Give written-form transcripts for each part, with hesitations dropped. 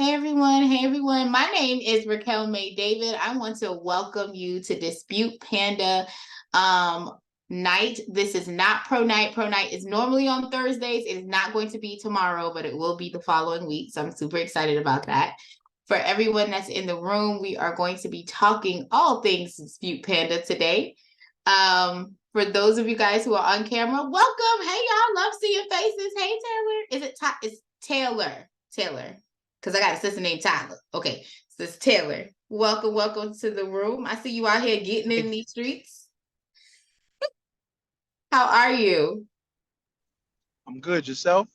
Hey everyone, hey everyone. My name is Raquel May David. I want to welcome you to Dispute Panda night. This is not pro night. Pro night is normally on Thursdays. It is not going to be tomorrow, but it will be the following week. So I'm super excited about that. For everyone that's in the room, we are going to be talking all things Dispute Panda today. For those of you guys who are on camera, welcome. Hey y'all, love seeing faces. Hey Taylor. It's Taylor. Taylor. Because I got a sister named Tyler. Okay, so it's Taylor. Welcome to the room. I see you out here getting in these streets. How are you? I'm good. Yourself?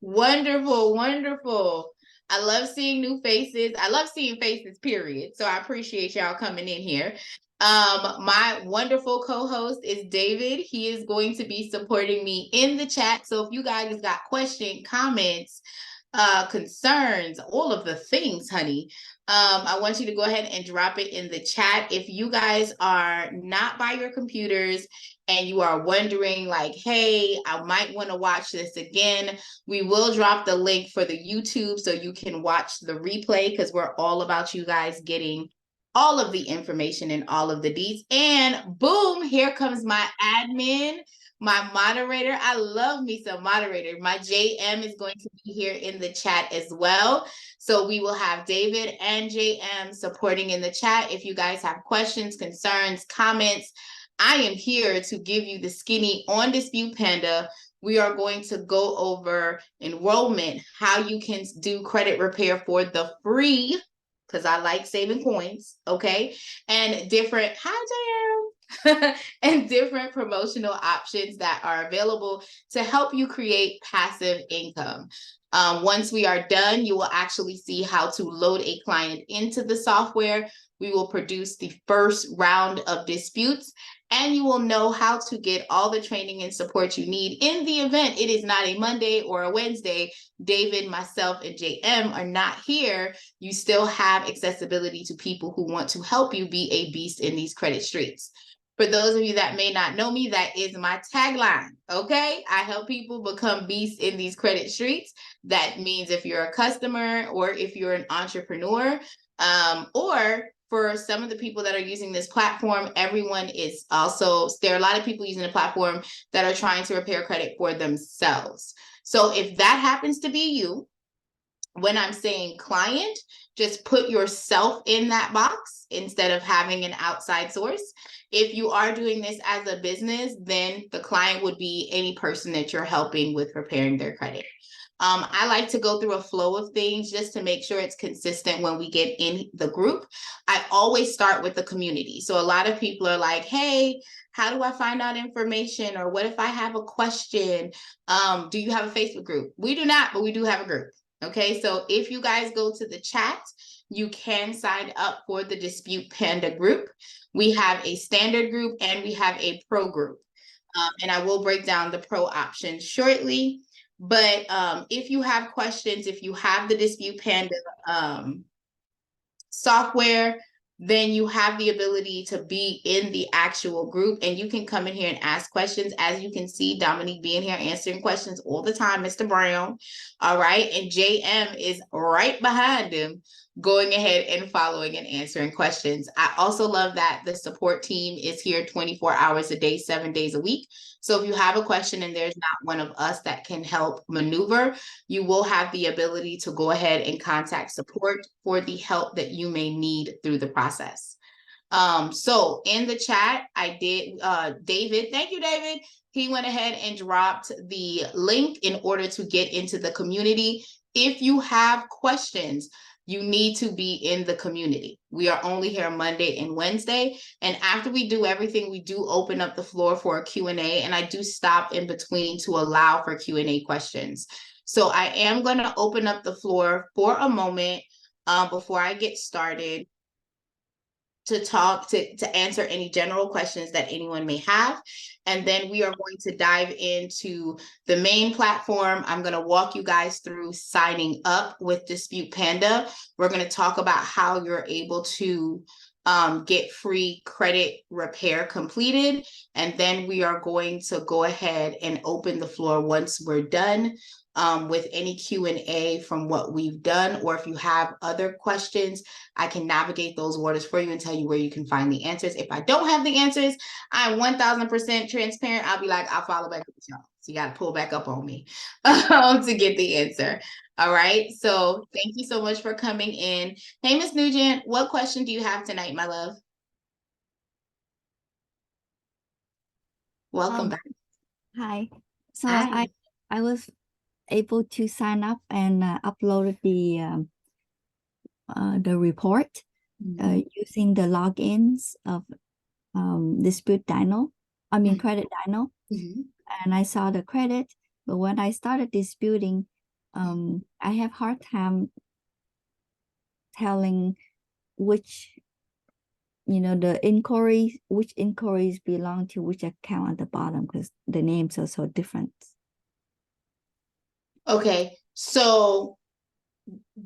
Wonderful, wonderful. I love seeing new faces. I love seeing faces, period. So I appreciate y'all coming in here. My wonderful co-host is David. He is going to be supporting me in the chat. So if you guys got questions, comments, concerns, all of the things, honey, I want you to go ahead and drop it in the chat. If you guys are not by your computers and you are wondering like, hey, I might want to watch this again, we will drop the link for the YouTube so you can watch the replay, because we're all about you guys getting all of the information and all of the deets. And boom, here comes my admin, my moderator. I love me some moderator. My JM is going to be here in the chat as well. So we will have David and JM supporting in the chat. If you guys have questions, concerns, comments, I am here to give you the skinny on Dispute Panda. We are going to go over enrollment, how you can do credit repair for the free, because I like saving coins, okay? And different, hi JM, and different promotional options that are available to help you create passive income. Once we are done, you will actually see how to load a client into the software. We will produce the first round of disputes, and you will know how to get all the training and support you need in the event it is not a Monday or a Wednesday. David, myself, and JM are not here. You still have accessibility to people who want to help you be a beast in these credit streets. For those of you that may not know me, that is my tagline, okay? I help people become beasts in these credit streets. That means if you're a customer or if you're an entrepreneur, or for some of the people that are using this platform, everyone is also, there are a lot of people using the platform that are trying to repair credit for themselves. So if that happens to be you, when I'm saying client, just put yourself in that box instead of having an outside source. If you are doing this as a business, then the client would be any person that you're helping with repairing their credit. I like to go through a flow of things just to make sure it's consistent when we get in the group. I always start with the community. So a lot of people are like, hey, how do I find out information? Or what if I have a question? Do you have a Facebook group? We do not, but we do have a group. Okay, so if you guys go to the chat, you can sign up for the Dispute Panda group. We have a standard group and we have a pro group. And I will break down the pro options shortly. But if you have questions, if you have the Dispute Panda software, then you have the ability to be in the actual group and you can come in here and ask questions. As you can see, Dominique being here answering questions all the time, Mr. Brown. All right. And JM is right behind him, going ahead and following and answering questions. I also love that the support team is here 24 hours a day, 7 days a week. So if you have a question and there's not one of us that can help maneuver, you will have the ability to go ahead and contact support for the help that you may need through the process. So in the chat, I did, David, thank you, David. He went ahead and dropped the link in order to get into the community. If you have questions, you need to be in the community. We are only here Monday and Wednesday. And after we do everything, we do open up the floor for a Q&A, and I do stop in between to allow for Q&A questions. So I am going to open up the floor for a moment before I get started to talk, to answer any general questions that anyone may have. And then we are going to dive into the main platform. I'm going to walk you guys through signing up with Dispute Panda. We're going to talk about how you're able to get free credit repair completed. And then we are going to go ahead and open the floor once we're done with any Q&A from what we've done, or if you have other questions, I can navigate those waters for you and tell you where you can find the answers. If I don't have the answers, I'm 1000% transparent. I'll be like, I'll follow back with y'all. So you got to pull back up on me to get the answer. All right. So thank you so much for coming in. Hey, Miss Nugent, what question do you have tonight, my love? Welcome back. Hi. So Hi. I was able to sign up and upload the report using the logins of Dispute Dino. I mean Credit Dino. And I saw the credit, but when I started disputing, I have hard time telling which which inquiries belong to which account at the bottom, because the names are so different. Okay, so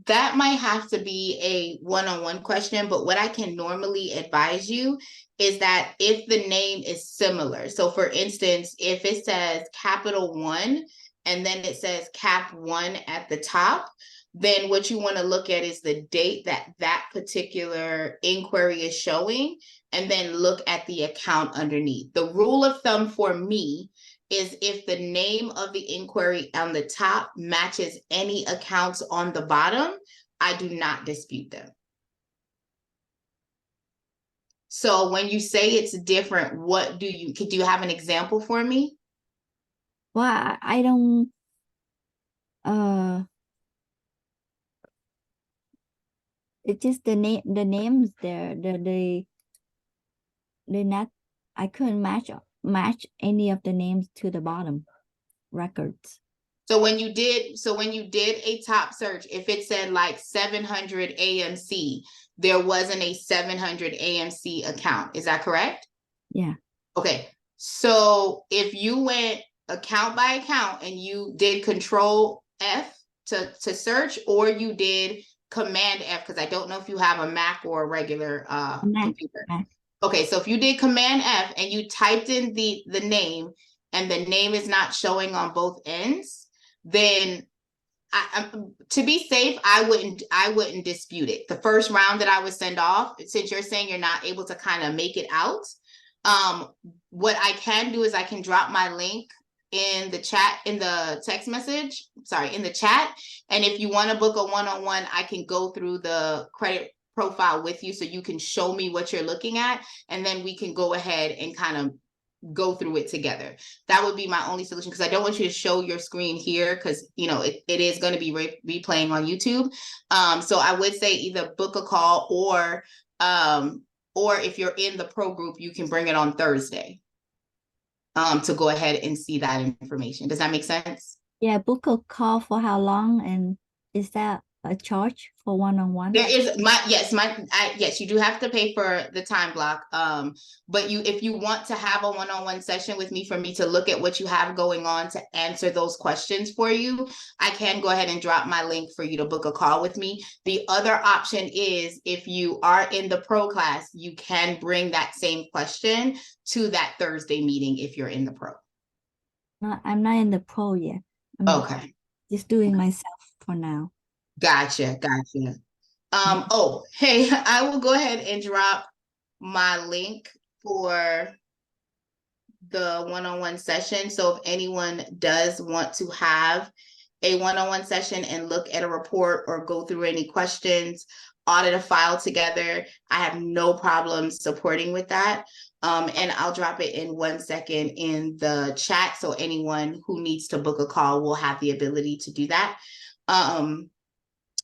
that might have to be a one-on-one question, but what I can normally advise you is that if the name is similar, so for instance, if it says Capital One and then it says Cap One at the top, then what you want to look at is the date that that particular inquiry is showing, and then look at the account underneath. The rule of thumb for me is if the name of the inquiry on the top matches any accounts on the bottom, I do not dispute them. So when you say it's different, could you have an example for me? Well, I don't, it's just the names there, they're not, I couldn't match any of the names to the bottom records. So when you did a top search, if it said like 700 AMC, there wasn't a 700 AMC account. Is that correct? Yeah. Okay. So if you went account by account and you did Control F to search, or you did Command F, because I don't know if you have a Mac or a regular computer. Mac. Okay, so if you did Command F and you typed in the name and the name is not showing on both ends, then to be safe, I wouldn't dispute it. The first round that I would send off, since you're saying you're not able to kind of make it out, what I can do is I can drop my link in the chat, in the text message, in the chat. And if you want to book a one-on-one, I can go through the credit profile with you so you can show me what you're looking at, and then we can go ahead and kind of go through it together. That would be my only solution, because I don't want you to show your screen here, because it is going to be replaying on YouTube. So I would say either book a call, or if you're in the pro group, you can bring it on Thursday to go ahead and see that information. Does that make sense? Yeah, book a call for how long, and is that a charge for one-on-one? There is yes, you do have to pay for the time block. But if you want to have a one-on-one session with me, for me to look at what you have going on, to answer those questions for you, I can go ahead and drop my link for you to book a call with me. The other option is, if you are in the pro class, you can bring that same question to that Thursday meeting if you're in the pro. No, I'm not in the pro yet. Okay. Just doing myself for now. Gotcha. Oh, hey, I will go ahead and drop my link for the one-on-one session. So if anyone does want to have a one-on-one session and look at a report or go through any questions, audit a file together, I have no problem supporting with that. And I'll drop it in 1 second in the chat, so anyone who needs to book a call will have the ability to do that.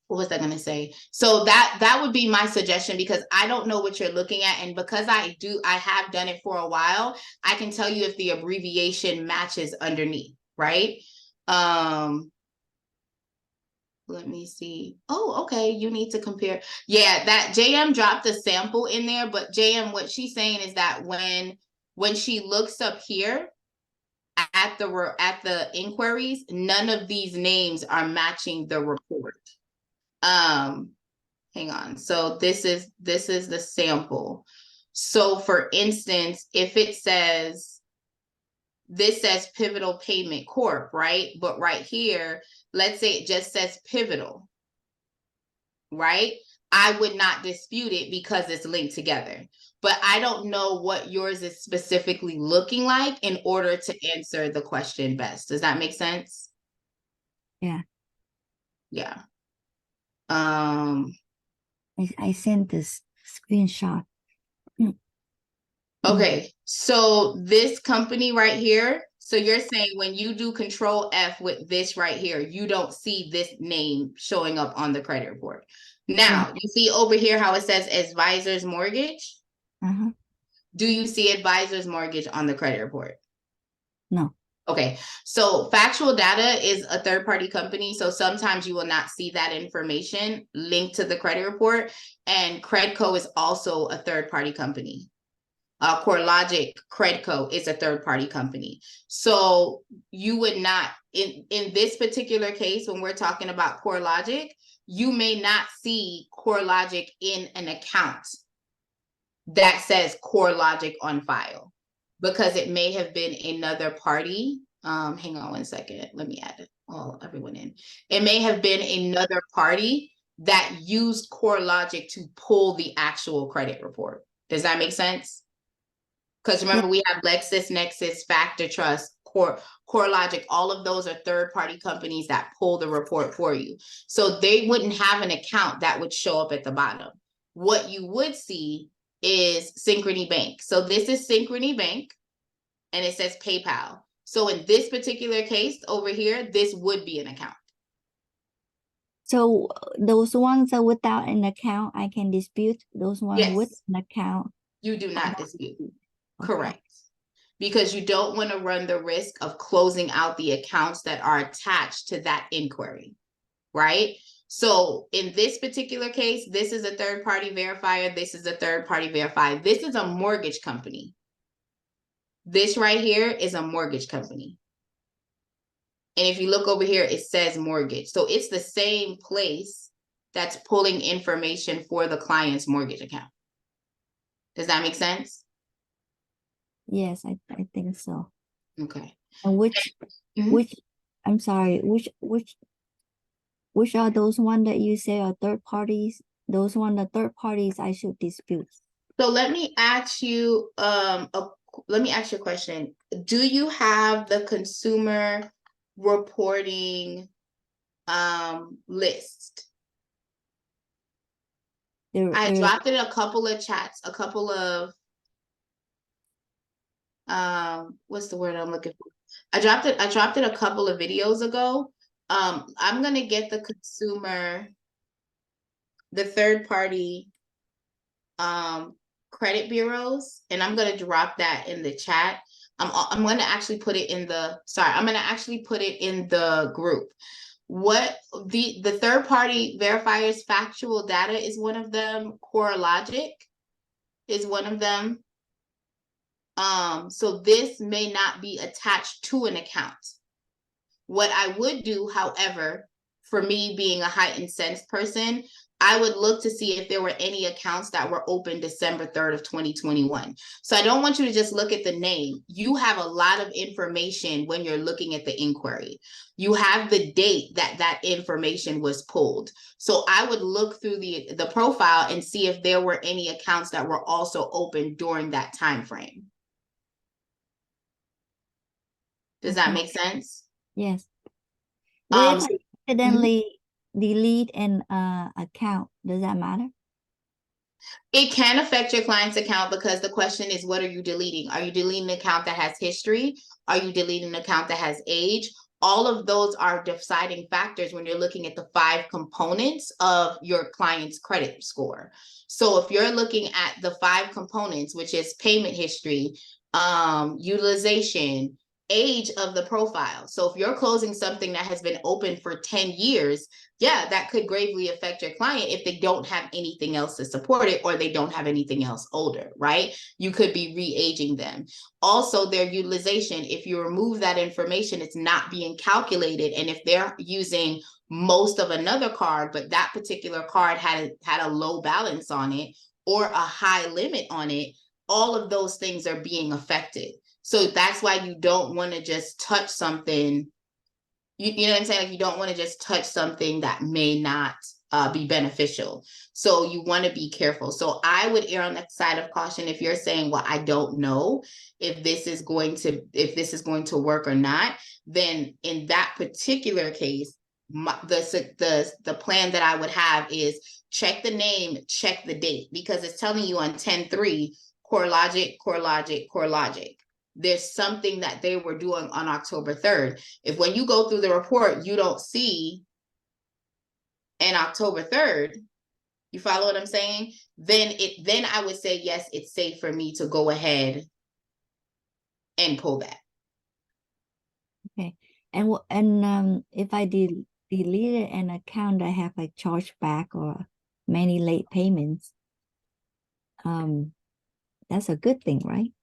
What was I going to say? So that would be my suggestion, because I don't know what you're looking at. And because I have done it for a while, I can tell you if the abbreviation matches underneath, right? Let me see. Oh, okay. You need to compare. Yeah, that JM dropped a sample in there, but JM, what she's saying is that when she looks up here at the inquiries, none of these names are matching the report. Hang on. So this is the sample. So for instance, if it says this says Pivotal Payment Corp, right? But right here, let's say it just says Pivotal, right? I would not dispute it because it's linked together. But I don't know what yours is specifically looking like in order to answer the question best. Does that make sense? Yeah. Yeah. I sent this screenshot. Okay, so this company right here, so you're saying when you do Control F with this right here, you don't see this name showing up on the credit report. Now, Yeah. you see over here how it says Advisors Mortgage? Uh-huh. Do you see Advisors Mortgage on the credit report? No. Okay, so Factual Data is a third-party company, so sometimes you will not see that information linked to the credit report, and Credco is also a third-party company. CoreLogic Credco is a third-party company. So you would not, in this particular case, when we're talking about CoreLogic, you may not see CoreLogic in an account that says CoreLogic on file, because it may have been another party. Hang on one second. Let me add everyone in. It may have been another party that used CoreLogic to pull the actual credit report. Does that make sense? Because remember, we have LexisNexis, Factor Trust, CoreLogic, all of those are third-party companies that pull the report for you. So they wouldn't have an account that would show up at the bottom. What you would see is Synchrony Bank. So this is Synchrony Bank, and it says PayPal. So in this particular case over here, this would be an account. So those ones are without an account, I can dispute. Those ones Yes. with an account, You do not dispute. Okay. Correct. Because you don't want to run the risk of closing out the accounts that are attached to that inquiry, right? So in this particular case, this is a third-party verifier. This is a third-party verifier. This is a mortgage company. This right here is a mortgage company. And if you look over here, it says mortgage. So it's the same place that's pulling information for the client's mortgage account. Does that make sense? Yes, I think so. Okay. And which I'm sorry, which are those one that you say are third parties? Those one the third parties I should dispute. So let me ask you a question. Do you have the consumer reporting list? I dropped it in a couple of chats, a couple of what's the word I'm looking for? I dropped it a couple of videos ago. I'm gonna get the third party credit bureaus, and I'm gonna drop that in the chat. I'm gonna actually put it in the group. What the third party verifiers, Factual Data is one of them, CoreLogic is one of them. So this may not be attached to an account. What I would do, however, for me being a heightened sense person, I would look to see if there were any accounts that were open December 3rd of 2021. So I don't want you to just look at the name. You have a lot of information when you're looking at the inquiry. You have the date that information was pulled. So I would look through the profile and see if there were any accounts that were also open during that time frame. Does that make sense? Yes. What if I accidentally delete an account? Does that matter? It can affect your client's account, because the question is, what are you deleting? Are you deleting an account that has history? Are you deleting an account that has age? All of those are deciding factors when you're looking at the 5 components of your client's credit score. So if you're looking at the 5 components, which is payment history, utilization, age of the profile. So if you're closing something that has been open for 10 years, yeah, that could gravely affect your client if they don't have anything else to support it, or they don't have anything else older, right? You could be re-aging them. Also, their utilization, if you remove that information, it's not being calculated. And if they're using most of another card, but that particular card had a low balance on it or a high limit on it, all of those things are being affected. So that's why you don't want to just touch something. You know what I'm saying? Like, you don't want to just touch something that may not be beneficial. So you want to be careful. So I would err on the side of caution if you're saying, well, I don't know if this is going to work or not. Then in that particular case, the plan that I would have is check the name, check the date, because it's telling you on 10/3, CoreLogic. There's something that they were doing on October 3rd. If when you go through the report, you don't see an October 3rd, you follow what I'm saying? Then I would say, yes, it's safe for me to go ahead and pull that. Okay. And if I deleted an account that have like chargeback or many late payments, that's a good thing, right?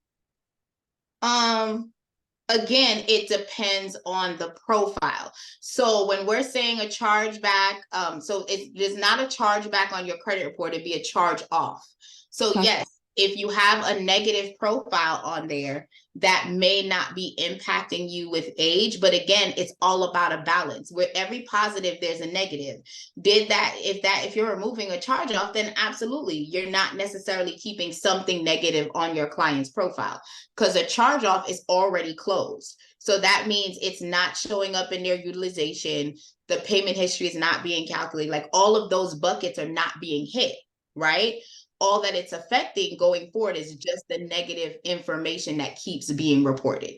Again, it depends on the profile. So when we're saying a chargeback, so it's not a chargeback on your credit report, it'd be a charge off. So yes, if you have a negative profile on there, that may not be impacting you with age. But again, it's all about a balance. Where every positive, there's a negative. If you're removing a charge off, then absolutely, you're not necessarily keeping something negative on your client's profile, because a charge off is already closed. So that means it's not showing up in their utilization. The payment history is not being calculated. Like, all of those buckets are not being hit, right? All that it's affecting going forward is just the negative information that keeps being reported.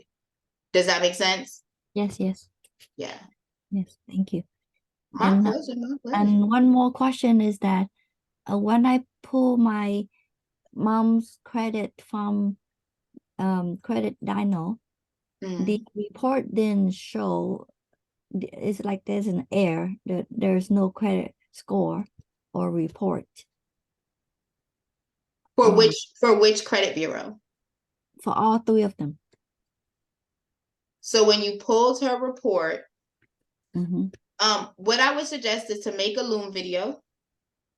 Does that make sense? Yes. Yeah. Yes, thank you. My pleasure. And one more question is that when I pull my mom's credit from Credit Dino, the report didn't show. It's like there's an error that there's no credit score or report. For which credit bureau? For all three of them. So when you pulled her report, what I would suggest is to make a Loom video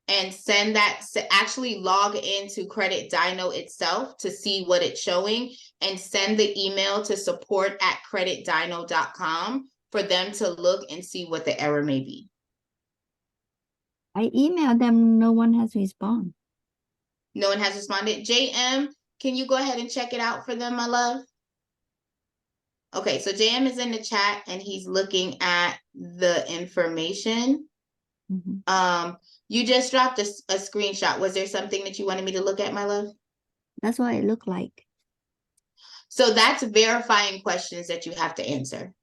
and send that, actually log into Credit Dino itself to see what it's showing, and send the email to support@creditdino.com for them to look and see what the error may be. I emailed them, no one has responded. No one has responded. JM, can you go ahead and check it out for them, my love? Okay, so JM is in the chat and he's looking at the information. You just dropped a screenshot. Was there something that you wanted me to look at, my love? That's what it looked like. So that's verifying questions that you have to answer.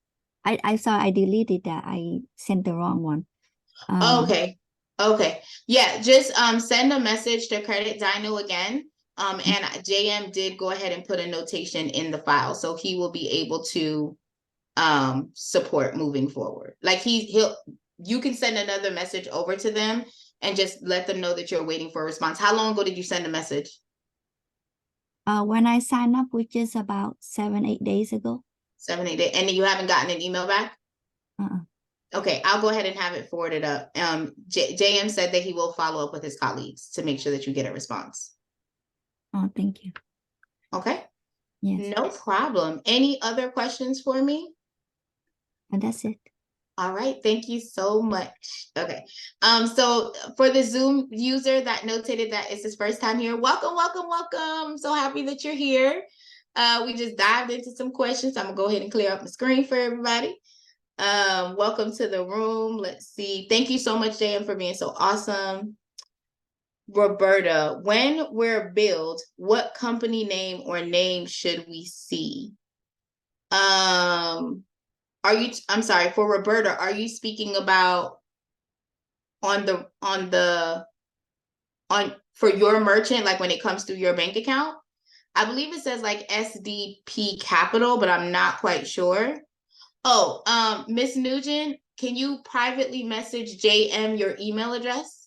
I saw I deleted that. I sent the wrong one. Okay. Yeah, just send a message to Credit Dino again. And JM did go ahead and put a notation in the file, so he will be able to support moving forward. Like, you can send another message over to them and just let them know that you're waiting for a response. How long ago did you send a message? When I signed up, which is about 7-8 days ago. 7-8 days, and then you haven't gotten an email back? Okay, I'll go ahead and have it forwarded up. JM said that he will follow up with his colleagues to make sure that you get a response. Oh, thank you. Okay. Yes. No problem. Any other questions for me? And that's it. All right, thank you so much. Okay, so for the Zoom user that notated that it's his first time here, welcome. I'm so happy that you're here. We just dived into some questions. I'm gonna go ahead and clear up the screen for everybody. Welcome to the room. Let's see. Thank you so much, JM, for being so awesome. Roberta, when we're billed, what company name or name should we see? I'm sorry, for Roberta, are you speaking about for your merchant, like when it comes through your bank account? I believe it says like SDP Capital, but I'm not quite sure. Oh, Miss Nugent, can you privately message JM your email address?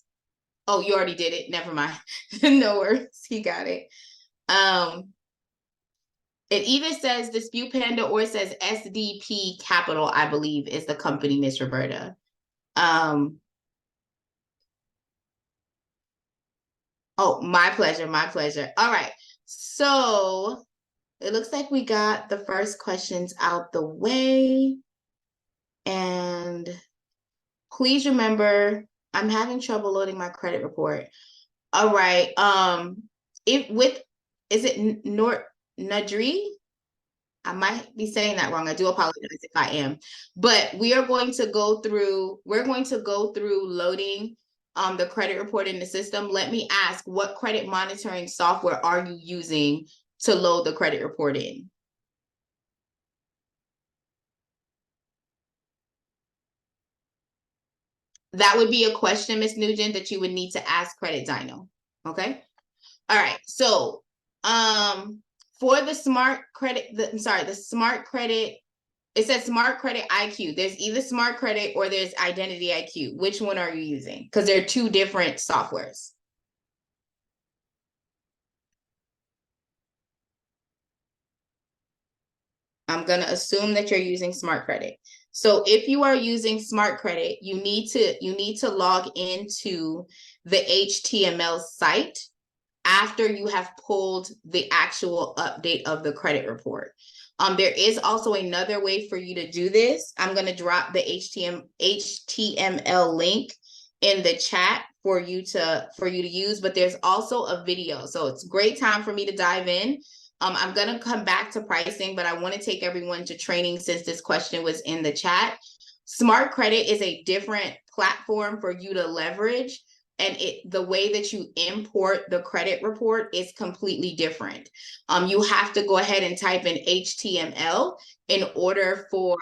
Oh, you already did it. Never mind. No worries. He got it. It either says Dispute Panda or it says SDP Capital, I believe, is the company, Miss Roberta. Oh, my pleasure. All right. So it looks like we got the first questions out the way. And please remember, I'm having trouble loading my credit report. All right. Is it Nadri? I might be saying that wrong. I do apologize if I am. But we're going to go through loading the credit report in the system. Let me ask, what credit monitoring software are you using to load the credit report in? That would be a question, Ms. Nugent, that you would need to ask Credit Dyno. Okay. All right. So for the smart credit, the smart credit, it says smart credit IQ. There's either smart credit or there's identity IQ. Which one are you using? Because they're two different softwares. I'm going to assume that you're using smart credit. So if you are using smart credit, you need to log into the HTML site after you have pulled the actual update of the credit report. There is also another way for you to do this. I'm going to drop the HTML link in the chat for you to use, but there's also a video. So it's a great time for me to dive in. I'm going to come back to pricing, but I want to take everyone to training since this question was in the chat. Smart Credit is a different platform for you to leverage. And the way that you import the credit report is completely different. You have to go ahead and type in HTML in order for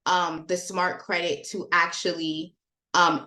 the smart credit to actually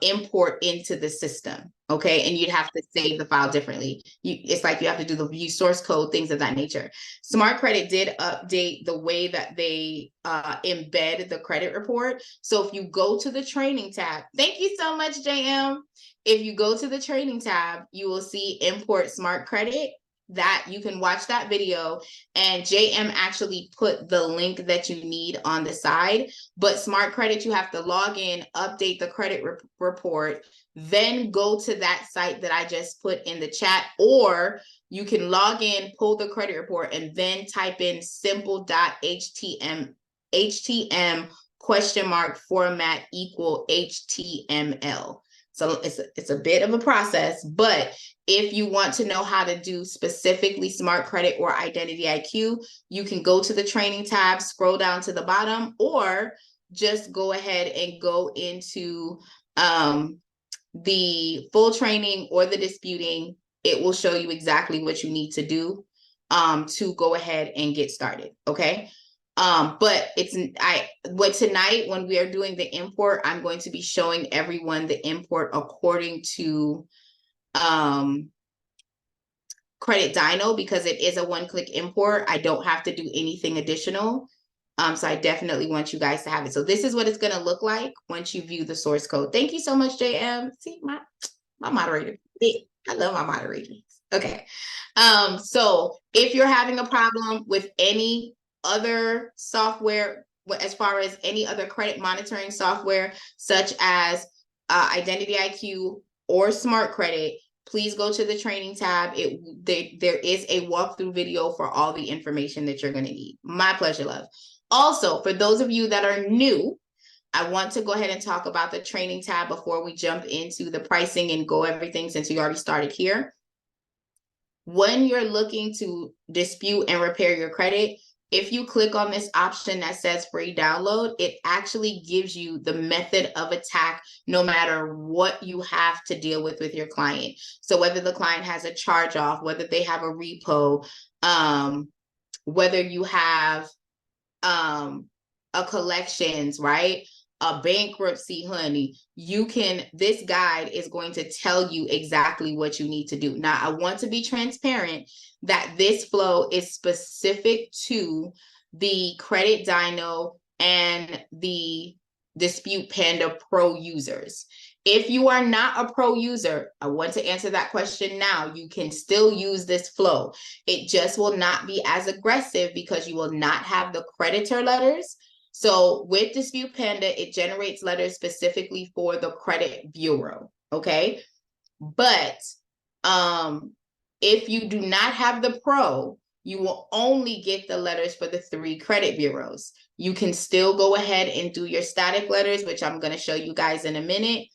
import into the system. Okay. And you'd have to save the file differently. It's like you have to do the view source code, things of that nature. Smart Credit did update the way that they embed the credit report. So if you go to the training tab, thank you so much, JM. If you go to the training tab, you will see import smart credit. That you can watch that video, and JM actually put the link that you need on the side. But smart credit, you have to log in, update the credit report, then go to that site that I just put in the chat, or you can log in, pull the credit report, and then type in simple.htm format equal HTML. So it's a bit of a process, but if you want to know how to do specifically smart credit or identity IQ, you can go to the training tab, scroll down to the bottom, or just go ahead and go into the full training or the disputing. It will show you exactly what you need to do to go ahead and get started. Okay. But tonight when we are doing the import, I'm going to be showing everyone the import according to Credit Dyno, because it is a one-click import. I don't have to do anything additional. So I definitely want you guys to have it. So this is what it's going to look like once you view the source code. Thank you so much, JM. See, my moderator. I love my moderators. Okay. So if you're having a problem with any other software, as far as any other credit monitoring software, such as Identity IQ or Smart Credit, please go to the training tab. There is a walkthrough video for all the information that you're going to need. My pleasure, love. Also, for those of you that are new, I want to go ahead and talk about the training tab before we jump into the pricing and go everything, since we already started here. When you're looking to dispute and repair your credit, if you click on this option that says free download, it actually gives you the method of attack no matter what you have to deal with your client. So whether the client has a charge off, whether they have a repo, whether you have a collections, right? A bankruptcy, honey, this guide is going to tell you exactly what you need to do. Now, I want to be transparent that this flow is specific to the Credit Dyno and the Dispute Panda Pro users. If you are not a pro user, I want to answer that question now. You can still use this flow. It just will not be as aggressive because you will not have the creditor letters. So with Dispute Panda, it generates letters specifically for the credit bureau, okay? But if you do not have the pro, you will only get the letters for the 3 credit bureaus. You can still go ahead and do your static letters, which I'm going to show you guys in a minute.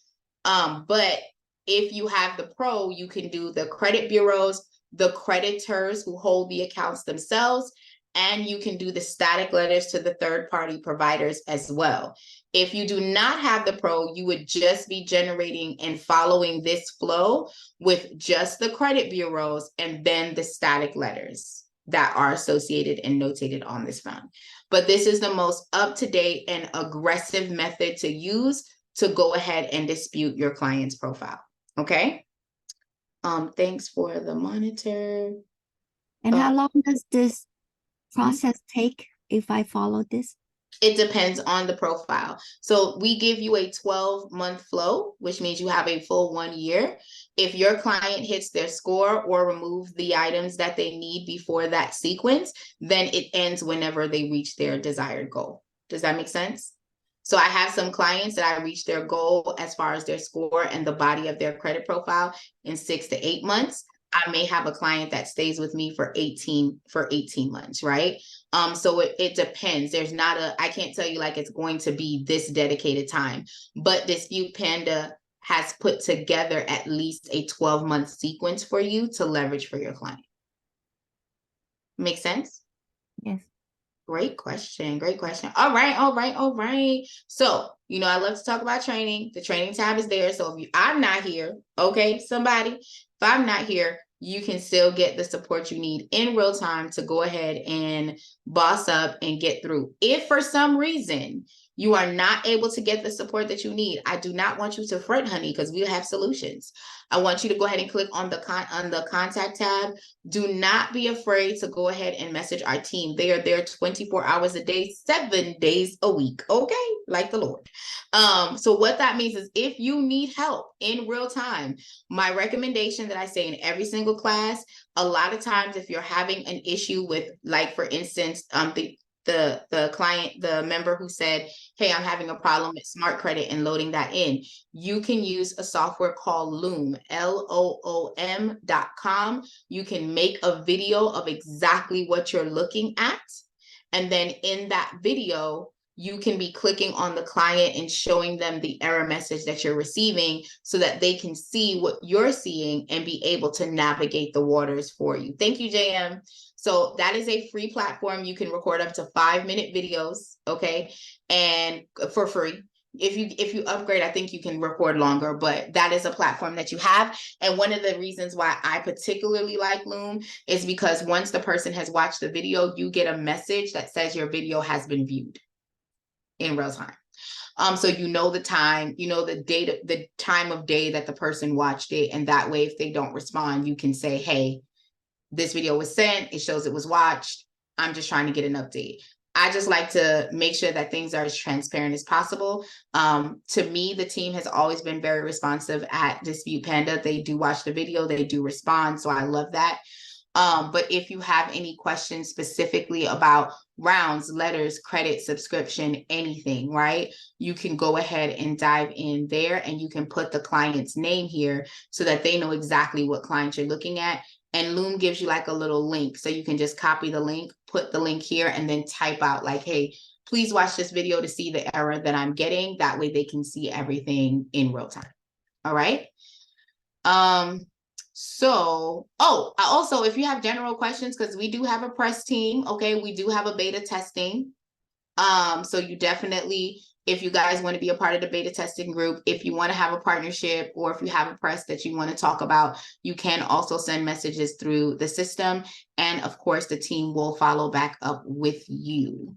But if you have the pro, you can do the credit bureaus, the creditors who hold the accounts themselves, and you can do the static letters to the third-party providers as well. If you do not have the pro, you would just be generating and following this flow with just the credit bureaus and then the static letters that are associated and notated on this form. But this is the most up-to-date and aggressive method to use to go ahead and dispute your client's profile. Okay. Thanks for the monitor. And how long does this process take if I follow this? It depends on the profile. So we give you a 12-month flow, which means you have a full 1 year. If your client hits their score or remove the items that they need before that sequence, then it ends whenever they reach their desired goal. Does that make sense? So I have some clients that I reach their goal as far as their score and the body of their credit profile in 6 to 8 months. I may have a client that stays with me for 18 months, right? So it depends. There's not I can't tell you like it's going to be this dedicated time, but Dispute Panda has put together at least a 12-month sequence for you to leverage for your client. Make sense? Yes. Great question. Great question. All right. So, I love to talk about training. The training tab is there. So if I'm not here, okay, somebody, if I'm not here, you can still get the support you need in real time to go ahead and boss up and get through. If for some reason you are not able to get the support that you need, I do not want you to fret, honey, because we have solutions. I want you to go ahead and click on the contact tab. Do not be afraid to go ahead and message our team. They are there 24 hours a day, 7 days a week. Okay, like the Lord. So what that means is if you need help in real time, my recommendation that I say in every single class, a lot of times if you're having an issue with, like, for instance, the client, the member who said, hey, I'm having a problem with Smart Credit and loading that in, you can use a software called Loom, LOOM.com. You can make a video of exactly what you're looking at. And then in that video, you can be clicking on the client and showing them the error message that you're receiving so that they can see what you're seeing and be able to navigate the waters for you. Thank you, JM. So that is a free platform. You can record up to 5-minute videos, okay? And for free. If you upgrade, I think you can record longer, but that is a platform that you have. And one of the reasons why I particularly like Loom is because once the person has watched the video, you get a message that says your video has been viewed in real time. So the time, the date, the time of day that the person watched it. And that way, if they don't respond, you can say, hey, this video was sent. It shows it was watched. I'm just trying to get an update. I just like to make sure that things are as transparent as possible. To me, the team has always been very responsive at Dispute Panda. They do watch the video. They do respond. So I love that. But if you have any questions specifically about rounds, letters, credit, subscription, anything, right? You can go ahead and dive in there and you can put the client's name here so that they know exactly what client you're looking at. And Loom gives you like a little link. So you can just copy the link, put the link here, and then type out like, hey, please watch this video to see the error that I'm getting. That way they can see everything in real time. All right. So, also, if you have general questions, because we do have a press team, okay, we do have a beta testing. So you definitely, if you guys want to be a part of the beta testing group, if you want to have a partnership, or if you have a press that you want to talk about, you can also send messages through the system. And of course, the team will follow back up with you.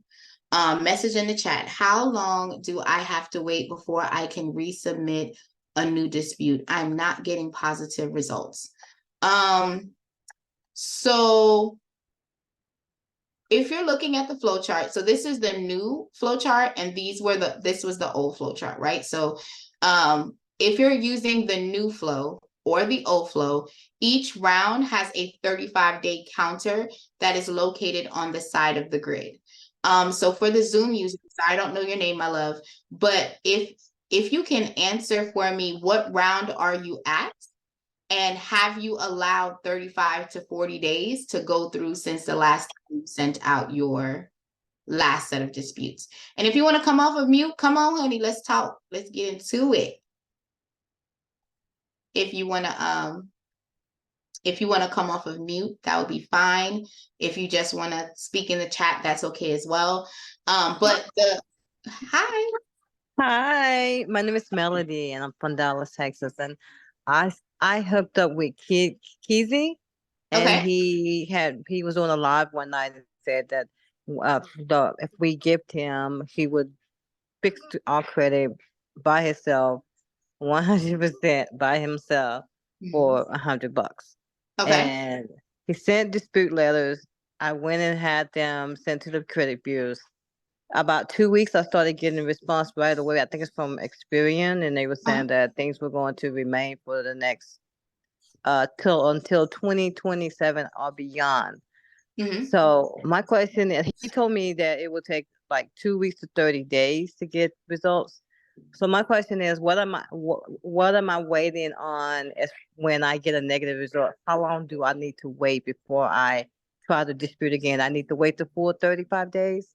Message in the chat. How long do I have to wait before I can resubmit a new dispute? I'm not getting positive results. So if you're looking at the flow chart, so this is the new flow chart, and this was the old flow chart, right? So if you're using the new flow or the old flow, each round has a 35-day counter that is located on the side of the grid. So for the Zoom users, I don't know your name, my love, but if you can answer for me, what round are you at? And have you allowed 35 to 40 days to go through since the last time you sent out your last set of disputes? And if you want to come off of mute, come on, honey, let's talk. Let's get into it. If you want to come off of mute, that would be fine. If you just want to speak in the chat, that's okay as well. But hi. Hi, my name is Melody, and I'm from Dallas, Texas. And I hooked up with Keezy, and Okay. he was on a live one night and said that if we gift him, he would fix our credit by himself, 100% by himself for $100. Okay. And he sent dispute letters. I went and had them sent to the credit bureaus. About 2 weeks, I started getting a response right away. I think it's from Experian, and they were saying that things were going to remain for the next until 2027 or beyond. So my question is, he told me that it would take like 2 weeks to 30 days to get results. So my question is, what am I waiting on as when I get a negative result? How long do I need to wait before I try to dispute again? I need to wait the full 35 days?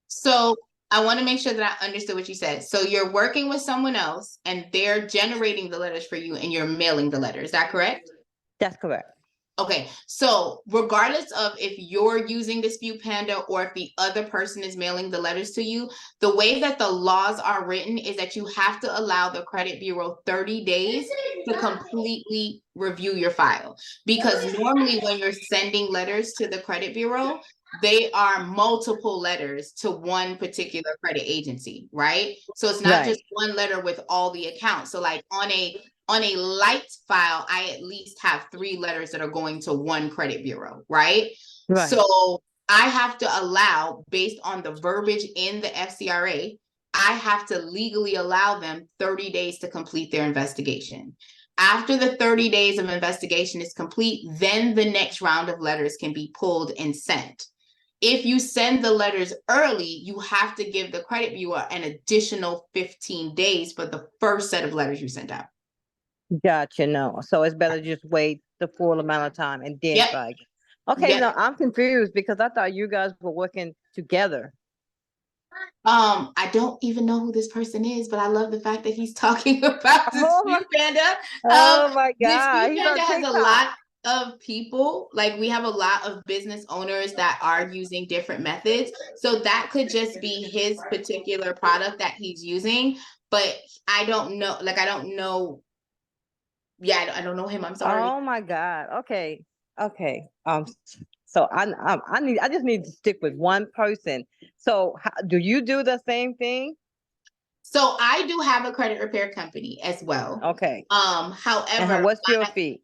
So I want to make sure that I understood what you said. So you're working with someone else and they're generating the letters for you and you're mailing the letter. Is that correct? That's correct. Okay, so regardless of if you're using Dispute Panda or if the other person is mailing the letters to you, the way that the laws are written is that you have to allow the credit bureau 30 days to completely review your file. Because normally when you're sending letters to the credit bureau, they are multiple letters to one particular credit agency, right? So it's not just one letter with all the accounts. So like on a light file, I at least have 3 letters that are going to one credit bureau, right? So I have to allow, based on the verbiage in the FCRA, I have to legally allow them 30 days to complete their investigation. After the 30 days of investigation is complete, then the next round of letters can be pulled and sent. If you send the letters early, you have to give the credit bureau an additional 15 days for the first set of letters you sent out. Gotcha. No. So it's better just wait the full amount of time and then try again. Okay, no, I'm confused because I thought you guys were working together. I don't even know who this person is, but I love the fact that he's talking about Dispute Panda. Oh my God. Dispute Panda has a lot of people. Like we have a lot of business owners that are using different methods. So that could just be his particular product that he's using. But I don't know. Like I don't know. Yeah, I don't know him. I'm sorry. Oh my God. Okay. Okay. So I just need to stick with one person. So do you do the same thing? So I do have a credit repair company as well. Okay. However, and what's your fee?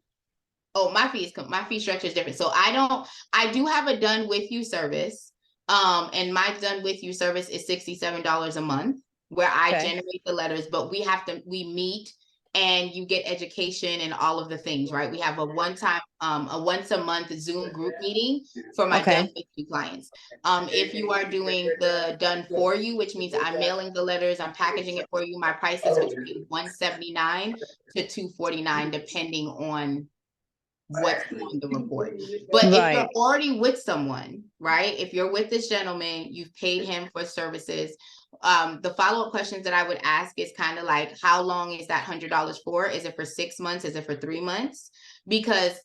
Oh, my fee structure is different. So I do have a done with you service. And my done with you service is $67 a month where I generate the letters, but we meet and you get education and all of the things, right? We have a once a month Zoom group meeting for my done with you clients. If you are doing the done for you, which means I'm mailing the letters, I'm packaging it for you, my price is between $179 to $249, depending on what's on the report. But if you're already with someone, right? If you're with this gentleman, you've paid him for services. The follow-up questions that I would ask is kind of like, how long is that $100 for? Is it for 6 months? Is it for 3 months? Because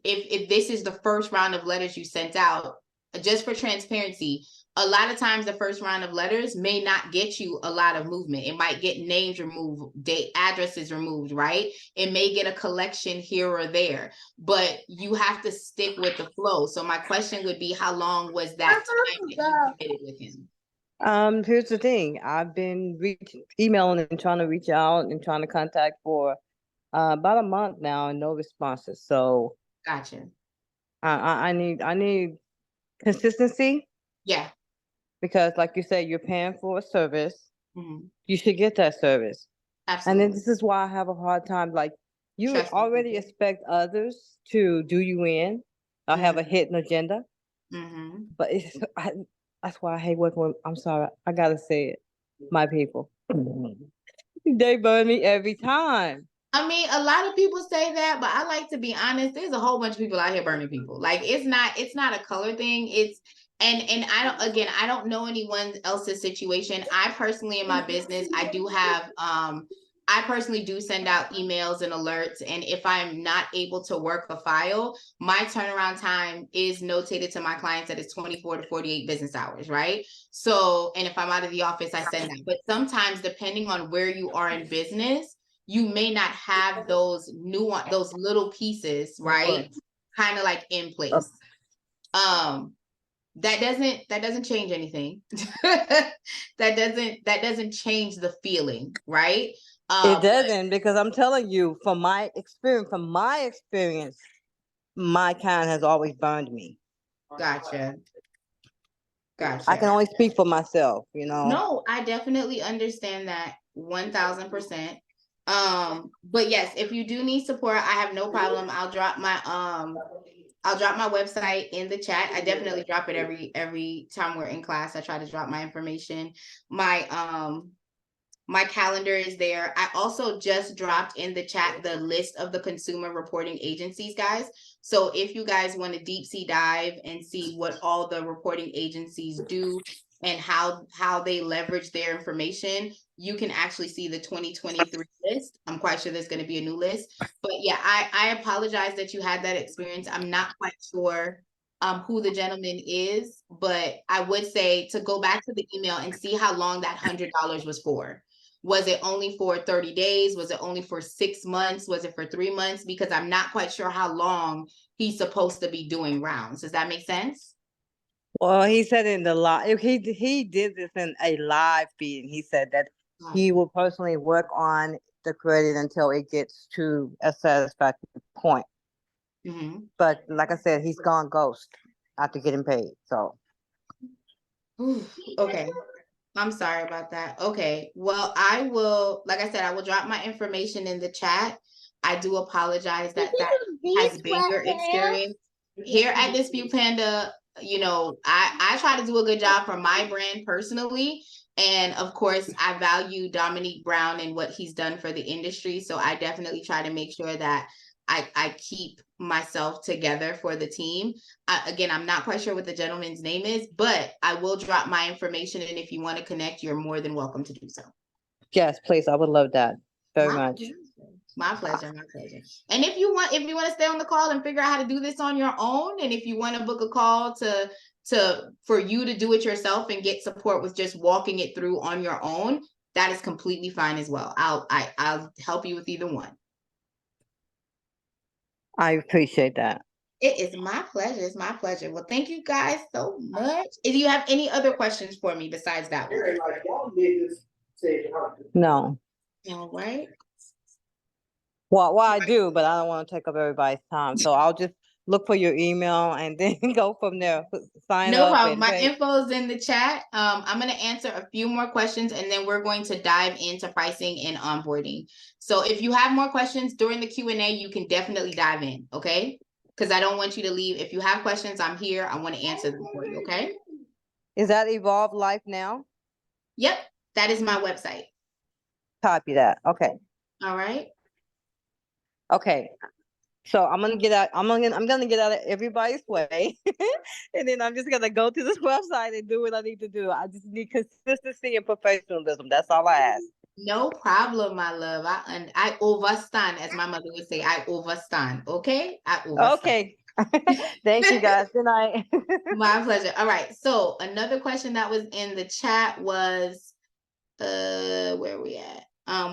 if this is the first round of letters you sent out, just for transparency, a lot of times the first round of letters may not get you a lot of movement. It might get names removed, addresses removed, right? It may get a collection here or there, but you have to stick with the flow. So my question would be, how long was that time that you committed with him? Here's the thing. I've been emailing and trying to reach out and trying to contact for about a month now and no responses. So gotcha. I need consistency. Yeah. Because like you said, you're paying for a service. You should get that service. Absolutely. And then this is why I have a hard time. Like you already expect others to do you in or have a hidden agenda. But that's why I hate working with, I'm sorry, I gotta say it, my people. They burn me every time. I mean, a lot of people say that, but I like to be honest. There's a whole bunch of people out here burning people. Like it's not a color thing. It's and I don't know anyone else's situation. I personally in my business, I personally do send out emails and alerts. And if I'm not able to work a file, my turnaround time is notated to my clients that it's 24 to 48 business hours, right? So, and if I'm out of the office, I send that. But sometimes, depending on where you are in business, you may not have those those little pieces, right? Kind of like in place. That doesn't change anything. that doesn't change the feeling, right? It doesn't, because I'm telling you, from my experience, my kind has always burned me. Gotcha. I can only speak for myself, you know. No, I definitely understand that 1000%. But yes, if you do need support, I have no problem. I'll drop my website in the chat. I definitely drop it every time we're in class. I try to drop my information. My calendar is there. I also just dropped in the chat the list of the consumer reporting agencies, guys. So if you guys want to deep sea dive and see what all the reporting agencies do and how they leverage their information, you can actually see the 2023 list. I'm quite sure there's going to be a new list. But yeah, I apologize that you had that experience. I'm not quite sure who the gentleman is, but I would say to go back to the email and see how long that $100 was for. Was it only for 30 days? Was it only for 6 months? Was it for 3 months? Because I'm not quite sure how long he's supposed to be doing rounds. Does that make sense? Well, he said in the live, he did this in a live feed. He said that he will personally work on the credit until it gets to a satisfactory point. Mm-hmm. But like I said, he's gone ghost after getting paid. So, okay. I'm sorry about that. Okay. Well, I will, like I said, I will drop my information in the chat. I do apologize that has been your experience. Here at Dispute Panda, you know, I try to do a good job for my brand personally. And of course, I value Dominique Brown and what he's done for the industry. So I definitely try to make sure that I keep myself together for the team. Again, I'm not quite sure what the gentleman's name is, but I will drop my information. And if you want to connect, you're more than welcome to do so. yes, please. I would love that very much. My pleasure. And if you want to stay on the call and figure out how to do this on your own, and if you want to book a call for you to do it yourself and get support with just walking it through on your own, that is completely fine as well. I'll help you with either one. I appreciate that. It is my pleasure. It's my pleasure. Well, thank you guys so much. If you have any other questions for me besides that one? No. All right. Well, I do, but I don't want to take up everybody's time. So I'll just look for your email and then go from there. Sign No up. problem. My info is in the chat. I'm going to answer a few more questions and then we're going to dive into pricing and onboarding. So if you have more questions during the Q&A, you can definitely dive in, okay? Because I don't want you to leave. If you have questions, I'm here. I want to answer them for you, okay? Is that Evolve Life Now? Yep, that is my website. Copy that. Okay. All right. Okay. So I'm gonna get out. I'm gonna get out of everybody's way, and then I'm just gonna go to this website and do what I need to do. I just need consistency and professionalism. That's all I ask. No problem, my love. I overstand, as my mother would say. I overstand. Okay, I overstand. Okay. Thank you, guys. Good night. My pleasure. All right. So another question that was in the chat was, where are we at?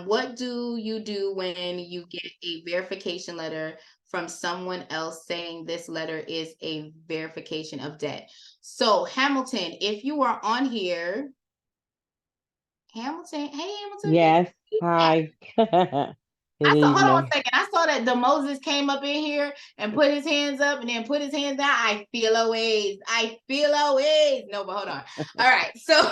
What do you do when you get a verification letter from someone else saying this letter is a verification of debt? So Hamilton, if you are on here, Hamilton, hey Hamilton. Yes. Hi. Hold on a second. I saw that the Moses came up in here and put his hands up and then put his hands down. I feel always. No, but hold on. All right. So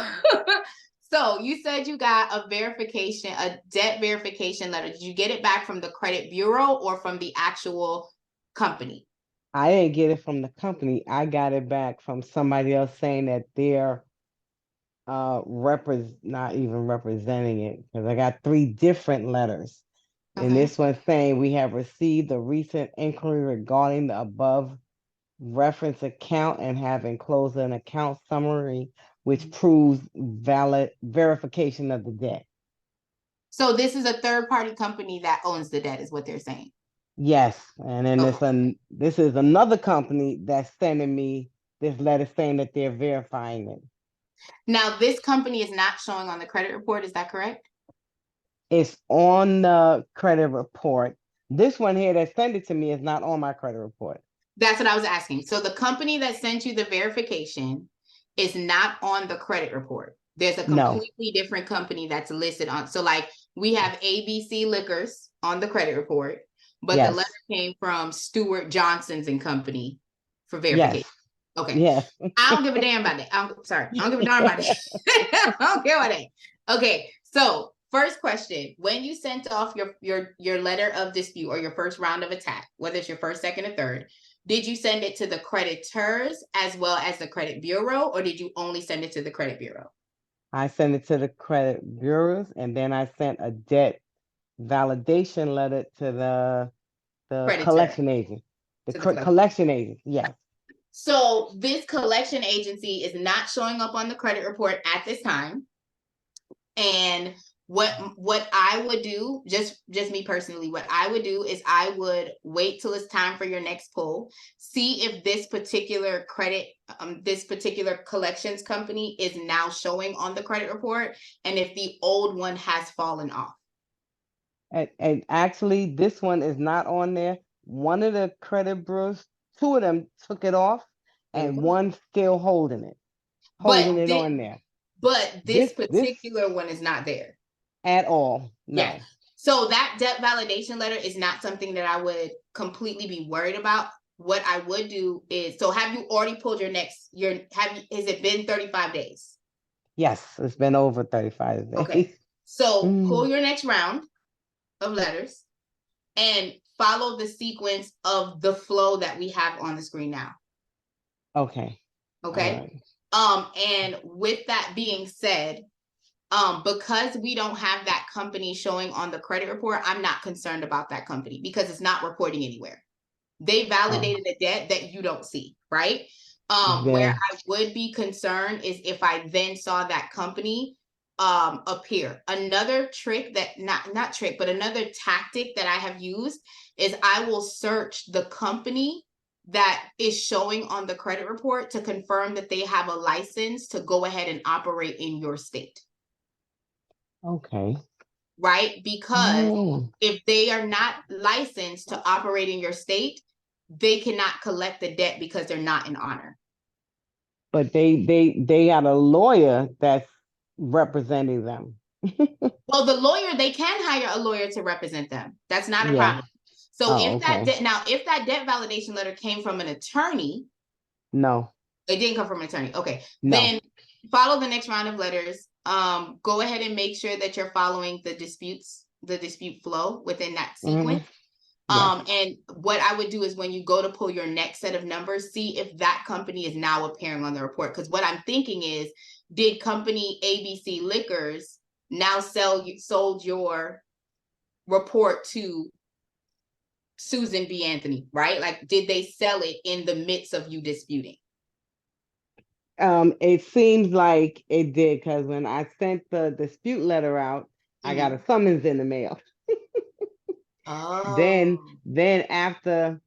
so you said you got a debt verification letter. Did you get it back from the credit bureau or from the actual company? I didn't get it from the company. I got it back from somebody else saying that they're not even representing it, because I got 3 different letters. And this one saying we have received a recent inquiry regarding the above reference account and have enclosed an account summary which proves valid verification of the debt. So this is a third-party company that owns the debt, is what they're saying. Yes, and then this is another company that's sending me this letter saying that they're verifying it. Now, this company is not showing on the credit report. Is that correct? It's on the credit report. This one here that sent it to me is not on my credit report. That's what I was asking. So the company that sent you the verification is not on the credit report. There's a completely different company that's listed on. So like we have ABC Liquors on the credit report, but the letter came from Stuart Johnson's and Company for verification. Yes. Okay. Yes. I don't give a damn about that. I don't give a darn about that. I don't care about that. Okay. So first question, when you sent off your letter of dispute or your first round of attack, whether it's your first, second, or third, did you send it to the creditors as well as the credit bureau, or did you only send it to the credit bureau? I sent it to the credit bureaus, and then I sent a debt validation letter to the collection agent. Collection agent, yes. So this collection agency is not showing up on the credit report at this time. And what I would do, just me personally, what I would do is I would wait till it's time for your next pull, see if this particular this particular collections company is now showing on the credit report, and if the old one has fallen off. And actually, this one is not on there. One of the credit bureaus, two of them took it off, and one's still holding it on there. But this particular one is not there. At all. No. Yeah. So that debt validation letter is not something that I would completely be worried about. What I would do is, so have you already pulled has it been 35 days? Yes, it's been over 35 days. Okay. So pull your next round of letters and follow the sequence of the flow that we have on the screen now. Okay. Okay. And with that being said, because we don't have that company showing on the credit report, I'm not concerned about that company because it's not reporting anywhere. They validated a debt that you don't see, right? Where I would be concerned is if I then saw that company appear. Another trick that not trick, but another tactic that I have used is I will search the company that is showing on the credit report to confirm that they have a license to go ahead and operate in your state. Okay. Right? Because if they are not licensed to operate in your state, they cannot collect the debt because they're not in honor. But they got a lawyer that's representing them. Well, the lawyer, they can hire a lawyer to represent them. That's not a problem. So if that debt validation letter came from an attorney, no, it didn't come from an attorney. Okay, no. Then follow the next round of letters. Go ahead and make sure that you're following the dispute flow within that sequence. And what I would do is when you go to pull your next set of numbers, see if that company is now appearing on the report. Because what I'm thinking is, did company ABC Liquors now sold your report to Susan B. Anthony, right? Like, did they sell it in the midst of you disputing? It seems like it did, because when I sent the dispute letter out, I got a summons in the mail. Then after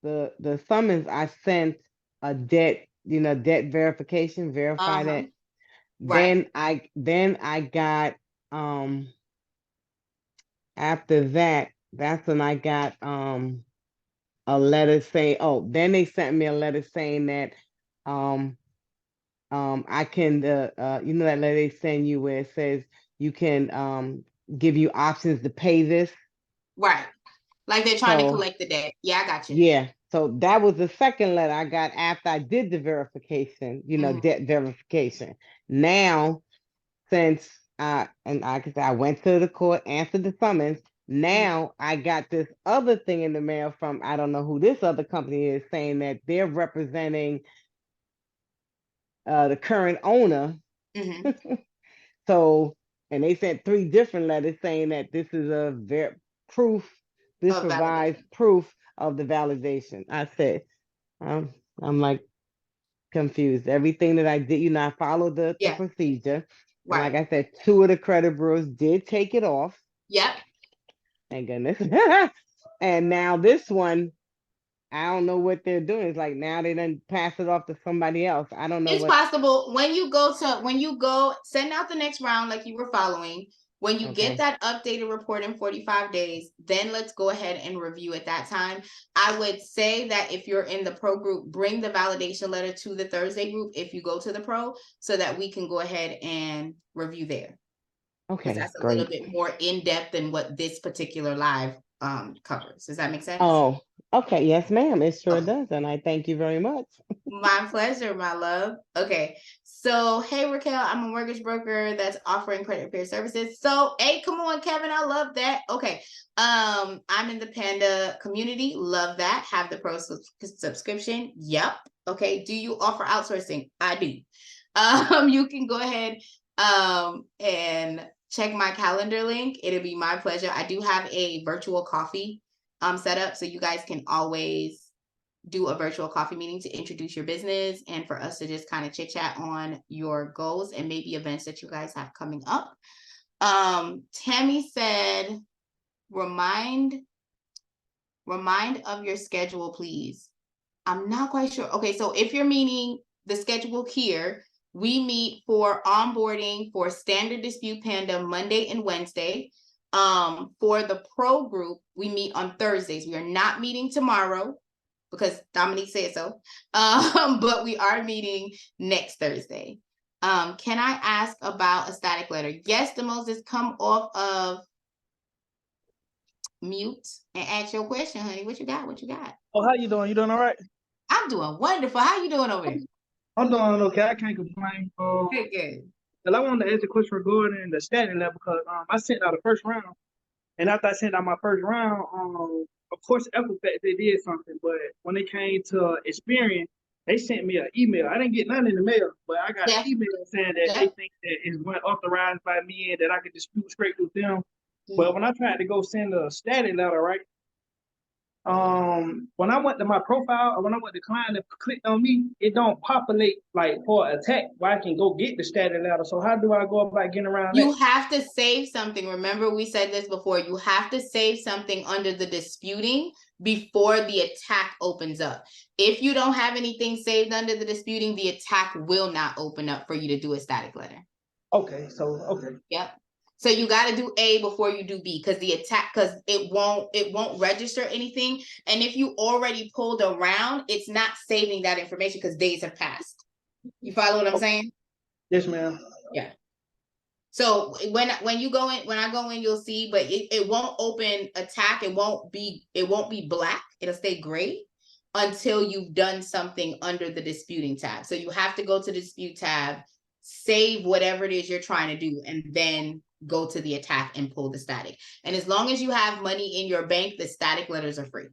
the summons, I sent a debt verification, verify that. Right. Then I got after that, that's when I got a letter saying, then they sent me a letter saying that I can that letter they send you where it says you can give you options to pay this. Right. Like they're trying to collect the debt. Yeah, I got you. Yeah. So that was the second letter I got after I did the verification, debt verification. Now, since I went to the court, answered the summons. Now I got this other thing in the mail from, I don't know who this other company is, saying that they're representing the current owner. So, and they sent 3 different letters saying that this is a proof. This Of provides validation. proof of the validation. I said, I'm like confused. Everything that I did, I followed the Yeah. procedure. And like Right. I said, 2 of the credit bureaus did take it off. Yep. Thank goodness. And now this one, I don't know what they're doing. It's like now they done pass it off to somebody else. I don't know It's what. possible when you go send out the next round like you were following. When you get Okay. that updated report in 45 days, then let's go ahead and review at that time. I would say that if you're in the pro group, bring the validation letter to the Thursday group if you go to the pro, so that we can go ahead and review there. Because Okay, that's a great. little bit more in depth than what this particular live covers. Does that make sense? Oh, okay. Yes, ma'am. It sure Okay. does. And I thank you very much. My pleasure, my love. Okay. So, hey, Raquel, I'm a mortgage broker that's offering credit repair services. So, hey, come on, Kevin. I love that. Okay. I'm in the Panda community. Love that. Have the pro subscription. Yep. Okay. Do you offer outsourcing? I do. You can go ahead and check my calendar link. It'll be my pleasure. I do have a virtual coffee set up, so you guys can always do a virtual coffee meeting to introduce your business and for us to just kind of chit chat on your goals and maybe events that you guys have coming up. Tammy said, remind of your schedule, please. I'm not quite sure. Okay, so if you're meaning the schedule here, we meet for onboarding for Standard Dispute Panda Monday and Wednesday. For the pro group, we meet on Thursdays. We are not meeting tomorrow because Dominique said so. But we are meeting next Thursday. Can I ask about a static letter? Yes, the Moses, come off of mute and ask your question, honey. What you got? What you got? Oh, how you doing? You doing all right? I'm doing wonderful. How you doing over there? I'm doing okay. I can't complain. Good, good. Well, I wanted to ask a question regarding the status level because I sent out the first round, and after I sent out my first round, of course, Equifax they did something, but when it came to Experian, they sent me an email. I didn't get nothing in the mail, but I got an email saying that they think that it's authorized by me and that I could dispute straight with them. But when I tried to go send a status letter, right? When I went to my profile or when I went to client and clicked on me, it don't populate like for attack where I can go get the status letter. So how do I go about getting around You that? have to save something. Remember, we said this before. You have to save something under the disputing before the attack opens up. If you don't have anything saved under the disputing, the attack will not open up for you to do a static letter. Okay, so okay. Yep. So you got to do A before you do B because the attack, because it won't register anything. And if you already pulled a round, it's not saving that information because days have passed. You follow what I'm saying? Yes, ma'am. Yeah. So when you go in, when I go in, you'll see, but it won't open attack. It won't be black. It'll stay gray until you've done something under the disputing tab. So you have to go to the dispute tab, save whatever it is you're trying to do, and then go to the attack and pull the static. And as long as you have money in your bank, the static letters are free.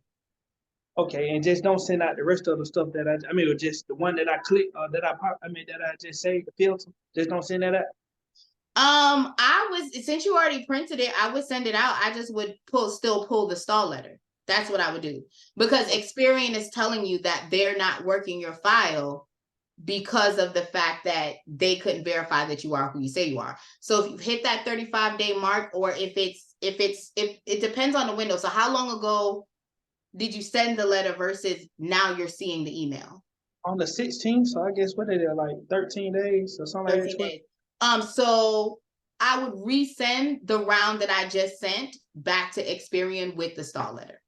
Okay, and just don't send out the rest of the stuff that I mean, or just the one that I click that I just saved the filter. Just don't send that out. Since you already printed it, I would send it out. I just would still pull the stall letter. That's what I would do because Experian is telling you that they're not working your file because of the fact that they couldn't verify that you are who you say you are. So if you hit that 35-day mark, or if it depends on the window. So how long ago did you send the letter versus now you're seeing the email? On the 16th, so I guess what are they like 13 days or something 13 like days. So I would resend the round that I just sent back to Experian with the stall letter.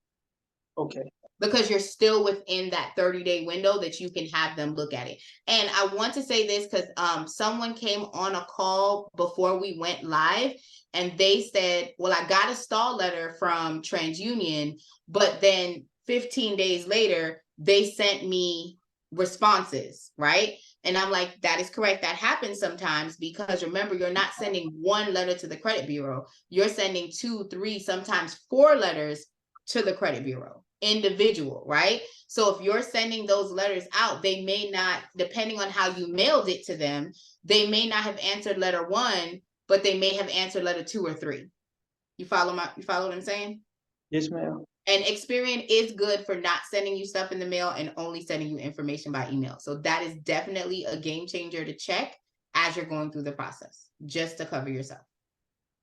Okay. Because you're still within that 30-day window that you can have them look at it. And I want to say this because someone came on a call before we went live and they said, well, I got a stall letter from TransUnion, but then 15 days later, they sent me responses, right? And I'm like, that is correct. That happens sometimes because remember, you're not sending one letter to the credit bureau. You're sending 2, 3, sometimes 4 letters to the credit bureau. Individual, right? So if you're sending those letters out, they may not, depending on how you mailed it to them, they may not have answered letter 1, but they may have answered letter 2 or 3. You follow what I'm saying? Yes, ma'am. And Experian is good for not sending you stuff in the mail and only sending you information by email. So that is definitely a game changer to check as you're going through the process, just to cover yourself.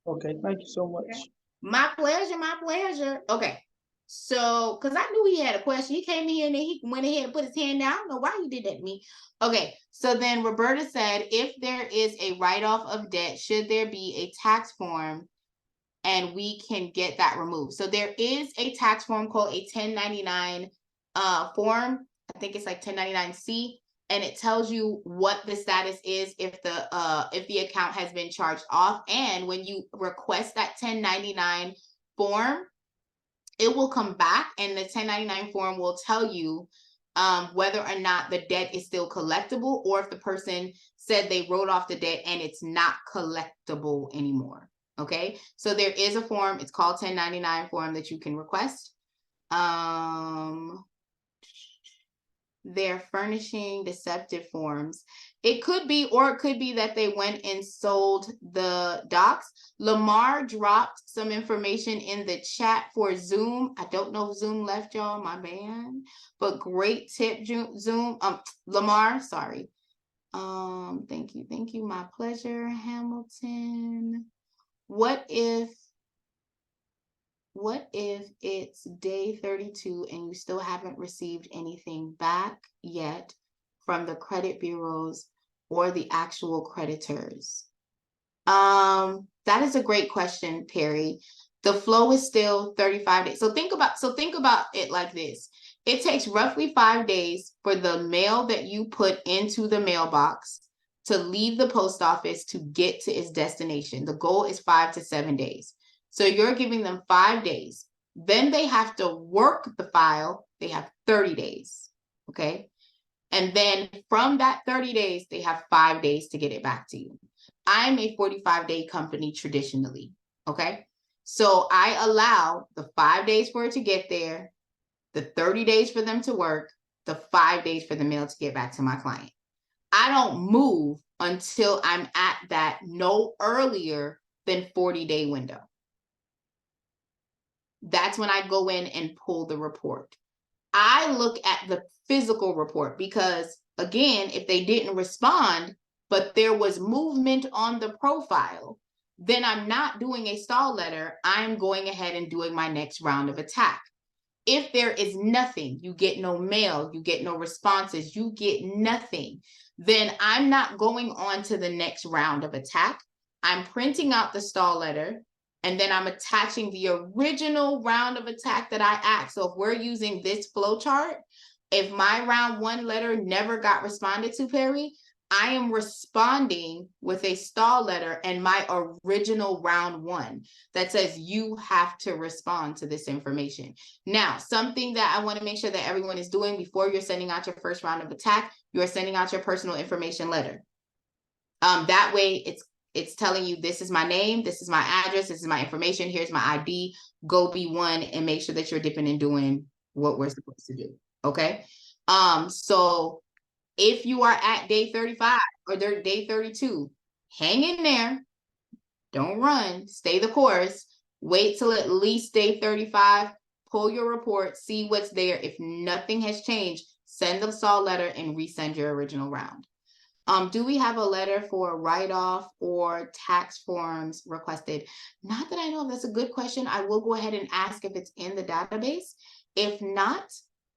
Okay, thank you so much. Okay. My pleasure, my pleasure. Okay. So, because I knew he had a question. He came in here and then he went ahead and put his hand down. I don't know why he did that to me. Okay. So then Roberta said, if there is a write-off of debt, should there be a tax form and we can get that removed? So there is a tax form called a 1099 form. I think it's like 1099-C. And it tells you what the status is if the account has been charged off. And when you request that 1099 form, it will come back and the 1099 form will tell you whether or not the debt is still collectible, or if the person said they wrote off the debt and it's not collectible anymore. Okay, so there is a form. It's called 1099 form that you can request. They're furnishing deceptive forms. It could be, or it could be that they went and sold the docs. Lamar dropped some information in the chat for Zoom. I don't know if Zoom left y'all, my bad, but great tip, Zoom. Lamar, sorry. Thank you, my pleasure, Hamilton. What if it's day 32 and you still haven't received anything back yet from the credit bureaus or the actual creditors? That is a great question, Perry. The flow is still 35 days. So think about it like this. It takes roughly 5 days for the mail that you put into the mailbox to leave the post office to get to its destination. The goal is 5 to 7 days. So you're giving them 5 days. Then they have to work the file. They have 30 days. Okay. And then from that 30 days, they have 5 days to get it back to you. I'm a 45-day company traditionally. Okay. So I allow the 5 days for it to get there, the 30 days for them to work, the 5 days for the mail to get back to my client. I don't move until I'm at that no earlier than 40-day window. That's when I go in and pull the report. I look at the physical report because, again, if they didn't respond, but there was movement on the profile, then I'm not doing a stall letter. I'm going ahead and doing my next round of attack. If there is nothing, you get no mail, you get no responses, you get nothing, then I'm not going on to the next round of attack. I'm printing out the stall letter, and then I'm attaching the original round of attack that I asked. So if we're using this flow chart, if my round 1 letter never got responded to, Perry, I am responding with a stall letter and my original round 1 that says you have to respond to this information. Now, something that I want to make sure that everyone is doing before you're sending out your first round of attack, you're sending out your personal information letter. That way it's telling you, this is my name, this is my address, this is my information, here's my ID, go be one and make sure that you're dipping and doing what we're supposed to do. Okay. So if you are at day 35 or day 32, hang in there. Don't run. Stay the course. Wait till at least day 35. Pull your report. See what's there. If nothing has changed, send the stall letter and resend your original round. Do we have a letter for write-off or tax forms requested? Not that I know of. That's a good question. I will go ahead and ask if it's in the database. If not,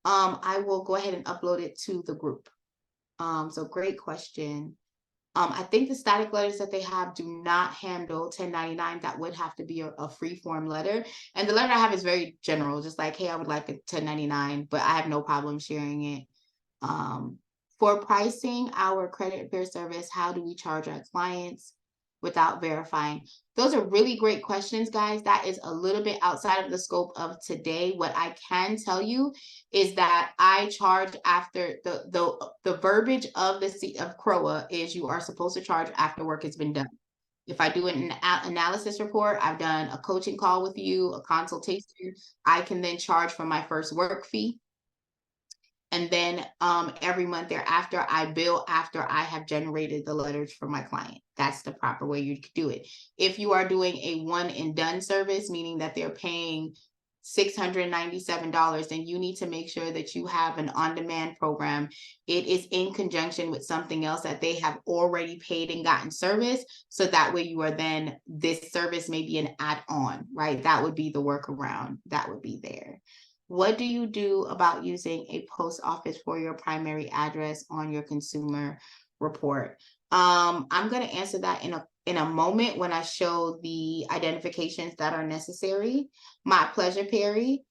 I will go ahead and upload it to the group. So great question. I think the static letters that they have do not handle 1099. That would have to be a free form letter. And the letter I have is very general, just like, hey, I would like a 1099, but I have no problem sharing it. For pricing our credit repair service, how do we charge our clients without verifying? Those are really great questions, guys. That is a little bit outside of the scope of today. What I can tell you is that I charge after the verbiage of of CROA is you are supposed to charge after work has been done. If I do an analysis report, I've done a coaching call with you, a consultation, I can then charge for my first work fee. And then every month thereafter, I bill after I have generated the letters for my client. That's the proper way you could do it. If you are doing a one and done service, meaning that they're paying $697, then you need to make sure that you have an on-demand program. It is in conjunction with something else that they have already paid and gotten service. So that way you are then, this service may be an add-on, right? That would be the workaround that would be there. What do you do about using a post office for your primary address on your consumer report? I'm going to answer that in a moment when I show the identifications that are necessary. My pleasure, Perry.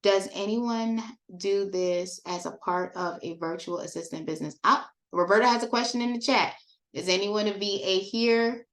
Does anyone do this as a part of a virtual assistant business? Roberta has a question in the chat. Is anyone a VA here?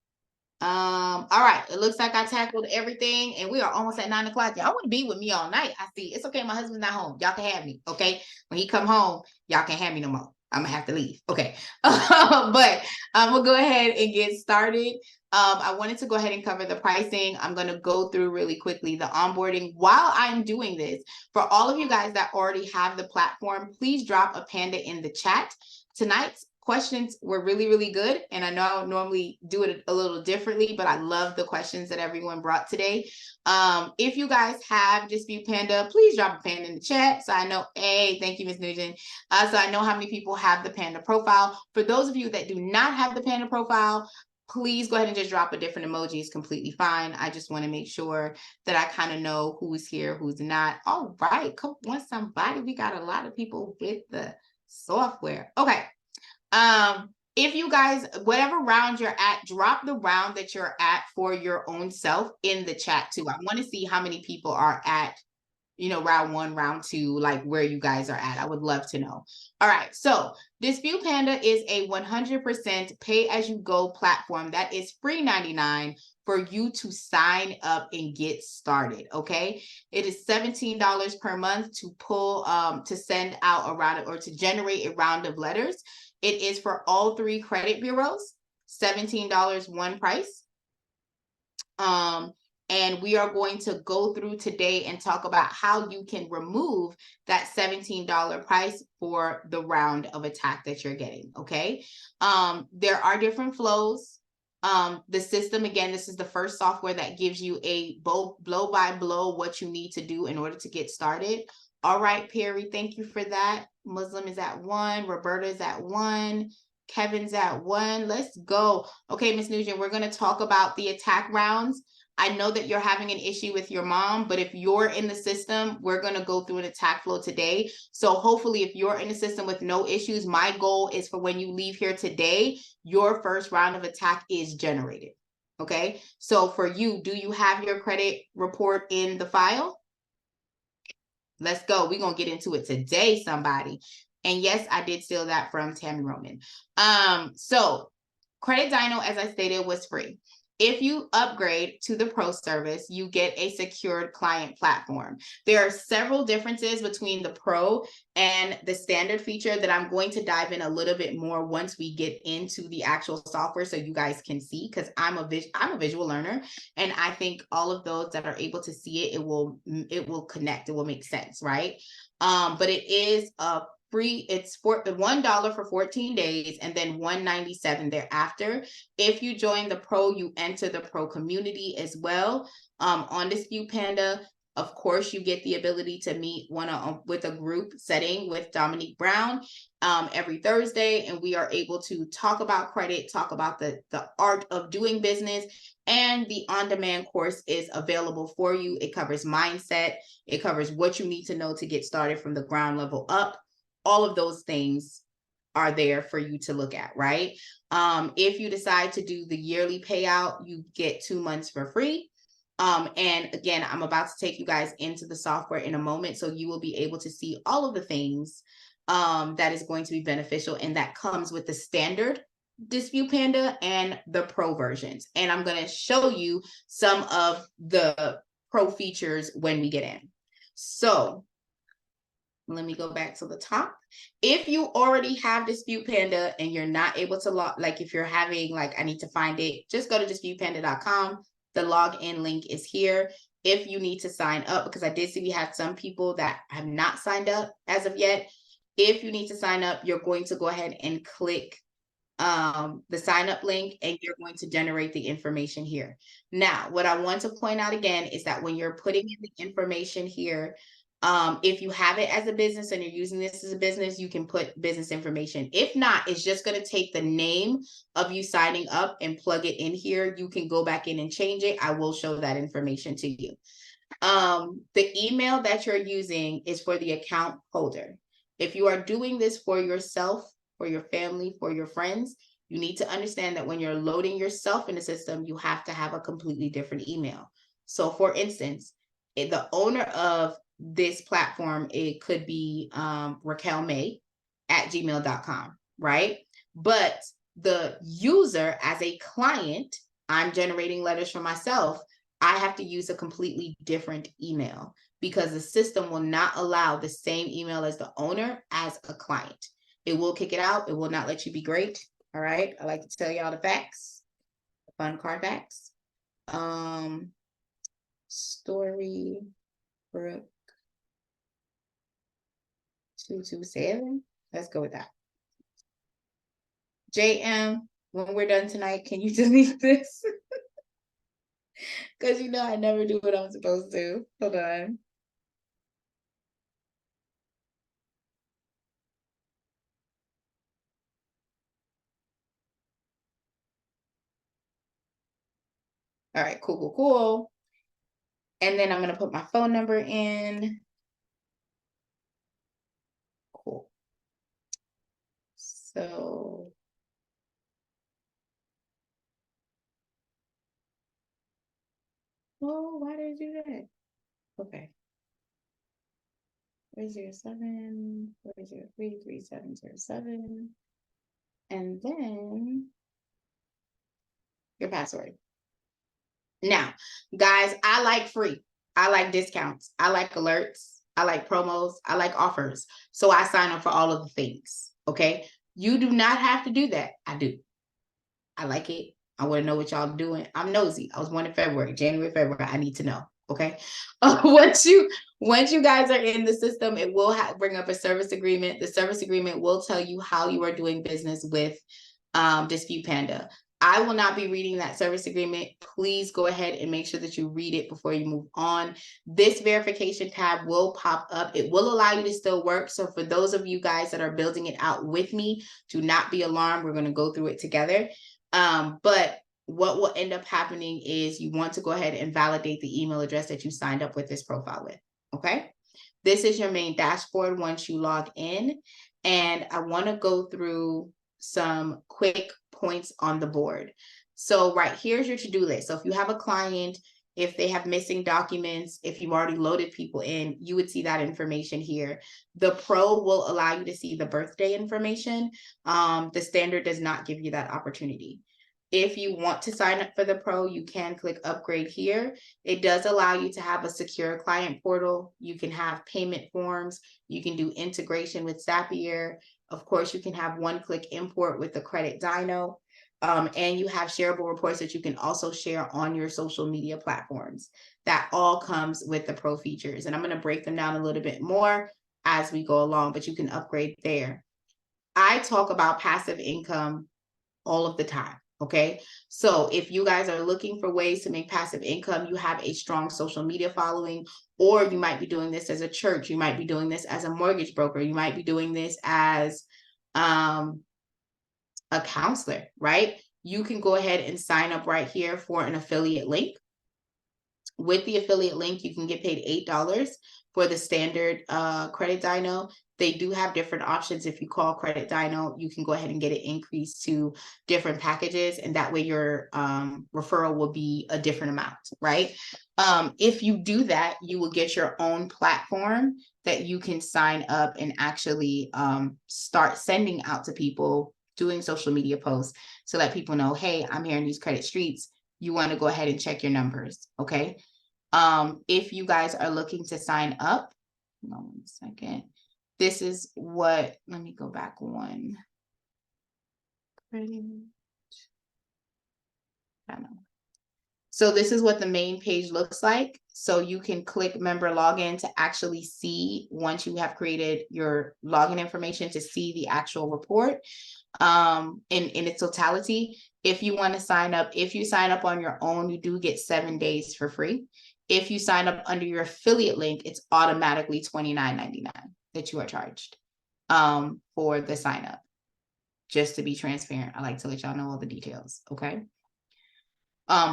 All right, it looks like I tackled everything and we are almost at 9 o'clock. Y'all want to be with me all night. I see. It's okay, my husband's not home. Y'all can have me, okay? When he come home, y'all can't have me no more. I'm gonna have to leave. Okay. But we'll go ahead and get started. I wanted to go ahead and cover the pricing. I'm going to go through really quickly the onboarding while I'm doing this. For all of you guys that already have the platform, please drop a Panda in the chat. Tonight's questions were really, really good. And I know I would normally do it a little differently, but I love the questions that everyone brought today. If you guys have Dispute Panda, please drop a Panda in the chat. So I know, hey, thank you, Ms. Nugent. So I know how many people have the Panda profile. For those of you that do not have the Panda profile, please go ahead and just drop a different emoji. It's completely fine. I just want to make sure that I kind of know who's here, who's not. All right, come on, somebody. We got a lot of people with the software. Okay. If you guys, whatever round you're at, drop the round that you're at for your own self in the chat too. I want to see how many people are at, round 1, round 2, like where you guys are at. I would love to know. All right. So Dispute Panda is a 100% pay as you go platform that is free 99 for you to sign up and get started. Okay. It is $17 per month to pull, to send out a round or to generate a round of letters. It is for all 3 credit bureaus, $17 one price. And we are going to go through today and talk about how you can remove that $17 price for the round of attack that you're getting, okay? There are different flows. The system, again, this is the first software that gives you a blow by blow what you need to do in order to get started. All right, Perry, thank you for that. Muslim is at 1. Roberta is at 1. Kevin's at 1. Let's go. Okay, Ms. Nugent, we're going to talk about the attack rounds. I know that you're having an issue with your mom, but if you're in the system, we're going to go through an attack flow today. So hopefully if you're in the system with no issues, my goal is for when you leave here today, your first round of attack is generated. Okay. So for you, do you have your credit report in the file? Let's go. We're going to get into it today, somebody. And yes, I did steal that from Tammy Roman. So Credit Dino, as I stated, was free. If you upgrade to the Pro service, you get a secured client platform. There are several differences between the Pro and the standard feature that I'm going to dive in a little bit more once we get into the actual software so you guys can see, because I'm a visual learner, and I think all of those that are able to see it, it will connect, it will make sense, right? But it is a free. It's for $1 for 14 days and then $197 thereafter. If you join the Pro, you enter the Pro community as well. On Dispute Panda, of course, you get the ability to meet with a group setting with Dominique Brown every Thursday, and we are able to talk about credit, talk about the art of doing business, and the on-demand course is available for you. It covers mindset. It covers what you need to know to get started from the ground level up. All of those things are there for you to look at, right? If you decide to do the yearly payout, you get 2 months for free. And again, I'm about to take you guys into the software in a moment, so you will be able to see all of the things that is going to be beneficial, and that comes with the standard Dispute Panda and the Pro versions. And I'm going to show you some of the Pro features when we get in. So let me go back to the top. If you already have Dispute Panda and you're not able to like if you're having I need to find it, just go to disputepanda.com. The login link is here. If you need to sign up, because I did see we have some people that have not signed up as of yet. If you need to sign up, you're going to go ahead and click the sign up link, and you're going to generate the information here. Now, what I want to point out again is that when you're putting in the information here, if you have it as a business and you're using this as a business, you can put business information. If not, it's just going to take the name of you signing up and plug it in here. You can go back in and change it. I will show that information to you. The email that you're using is for the account holder. If you are doing this for yourself, for your family, for your friends, you need to understand that when you're loading yourself in the system, you have to have a completely different email. So for instance, the owner of this platform, it could be Raquel May at gmail.com, right? But the user as a client, I'm generating letters for myself, I have to use a completely different email because the system will not allow the same email as the owner as a client. It will kick it out. It will not let you be great. All right. I like to tell y'all the facts, the fun card facts. Story Brook 227. Let's go with that. JM, when we're done tonight, can you delete this? Because you know I never do what I'm supposed to. Hold on. All right, cool. And then I'm going to put my phone number in. Cool. So oh, why did I do that? Okay. 407 403 3707. And then your password. Now, guys, I like free. I like discounts. I like alerts. I like promos. I like offers. So I sign up for all of the things. Okay. You do not have to do that. I do. I like it. I want to know what y'all doing. I'm nosy. I was born in February, January, February. I need to know. Okay. Once you guys are in the system, it will bring up a service agreement. The service agreement will tell you how you are doing business with Dispute Panda. I will not be reading that service agreement. Please go ahead and make sure that you read it before you move on. This verification tab will pop up. It will allow you to still work. So for those of you guys that are building it out with me, do not be alarmed. We're going to go through it together. But what will end up happening is you want to go ahead and validate the email address that you signed up with this profile with. Okay. This is your main dashboard once you log in. And I want to go through some quick points on the board. So right here's your to-do list. So if you have a client, if they have missing documents, if you've already loaded people in, you would see that information here. The Pro will allow you to see the birthday information. The Standard does not give you that opportunity. If you want to sign up for the Pro, you can click upgrade here. It does allow you to have a secure client portal. You can have payment forms. You can do integration with Zapier. Of course, you can have one-click import with the Credit Dyno. And you have shareable reports that you can also share on your social media platforms. That all comes with the Pro features. And I'm going to break them down a little bit more as we go along, but you can upgrade there. I talk about passive income all of the time. Okay. So if you guys are looking for ways to make passive income, you have a strong social media following, or you might be doing this as a church. You might be doing this as a mortgage broker. You might be doing this as a counselor, right? You can go ahead and sign up right here for an affiliate link. With the affiliate link, you can get paid $8 for the standard Credit Dyno. They do have different options. If you call Credit Dyno, you can go ahead and get it increased to different packages, and that way your referral will be a different amount, right? If you do that, you will get your own platform that you can sign up and actually start sending out to people, doing social media posts to let people know, hey, I'm here in these credit streets. You want to go ahead and check your numbers, okay? If you guys are looking to sign up, hold on 1 second. This is what, let me go back one. So this is what the main page looks like. So you can click member login to actually see, once you have created your login information, to see the actual report in its totality. If you want to sign up, if you sign up on your own, you do get 7 days for free. If you sign up under your affiliate link, it's automatically $29.99 that you are charged for the sign up. Just to be transparent, I like to let y'all know all the details, okay?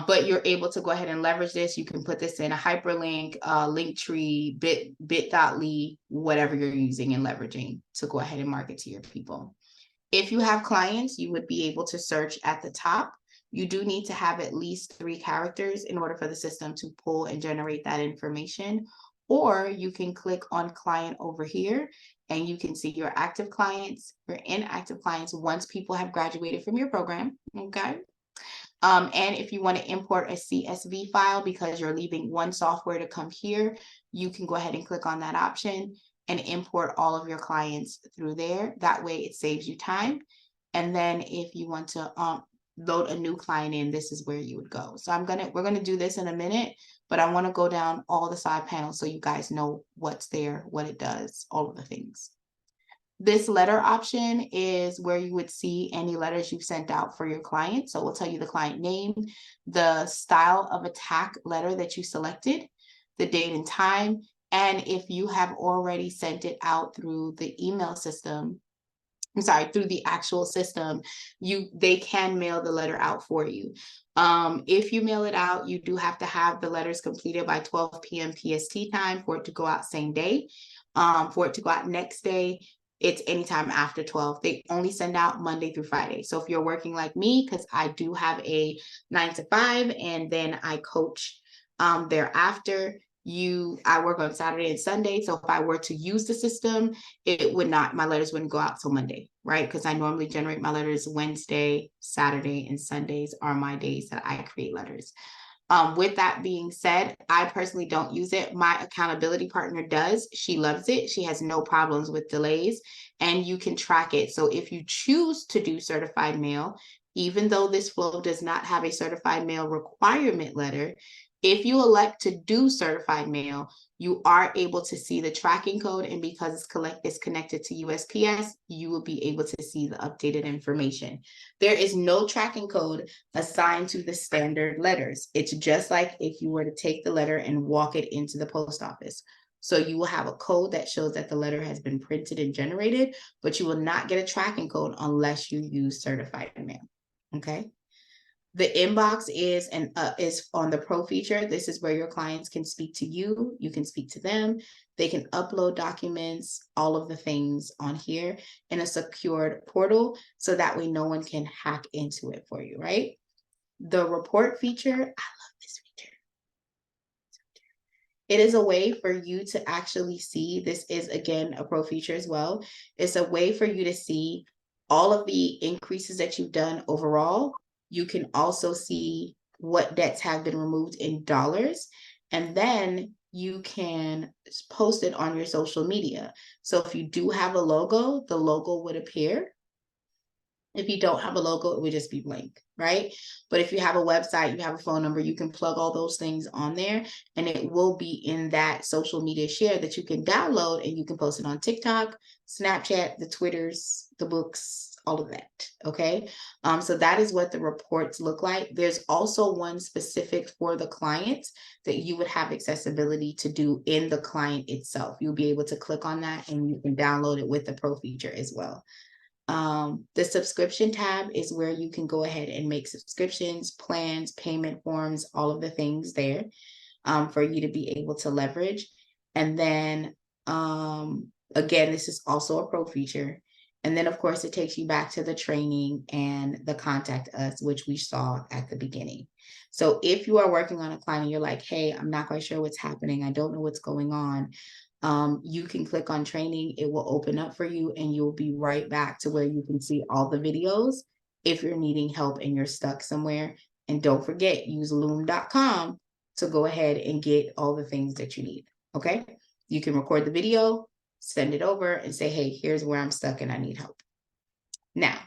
But you're able to go ahead and leverage this. You can put this in a hyperlink, Linktree, bit.ly, whatever you're using and leveraging to go ahead and market to your people. If you have clients, you would be able to search at the top. You do need to have at least 3 characters in order for the system to pull and generate that information. Or you can click on client over here and you can see your active clients, your inactive clients once people have graduated from your program, okay? And if you want to import a CSV file because you're leaving one software to come here, you can go ahead and click on that option and import all of your clients through there. That way it saves you time. And then if you want to load a new client in, this is where you would go. So we're gonna do this in a minute, but I want to go down all the side panels so you guys know what's there, what it does, all of the things. This letter option is where you would see any letters you've sent out for your client. So we'll tell you the client name, the style of attack letter that you selected, the date and time, and if you have already sent it out through the email system, through the actual system, they can mail the letter out for you. If you mail it out, you do have to have the letters completed by 12 p.m. PST time for it to go out same day. For it to go out next day, it's anytime after 12. They only send out Monday through Friday. So if you're working like me, because I do have a 9 to 5 and then I coach thereafter, I work on Saturday and Sunday. So if I were to use the system, my letters wouldn't go out till Monday, right? Because I normally generate my letters Wednesday, Saturday, and Sundays are my days that I create letters. With that being said, I personally don't use it. My accountability partner does. She loves it. She has no problems with delays, and you can track it. So if you choose to do certified mail, even though this flow does not have a certified mail requirement letter, if you elect to do certified mail, you are able to see the tracking code, and because it's connected to USPS, you will be able to see the updated information. There is no tracking code assigned to the standard letters. It's just like if you were to take the letter and walk it into the post office. So you will have a code that shows that the letter has been printed and generated, but you will not get a tracking code unless you use certified mail, okay? The inbox is on the pro feature. This is where your clients can speak to you. You can speak to them. They can upload documents, all of the things on here in a secured portal. So that way no one can hack into it for you, right? The report feature, I love this feature. It is a way for you to actually see, this is again a pro feature as well. It's a way for you to see all of the increases that you've done overall. You can also see what debts have been removed in dollars, and then you can post it on your social media. So if you do have a logo, the logo would appear. If you don't have a logo, it would just be blank, right? But if you have a website, you have a phone number, you can plug all those things on there, and it will be in that social media share that you can download, and you can post it on TikTok, Snapchat, the Twitters, the books, all of that, okay? So that is what the reports look like. There's also one specific for the client that you would have accessibility to do in the client itself. You'll be able to click on that and you can download it with the pro feature as well. The subscription tab is where you can go ahead and make subscriptions, plans, payment forms, all of the things there for you to be able to leverage. And then again, this is also a pro feature. And then of course it takes you back to the training and the contact us, which we saw at the beginning. So if you are working on a client and you're like, hey, I'm not quite sure what's happening, I don't know what's going on, you can click on training. It will open up for you and you'll be right back to where you can see all the videos if you're needing help and you're stuck somewhere. And don't forget, use loom.com to go ahead and get all the things that you need, okay? You can record the video, send it over and say, hey, here's where I'm stuck and I need help. Now,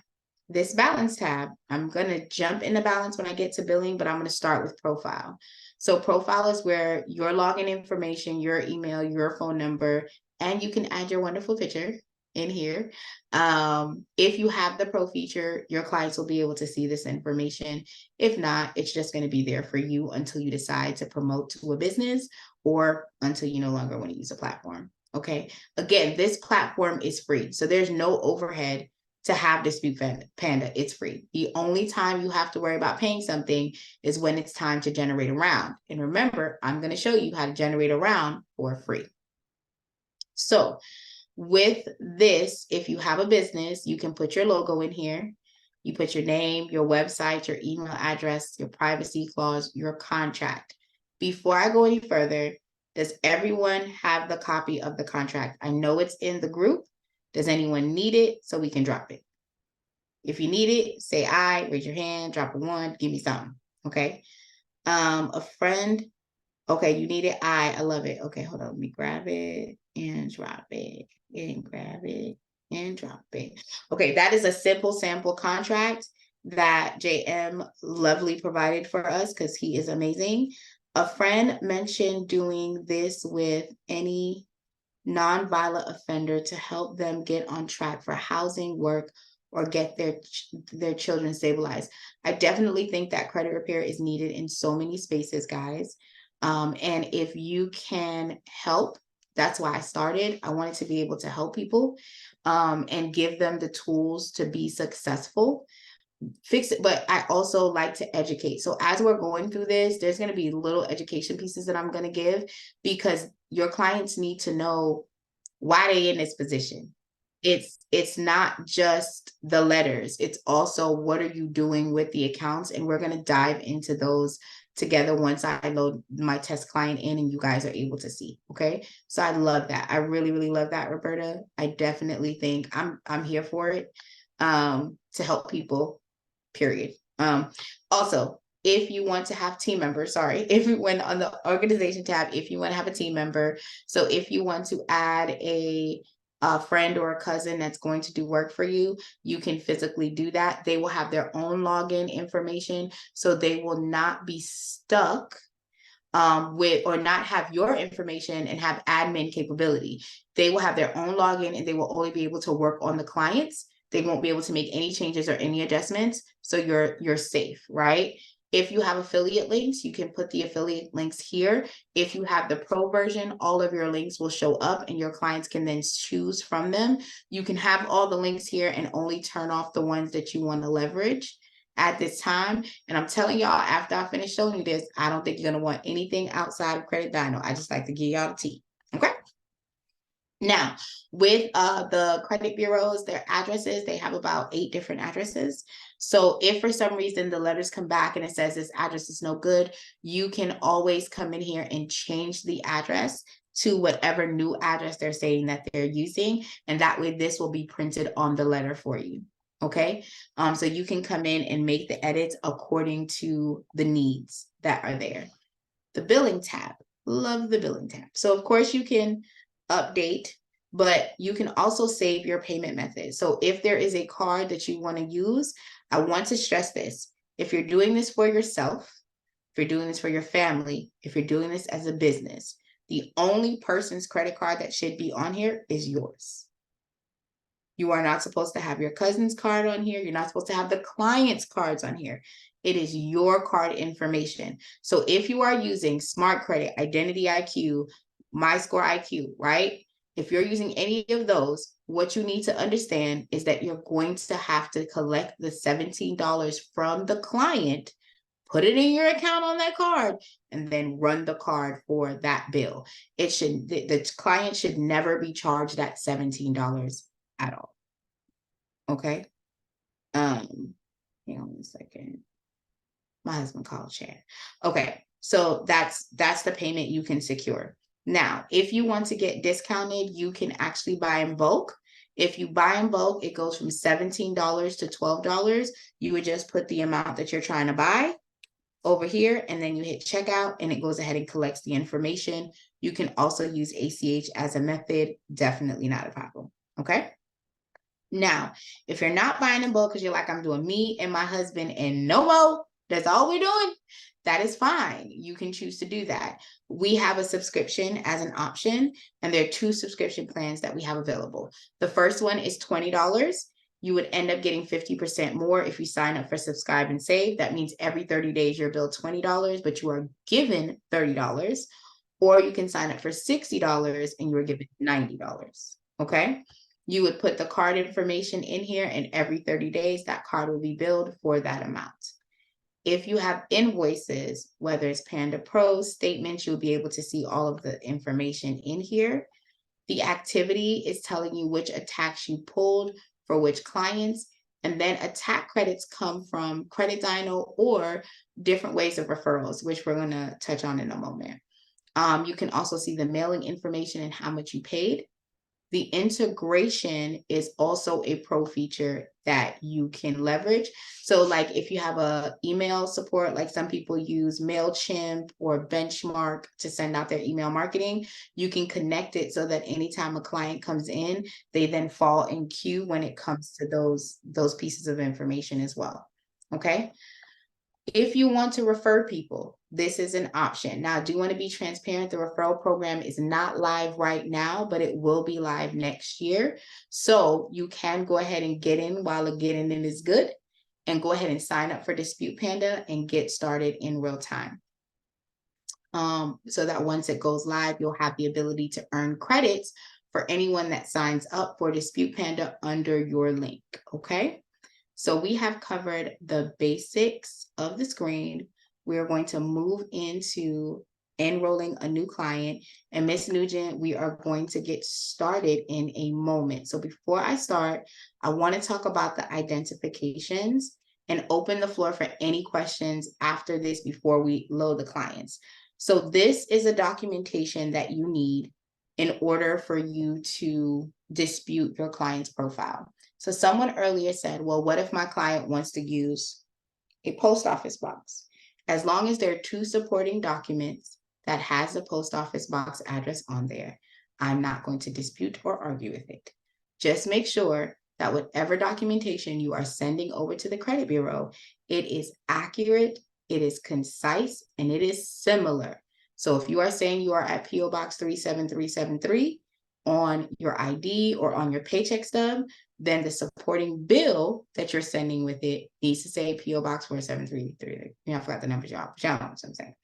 this balance tab. I'm going to jump into balance when I get to billing, but I'm going to start with profile. So profile is where your login information, your email, your phone number, and you can add your wonderful picture in here. If you have the pro feature, your clients will be able to see this information. If not, it's just going to be there for you until you decide to promote to a business or until you no longer want to use a platform. Okay. Again, this platform is free. So there's no overhead to have Dispute Panda. It's free. The only time you have to worry about paying something is when it's time to generate a round. And remember, I'm going to show you how to generate a round for free. So with this, if you have a business, you can put your logo in here. You put your name, your website, your email address, your privacy clause, your contract. Before I go any further, does everyone have the copy of the contract? I know it's in the group. Does anyone need it so we can drop it? If you need it, say I, raise your hand, drop a 1, give me something. Okay. A friend. Okay, you need it. I love it. Okay, hold on. Let me grab it and drop it. And grab it and drop it. Okay, that is a simple sample contract that JM lovely provided for us because he is amazing. A friend mentioned doing this with any non-violent offender to help them get on track for housing, work, or get their children stabilized. I definitely think that credit repair is needed in so many spaces, guys. And if you can help, that's why I started. I wanted to be able to help people and give them the tools to be successful. Fix it, but I also like to educate. So as we're going through this, there's going to be little education pieces that I'm going to give because your clients need to know why they in this position. It's not just the letters. It's also what are you doing with the accounts, and we're going to dive into those together once I load my test client in and you guys are able to see. Okay, so I love that. I really, really love that, Roberta. I definitely think I'm here for it to help people. Period. Also, if you want to have team members, if you went on the organization tab, if you want to have a team member, so if you want to add a friend or a cousin that's going to do work for you, you can physically do that. They will have their own login information, so they will not be stuck with or not have your information and have admin capability. They will have their own login and they will only be able to work on the clients. They won't be able to make any changes or any adjustments. So you're safe, right? If you have affiliate links, you can put the affiliate links here. If you have the pro version, all of your links will show up and your clients can then choose from them. You can have all the links here and only turn off the ones that you want to leverage at this time. And I'm telling y'all, after I finish showing you this, I don't think you're going to want anything outside of Credit Dino. I just like to give y'all the tea. Okay. Now, with the credit bureaus, their addresses, they have about 8 different addresses. So if for some reason the letters come back and it says this address is no good, you can always come in here and change the address to whatever new address they're saying that they're using. And that way this will be printed on the letter for you. Okay. So you can come in and make the edits according to the needs that are there. The billing tab, love the billing tab. So of course you can update, but you can also save your payment method. So if there is a card that you want to use, I want to stress this. If you're doing this for yourself, if you're doing this for your family, if you're doing this as a business, the only person's credit card that should be on here is yours. You are not supposed to have your cousin's card on here. You're not supposed to have the client's cards on here. It is your card information. So if you are using Smart Credit, Identity IQ, MyScore IQ, right? If you're using any of those, what you need to understand is that you're going to have to collect the $17 from the client, put it in your account on that card, and then run the card for that bill. It should, the client should never be charged that $17 at all. Okay. Hang on a second. My husband called chat. Okay, so that's the payment you can secure. Now, if you want to get discounted, you can actually buy in bulk. If you buy in bulk, it goes from $17 to $12. You would just put the amount that you're trying to buy over here, and then you hit checkout, and it goes ahead and collects the information. You can also use ACH as a method. Definitely not a problem. Okay. Now, if you're not buying in bulk because you're like, I'm doing me and my husband and no more, that's all we're doing, that is fine. You can choose to do that. We have a subscription as an option, and there are 2 subscription plans that we have available. The first one is $20. You would end up getting 50% more if you sign up for Subscribe and Save. That means every 30 days you're billed $20, but you are given $30. Or you can sign up for $60 and you are given $90. Okay. You would put the card information in here, and every 30 days, that card will be billed for that amount. If you have invoices, whether it's Panda Pro statements, you'll be able to see all of the information in here. The activity is telling you which attacks you pulled for which clients, and then attack credits come from Credit Dyno or different ways of referrals, which we're going to touch on in a moment. You can also see the mailing information and how much you paid. The integration is also a pro feature that you can leverage. So like if you have a email support, like some people use MailChimp or Benchmark to send out their email marketing, you can connect it so that anytime a client comes in, they then fall in queue when it comes to those pieces of information as well. Okay. If you want to refer people, this is an option. Now, I do want to be transparent. The referral program is not live right now, but it will be live next year. So you can go ahead and get in while getting in is good, and go ahead and sign up for Dispute Panda and get started in real time. So that once it goes live, you'll have the ability to earn credits for anyone that signs up for Dispute Panda under your link. Okay. So we have covered the basics of the screen. We are going to move into enrolling a new client. And Ms. Nugent, we are going to get started in a moment. So before I start, I want to talk about the identifications and open the floor for any questions after this before we load the clients. So this is a documentation that you need in order for you to dispute your client's profile. So someone earlier said, well, what if my client wants to use a post office box? As long as there are 2 supporting documents that has the post office box address on there, I'm not going to dispute or argue with it. Just make sure that whatever documentation you are sending over to the credit bureau, it is accurate, it is concise, and it is similar. So if you are saying you are at PO Box 37373 on your ID or on your paycheck stub, then the supporting bill that you're sending with it needs to say PO Box 4733. I forgot the numbers, y'all. But y'all know what I'm saying.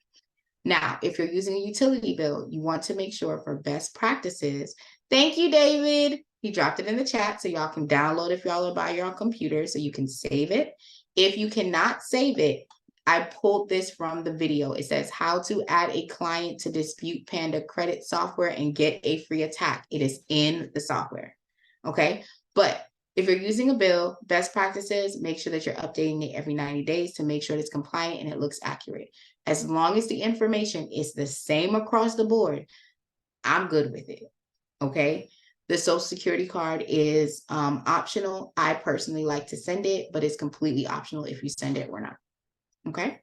Now, if you're using a utility bill, you want to make sure for best practices. Thank you, David. He dropped it in the chat so y'all can download if y'all are by your own computer so you can save it. If you cannot save it, I pulled this from the video. It says how to add a client to Dispute Panda credit software and get a free attack. It is in the software. Okay. But if you're using a bill, best practices, make sure that you're updating it every 90 days to make sure it's compliant and it looks accurate. As long as the information is the same across the board, I'm good with it. Okay. The Social Security card is optional. I personally like to send it, but it's completely optional if you send it or not. Okay.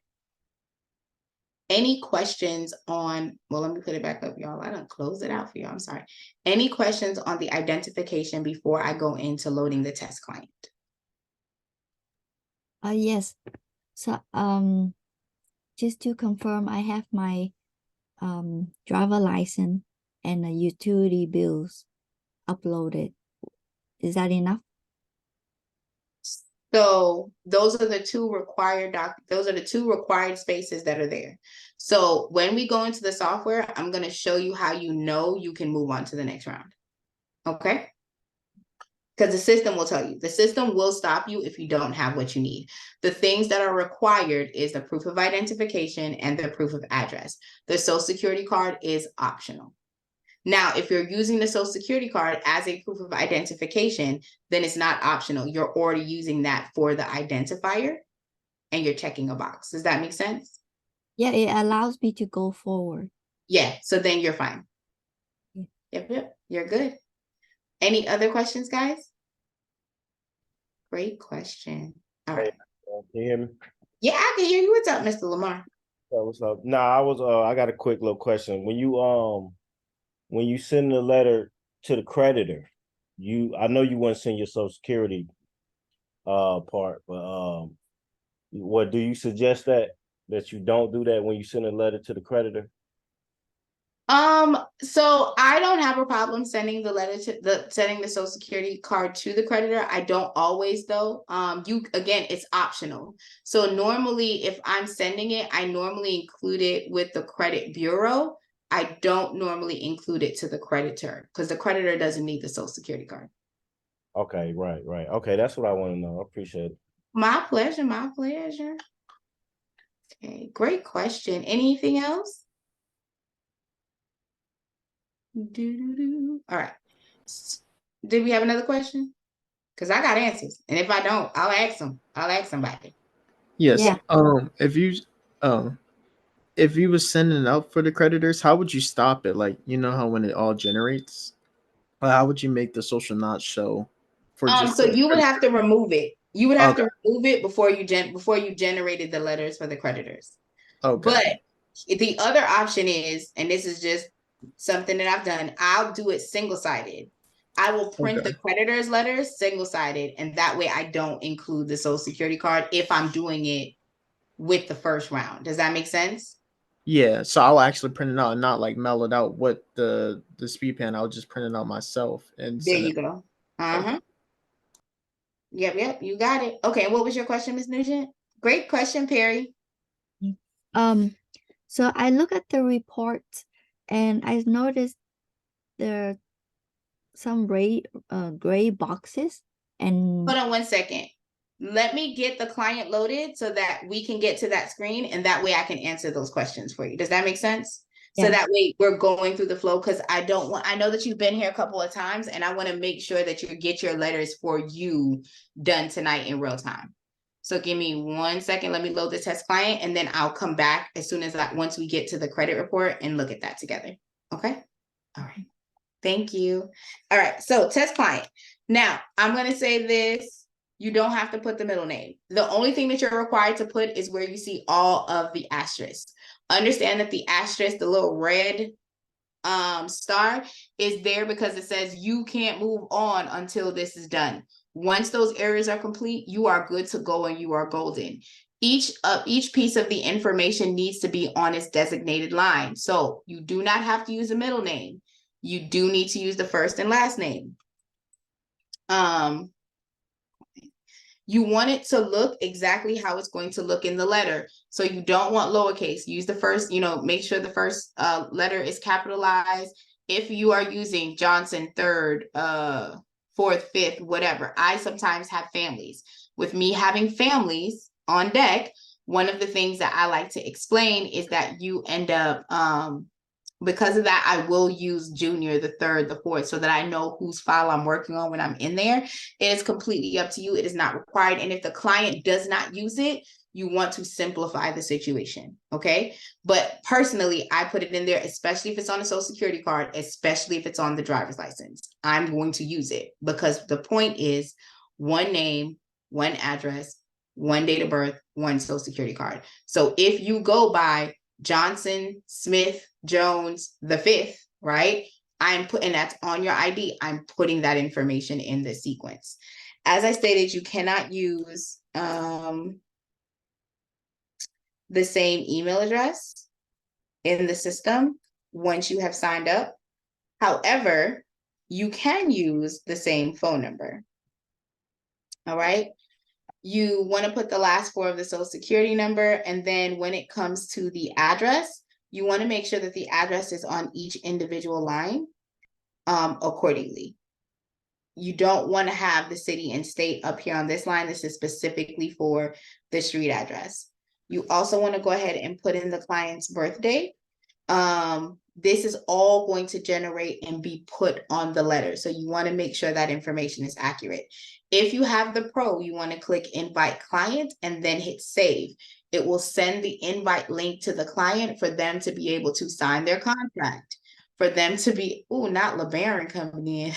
Any questions on, well, let me put it back up, y'all. I don't close it out for y'all. I'm sorry. Any questions on the identification before I go into loading the test client? Yes. So just to confirm, I have my driver license and the utility bills uploaded. Is that enough? So those are the 2 required those are the 2 required spaces that are there. So when we go into the software, I'm going to show you how you know you can move on to the next round. Okay. Because the system will tell you. The system will stop you if you don't have what you need. The things that are required is the proof of identification and the proof of address. The Social Security card is optional. Now, if you're using the Social Security card as a proof of identification, then it's not optional. You're already using that for the identifier and you're checking a box. Does that make sense? Yeah, it allows me to go forward. Yeah, so then you're fine. Yeah. Yep, you're good. Any other questions, guys? Great question. All right. Can you hear me? Yeah, I can hear you. What's up, Mr. Lamar? What's up? I got a quick little question. When you send the letter to the creditor, I know you wouldn't send your Social Security part, but what do you suggest that you don't do that when you send a letter to the creditor? So I don't have a problem sending sending the Social Security card to the creditor. I don't always though. It's optional. So normally if I'm sending it, I normally include it with the credit bureau. I don't normally include it to the creditor because the creditor doesn't need the Social Security card. Okay, right. Okay, that's what I want to know. I appreciate it. My pleasure. Okay, great question. Anything else? All right. Did we have another question? Because I got answers. And if I don't, I'll ask them. I'll ask somebody. Yes. Yeah. If you was sending it out for the creditors, how would you stop it? Like, you know how when it all generates, how would you make the social not show for just So the you would creditor? have to remove it. You would have Okay. to remove it before you generated the letters for the creditors. Okay. But the other option is, and this is just something that I've done, I'll do it single-sided. I will print the creditor's letters single-sided, and that way I don't include the Social Security card if I'm doing it with the first round. Does that make sense? Yeah, so I'll actually print it out and not like mail it out with the Dispute Panda. I'll just print it out myself and There send you it. go. Yep, you got it. Okay, what was your question, Ms. Nugent? Great question, Perry. So I look at the report and I noticed there are some gray boxes and Hold on one second. Let me get the client loaded so that we can get to that screen, and that way I can answer those questions for you. Does that make sense? So Yeah. that way we're going through the flow, because I know that you've been here a couple of times, and I want to make sure that you get your letters for you done tonight in real time. So give me 1 second. Let me load the test client, and then I'll come back as soon as once we get to the credit report and look at that together. Okay. All right. Thank you. All right. So test client. Now I'm going to say this. You don't have to put the middle name. The only thing that you're required to put is where you see all of the asterisks. Understand that the asterisk, the little red star, is there because it says you can't move on until this is done. Once those areas are complete, you are good to go and you are golden. Each piece of the information needs to be on its designated line. So you do not have to use a middle name. You do need to use the first and last name. You want it to look exactly how it's going to look in the letter. So you don't want lowercase. Use the first, make sure the first letter is capitalized. If you are using Johnson, third, fourth, fifth, whatever. I sometimes have families. With me having families on deck, one of the things that I like to explain is that you end up because of that, I will use junior, the third, the fourth, so that I know whose file I'm working on when I'm in there. It is completely up to you. It is not required. And if the client does not use it, you want to simplify the situation, okay? But personally, I put it in there, especially if it's on a Social Security card, especially if it's on the driver's license. I'm going to use it because the point is one name, one address, one date of birth, one Social Security card. So if you go by Johnson, Smith, Jones, the fifth, right? I'm putting that's on your ID. I'm putting that information in the sequence. As I stated, you cannot use the same email address in the system once you have signed up. However, you can use the same phone number. All right. You want to put the last four of the Social Security number. And then when it comes to the address, you want to make sure that the address is on each individual line accordingly. You don't want to have the city and state up here on this line. This is specifically for the street address. You also want to go ahead and put in the client's birthday. This is all going to generate and be put on the letter. So you want to make sure that information is accurate. If you have the pro, you want to click invite client and then hit save. It will send the invite link to the client for them to be able to sign their contract, for them to be, not LeBaron coming in,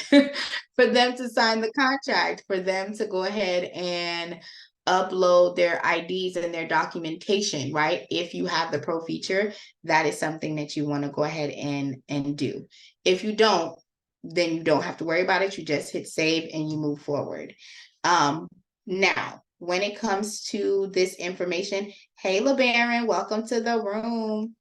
for them to sign the contract, for them to go ahead and upload their IDs and their documentation, right? If you have the pro feature, that is something that you want to go ahead and do. If you don't, then you don't have to worry about it. You just hit save and you move forward. Now, when it comes to this information, hey, LeBaron, welcome to the room.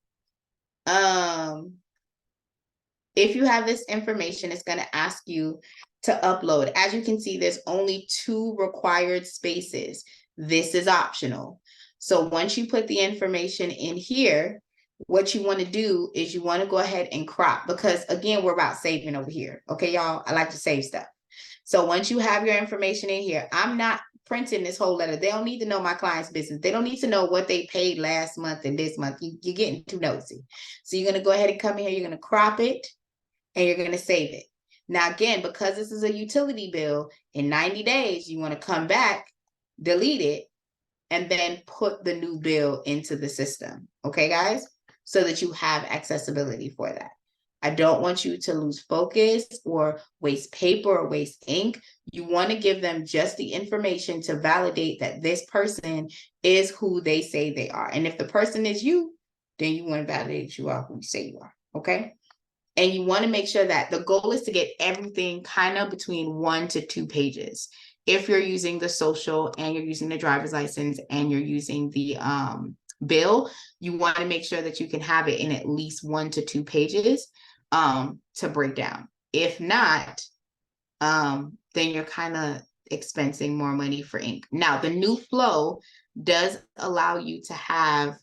If you have this information, it's going to ask you to upload. As you can see, there's only 2 required spaces. This is optional. So once you put the information in here, what you want to do is you want to go ahead and crop, because again, we're about saving over here. Okay, y'all, I like to save stuff. So once you have your information in here, I'm not printing this whole letter. They don't need to know my client's business. They don't need to know what they paid last month and this month. You're getting too nosy. So you're going to go ahead and come in here. You're going to crop it and you're going to save it. Now, again, because this is a utility bill, in 90 days, you want to come back, delete it, and then put the new bill into the system. Okay, guys? So that you have accessibility for that. I don't want you to lose focus or waste paper or waste ink. You want to give them just the information to validate that this person is who they say they are. And if the person is you, then you want to validate you are who you say you are. Okay? And you want to make sure that the goal is to get everything kind of between 1 to 2 pages. If you're using the social and you're using the driver's license and you're using the bill, you want to make sure that you can have it in at least 1 to 2 pages to break down. If not, then you're kind of expensing more money for ink. Now, the new flow does allow you to have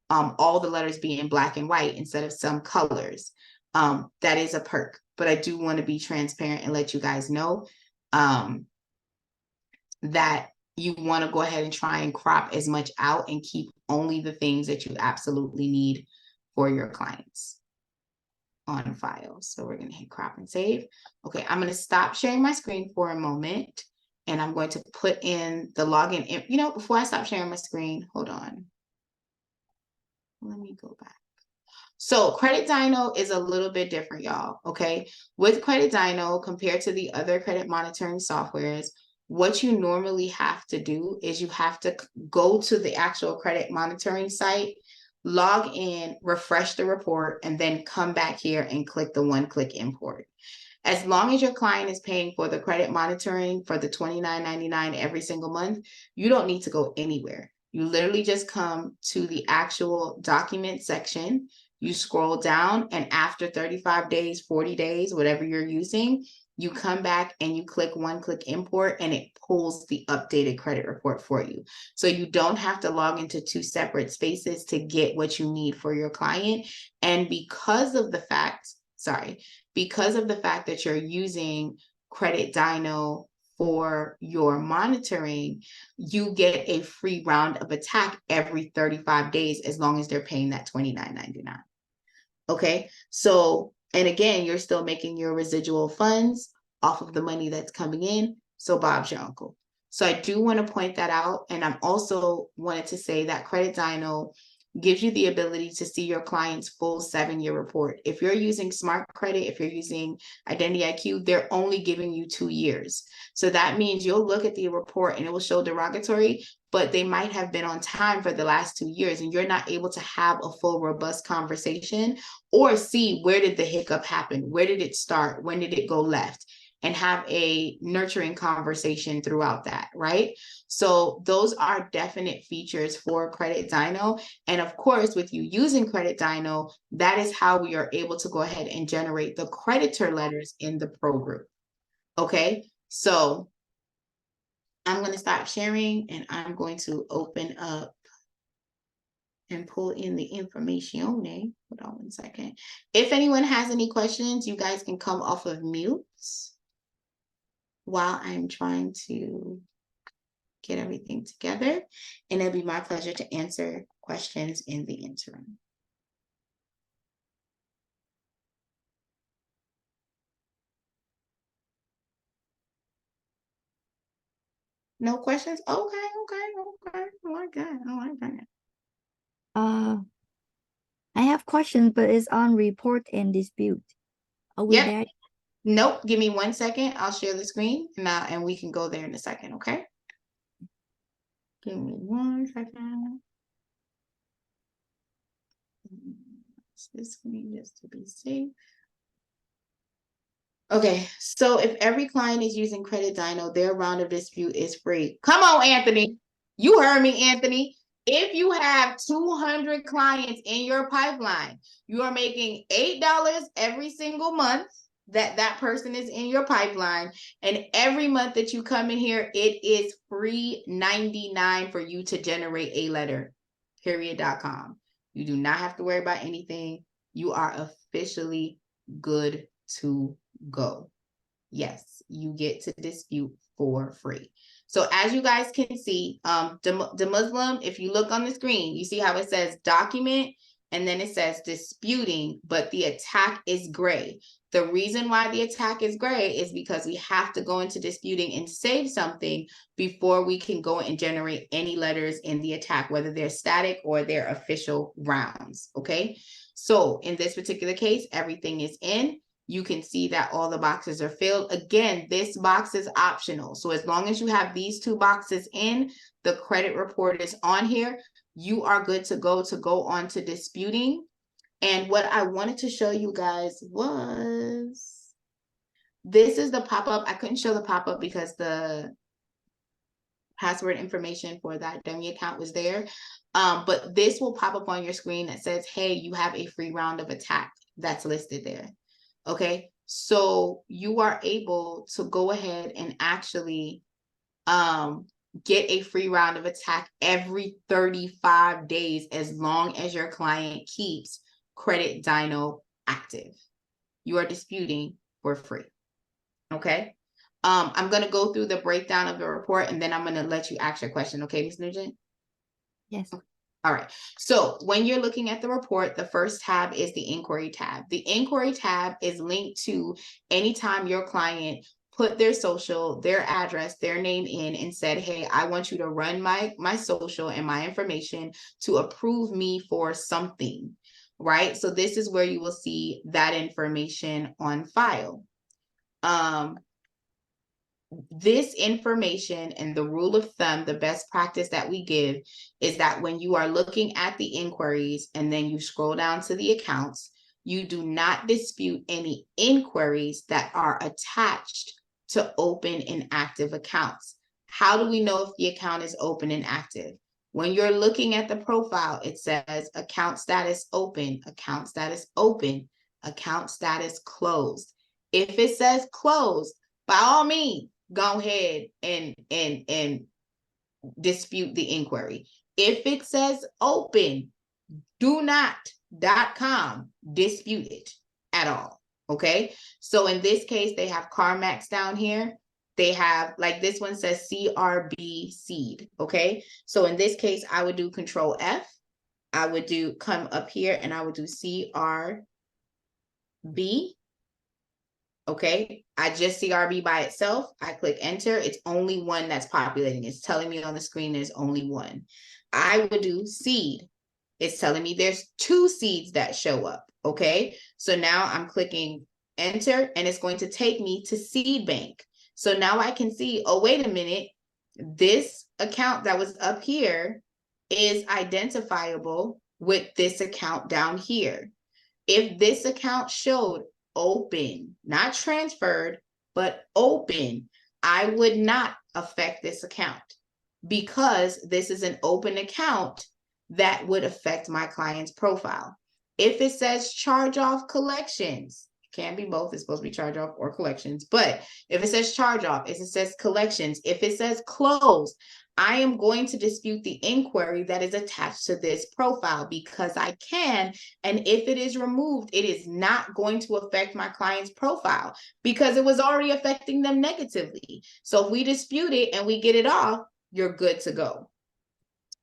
all the letters be in black and white instead of some colors. That is a perk, but I do want to be transparent and let you guys know that you want to go ahead and try and crop as much out and keep only the things that you absolutely need for your clients on file. So we're going to hit crop and save. Okay, I'm going to stop sharing my screen for a moment and I'm going to put in the login. You know, before I stop sharing my screen, hold on. Let me go back. So Credit Dyno is a little bit different, y'all, okay? With Credit Dyno, compared to the other credit monitoring softwares, what you normally have to do is you have to go to the actual credit monitoring site, log in, refresh the report, and then come back here and click the one-click import. As long as your client is paying for the credit monitoring for the $29.99 every single month, you don't need to go anywhere. You literally just come to the actual document section, you scroll down, and after 35 days, 40 days, whatever you're using, you come back and you click one-click import and it pulls the updated credit report for you. So you don't have to log into 2 separate spaces to get what you need for your client. And because of the fact that you're using Credit Dyno for your monitoring, you get a free round of attack every 35 days as long as they're paying that $29.99. Okay, so, and again, you're still making your residual funds off of the money that's coming in. So Bob's your uncle. So I do want to point that out. And I'm also wanted to say that Credit Dyno gives you the ability to see your client's full 7-year report. If you're using Smart Credit, if you're using Identity IQ, they're only giving you 2 years. So that means you'll look at the report and it will show derogatory, but they might have been on time for the last 2 years and you're not able to have a full robust conversation or see where did the hiccup happen? Where did it start? When did it go left? And have a nurturing conversation throughout that, right? So those are definite features for Credit Dyno. And of course, with you using Credit Dyno, that is how we are able to go ahead and generate the creditor letters in the pro group. Okay, so I'm going to stop sharing and I'm going to open up and pull in the information. Hold on 1 second. If anyone has any questions, you guys can come off of mute while I'm trying to get everything together. And it'll be my pleasure to answer questions in the interim. No questions? Okay. I like that. I have questions, but it's on report and dispute. Are we there? Nope. Give me 1 second. I'll share the screen now and we can go there in a second, okay? Give me 1 second. This screen just to be safe. Okay, so if every client is using Credit Dino, their round of dispute is free. Come on, Anthony. You heard me, Anthony. If you have 200 clients in your pipeline, you are making $8 every single month that person is in your pipeline. And every month that you come in here, it is free $99 for you to generate a letter, period.com. You do not have to worry about anything. You are officially good to go. Yes, you get to dispute for free. So as you guys can see, the Muslim, if you look on the screen, you see how it says document and then it says disputing, but the attack is gray. The reason why the attack is gray is because we have to go into disputing and save something before we can go and generate any letters in the attack, whether they're static or they're official rounds. Okay. So in this particular case, everything is in. You can see that all the boxes are filled. Again, this box is optional. So as long as you have these two boxes in, the credit report is on here, you are good to go on to disputing. And what I wanted to show you guys was, this is the pop-up. I couldn't show the pop-up because the password information for that dummy account was there. But this will pop up on your screen that says, hey, you have a free round of attack that's listed there. Okay, so you are able to go ahead and actually get a free round of attack every 35 days as long as your client keeps Credit Dino active. You are disputing for free. Okay, I'm going to go through the breakdown of the report and then I'm going to let you ask your question. Okay, Ms. Nugent? Yes. All right. So when you're looking at the report, the first tab is the inquiry tab. The inquiry tab is linked to anytime your client put their social, their address, their name in and said, hey, I want you to run my social and my information to approve me for something, right? So this is where you will see that information on file. This information and the rule of thumb, the best practice that we give is that when you are looking at the inquiries and then you scroll down to the accounts, you do not dispute any inquiries that are attached to open and active accounts. How do we know if the account is open and active? When you're looking at the profile, it says account status open, account status open, account status closed. If it says closed, by all means, go ahead and dispute the inquiry. If it says open, do not .com dispute it at all. Okay. So in this case, they have CarMax down here. They have, like this one says CRB seed. Okay. So in this case, I would do Control F. I would do come up here and I would do CRB. Okay, I just see CRB by itself. I click enter. It's only one that's populating. It's telling me on the screen there's only one. I would do seed. It's telling me there's 2 seeds that show up. Okay, so now I'm clicking enter and it's going to take me to seed bank. So now I can see, oh, wait a minute. This account that was up here is identifiable with this account down here. If this account showed open, not transferred, but open, I would not affect this account because this is an open account that would affect my client's profile. If it says charge off collections, it can be both. It's supposed to be charge off or collections. But if it says charge off, if it says collections, if it says closed, I am going to dispute the inquiry that is attached to this profile because I can. And if it is removed, it is not going to affect my client's profile because it was already affecting them negatively. So if we dispute it and we get it off, you're good to go.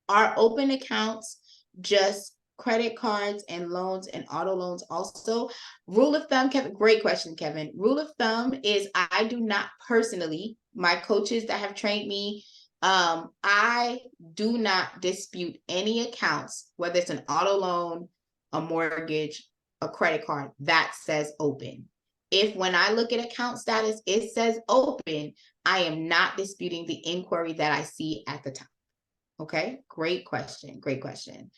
Our open accounts, just credit cards and loans and auto loans also. Rule of thumb, Kevin, great question, Kevin. Rule of thumb is I do not personally, my coaches that have trained me, I do not dispute any accounts, whether it's an auto loan, a mortgage, a credit card that says open. If when I look at account status, it says open, I am not disputing the inquiry that I see at the top. Okay, great question. Great question.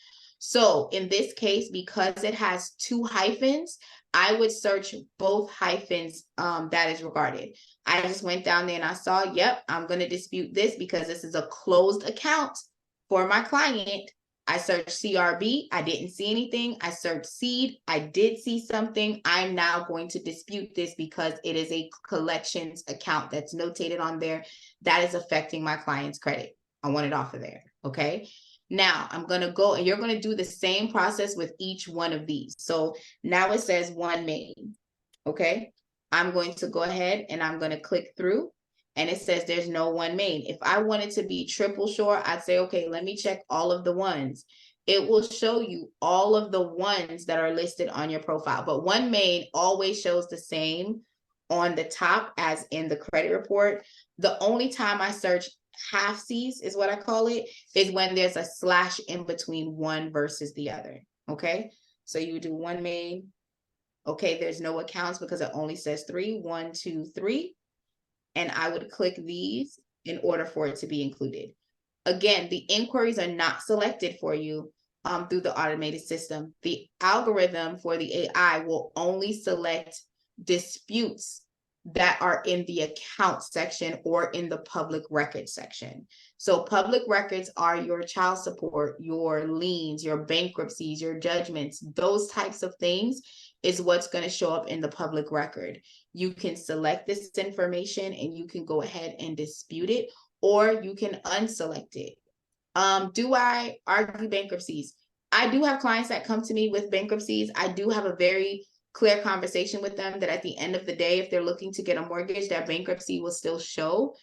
So in this case, because it has 2 hyphens, I would search both hyphens that is regarded. I just went down there and I saw, yep, I'm going to dispute this because this is a closed account for my client. I searched CRB, I didn't see anything. I searched seed, I did see something. I'm now going to dispute this because it is a collections account that's notated on there that is affecting my client's credit. I want it off of there, okay? Now I'm going to go and you're going to do the same process with each one of these. So now it says one main, okay? I'm going to go ahead and I'm going to click through. And it says there's no one main. If I wanted to be triple sure, I'd say, okay, let me check all of the ones. It will show you all of the ones that are listed on your profile. But one main always shows the same on the top as in the credit report. The only time I search half C's is what I call it, is when there's a slash in between one versus the other. Okay, so you do one main. Okay, there's no accounts because it only says 3, 1, 2, 3. And I would click these in order for it to be included. Again, the inquiries are not selected for you through the automated system. The algorithm for the AI will only select disputes that are in the account section or in the public records section. So public records are your child support, your liens, your bankruptcies, your judgments, those types of things is what's going to show up in the public record. You can select this information and you can go ahead and dispute it, or you can unselect it. Do I argue bankruptcies? I do have clients that come to me with bankruptcies. I do have a very clear conversation with them that at the end of the day, if they're looking to get a mortgage, that bankruptcy will still show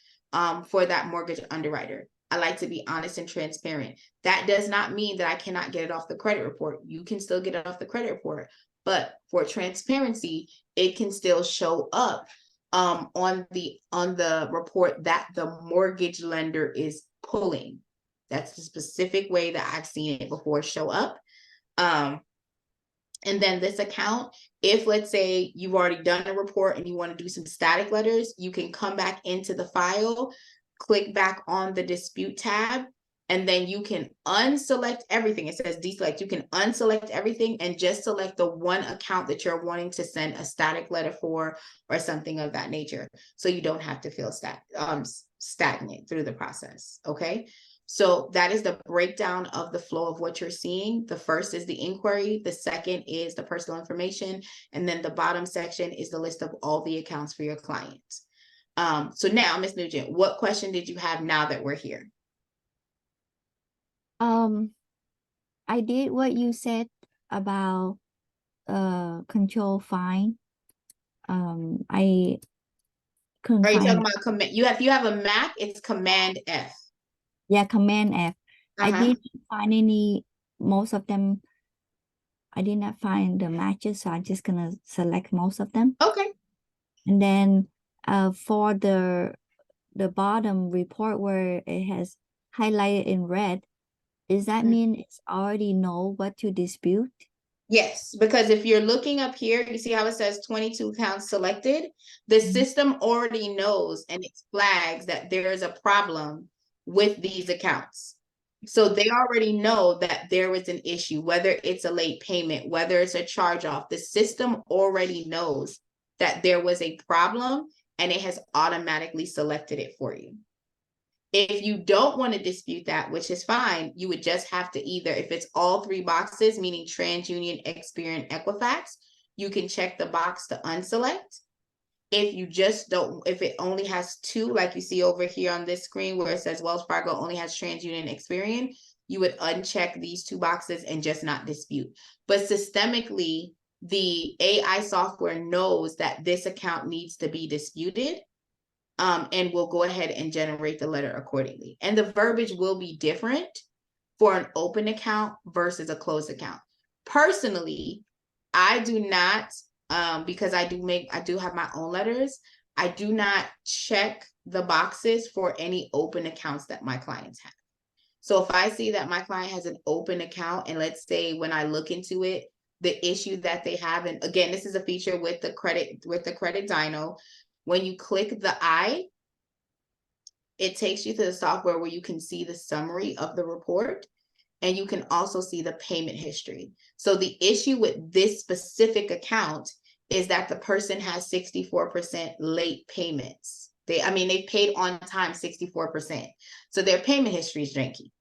for that mortgage underwriter. I like to be honest and transparent. That does not mean that I cannot get it off the credit report. You can still get it off the credit report. But for transparency, it can still show up on the report that the mortgage lender is pulling. That's the specific way that I've seen it before show up. And then this account, if let's say you've already done a report and you want to do some static letters, you can come back into the file, click back on the dispute tab, and then you can unselect everything. It says deselect. You can unselect everything and just select the one account that you're wanting to send a static letter for or something of that nature. So you don't have to feel stagnant through the process, okay? So that is the breakdown of the flow of what you're seeing. The first is the inquiry. The second is the personal information. And then the bottom section is the list of all the accounts for your clients. So now, Ms. Nugent, what question did you have now that we're here? I did what you said about control fine. I couldn't Are you talking find. about command? You have a Mac, it's Command F. Yeah, Command F. I didn't find any. Most of them, I did not find the matches, so I'm just gonna select most of them. Okay. And then for the bottom report where it has highlighted in red, does that mean it's already know what to dispute? Yes, because if you're looking up here, you see how it says 22 accounts selected? The system already knows and it flags that there is a problem with these accounts. So they already know that there was an issue, whether it's a late payment, whether it's a charge off. The system already knows that there was a problem and it has automatically selected it for you. If you don't want to dispute that, which is fine, you would just have to either, if it's all 3 boxes, meaning TransUnion, Experian, Equifax, you can check the box to unselect. If you just don't, if it only has 2, like you see over here on this screen where it says Wells Fargo only has TransUnion, Experian, you would uncheck these 2 boxes and just not dispute. But systemically, the AI software knows that this account needs to be disputed. And we'll go ahead and generate the letter accordingly. And the verbiage will be different for an open account versus a closed account. Personally, I do not, because I do have my own letters, I do not check the boxes for any open accounts that my clients have. So if I see that my client has an open account, and let's say when I look into it, the issue that they have, and again, this is a feature with the credit dyno. When you click the I, it takes you to the software where you can see the summary of the report. and you can also see the payment history. So the issue with this specific account is that the person has 64% late payments. They paid on time 64%. So their payment history is janky,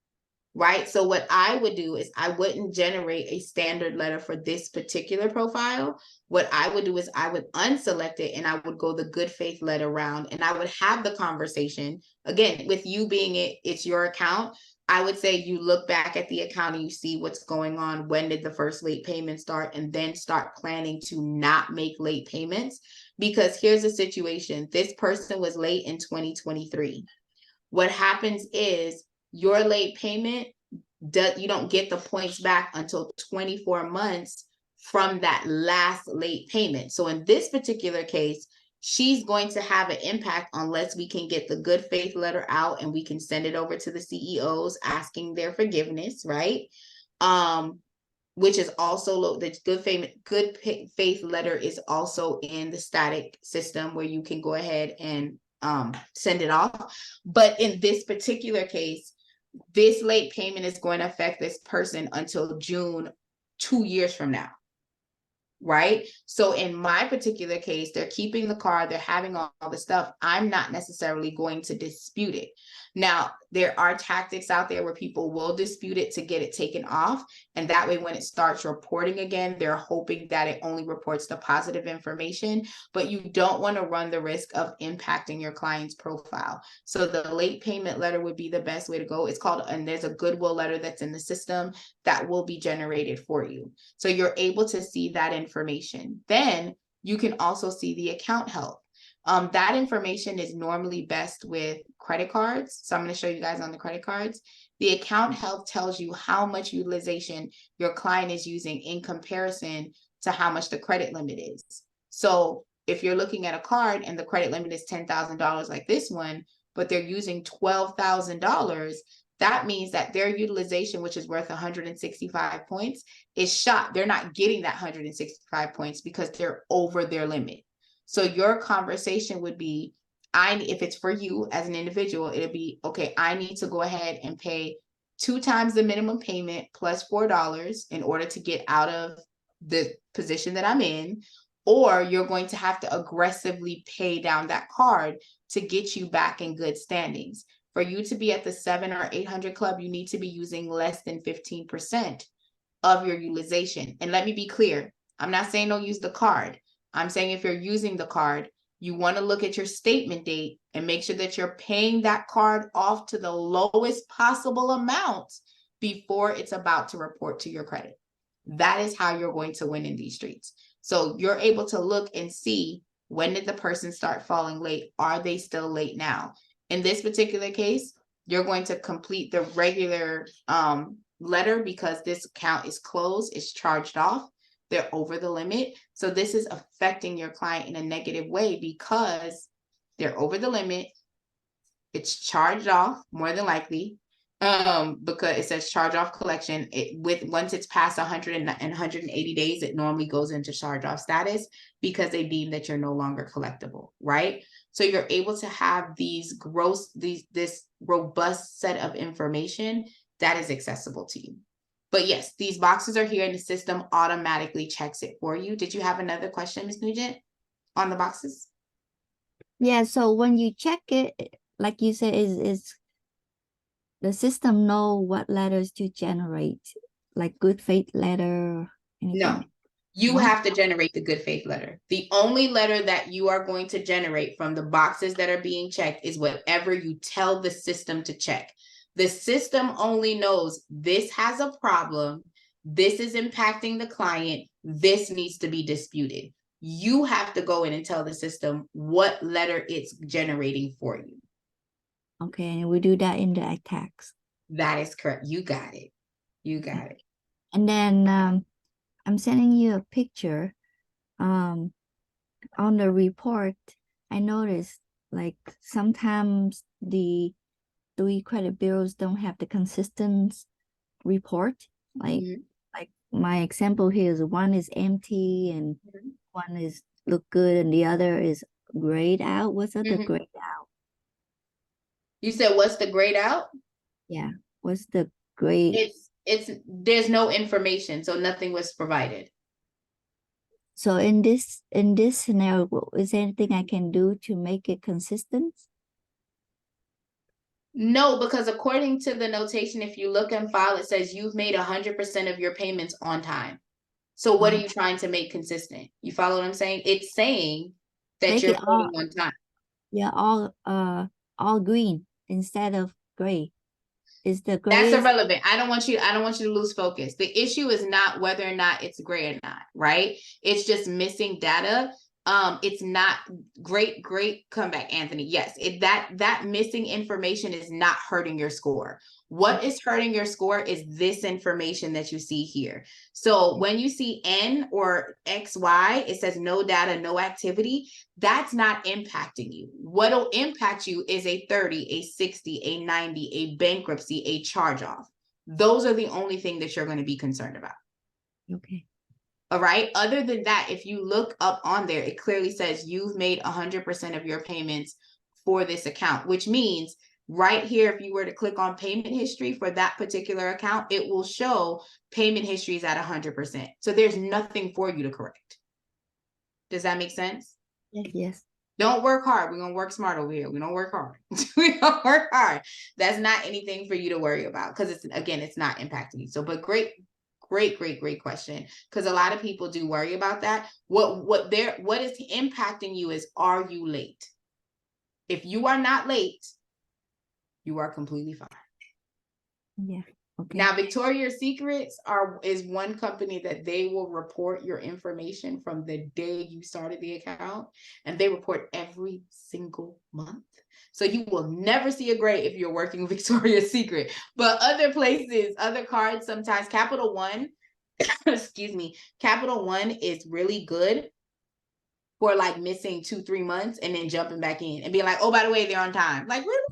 right? So what I would do is I wouldn't generate a standard letter for this particular profile. What I would do is I would unselect it and I would go the good faith letter round, and I would have the conversation. Again, with you being it's your account, I would say you look back at the account and you see what's going on. When did the first late payment start? And then start planning to not make late payments. Because here's the situation. This person was late in 2023. What happens is your late payment, you don't get the points back until 24 months from that last late payment. So in this particular case, she's going to have an impact unless we can get the good faith letter out and we can send it over to the CEOs asking their forgiveness, right? Which is also the good faith letter is also in the static system where you can go ahead and send it off. But in this particular case, this late payment is going to affect this person until June 2 years from now. Right? So in my particular case, they're keeping the card, they're having all the stuff. I'm not necessarily going to dispute it. Now, there are tactics out there where people will dispute it to get it taken off. And that way, when it starts reporting again, they're hoping that it only reports the positive information, but you don't want to run the risk of impacting your client's profile. So the late payment letter would be the best way to go. It's called, and there's a goodwill letter that's in the system that will be generated for you. So you're able to see that information. Then you can also see the account health. That information is normally best with credit cards. So I'm going to show you guys on the credit cards. The account health tells you how much utilization your client is using in comparison to how much the credit limit is. So if you're looking at a card and the credit limit is $10,000 like this one, but they're using $12,000, that means that their utilization, which is worth 165 points, is shot. They're not getting that 165 points because they're over their limit. So your conversation would be, if it's for you as an individual, it'll be, okay, I need to go ahead and pay 2 times the minimum payment plus $4 in order to get out of the position that I'm in, or you're going to have to aggressively pay down that card to get you back in good standings. For you to be at the 700 or 800 club, you need to be using less than 15% of your utilization. And let me be clear, I'm not saying don't use the card. I'm saying if you're using the card, you want to look at your statement date and make sure that you're paying that card off to the lowest possible amount before it's about to report to your credit. That is how you're going to win in these streets. So you're able to look and see, when did the person start falling late? Are they still late now? In this particular case, you're going to complete the regular letter because this account is closed, it's charged off. They're over the limit. So this is affecting your client in a negative way because they're over the limit. It's charged off more than likely because it says charge off collection. Once it's past 100 and 180 days, it normally goes into charge off status because they deem that you're no longer collectible, right? So you're able to have this robust set of information that is accessible to you. But yes, these boxes are here and the system automatically checks it for you. Did you have another question, Ms. Nugent, on the boxes? Yeah, so when you check it, like you said, is the system know what letters to generate, like good faith letter? Anything? No, you have to generate the good faith letter. The only letter that you are going to generate from the boxes that are being checked is whatever you tell the system to check. The system only knows this has a problem, this is impacting the client, this needs to be disputed. You have to go in and tell the system what letter it's generating for you. Okay, and we do that in the attacks. That is correct. You got it. You got it. And then I'm sending you a picture. On the report, I noticed like sometimes the 3 credit bureaus don't have the consistent report. Like my example here is one is empty and one is look good and the other is grayed out. What's the grayed out? You said what's the grayed out? Yeah, what's the grade? there's no information, so nothing was provided. So in this scenario, is there anything I can do to make it consistent? No, because according to the notation, if you look and file, it says you've made 100% of your payments on time. So what are you trying to make consistent? You follow what I'm saying? It's saying that Make you're it all, paying on time. yeah, all green instead of gray. Is the gray That's is irrelevant. I don't want you to lose focus. The issue is not whether or not it's gray or not, right? It's just missing data. It's not great comeback, Anthony. Yes, that missing information is not hurting your score. What is hurting your score is this information that you see here. So when you see N or XY, it says no data, no activity. That's not impacting you. What'll impact you is a 30, a 60, a 90, a bankruptcy, a charge off. Those are the only thing that you're going to be concerned about. okay? All right. Other than that, if you look up on there, it clearly says you've made 100% of your payments for this account, which means right here, if you were to click on payment history for that particular account, it will show payment history is at 100%. So there's nothing for you to correct. Does that make sense? Yes. Don't work hard. We're going to work smart over here. We don't work hard. We don't work hard. That's not anything for you to worry about because it's not impacting you. So, but great question. Because a lot of people do worry about that. What is impacting you is, are you late? If you are not late, you are completely fine. Yeah. Okay. Now, Victoria's Secrets is one company that they will report your information from the day you started the account, and they report every single month. So you will never see a gray if you're working with Victoria's Secret. But other places, other cards, sometimes Capital One, excuse me, Capital One is really good for like missing 2-3 months and then jumping back in and being like, oh, by the way, they're on time. Like, really?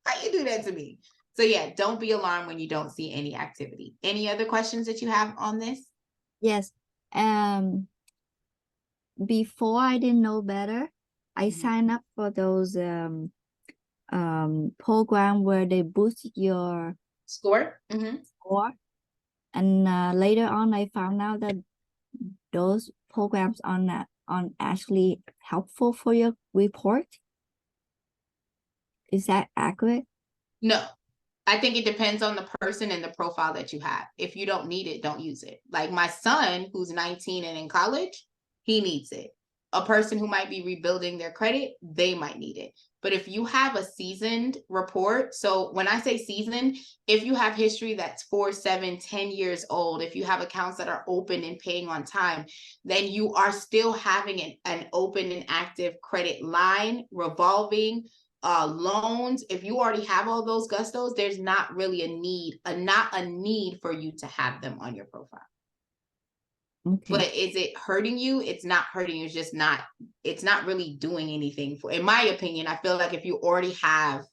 How you do that to me? So yeah, don't be alarmed when you don't see any activity. Any other questions that you have on this? Yes. Before I didn't know better, I signed up for those program where they boost your Score? score. And later on, I found out that those programs are actually helpful for your report. Is that accurate? No. I think it depends on the person and the profile that you have. If you don't need it, don't use it. Like my son, who's 19 and in college, he needs it. A person who might be rebuilding their credit, they might need it. But if you have a seasoned report, so when I say seasoned, if you have history that's 4, 7, 10 years old, if you have accounts that are open and paying on time, then you are still having an open and active credit line, revolving, loans. If you already have all those gustos, there's not really not a need for you to have them on your profile. Okay. But is it hurting you? It's not hurting you. It's not really doing anything for, in my opinion. I feel like if you already have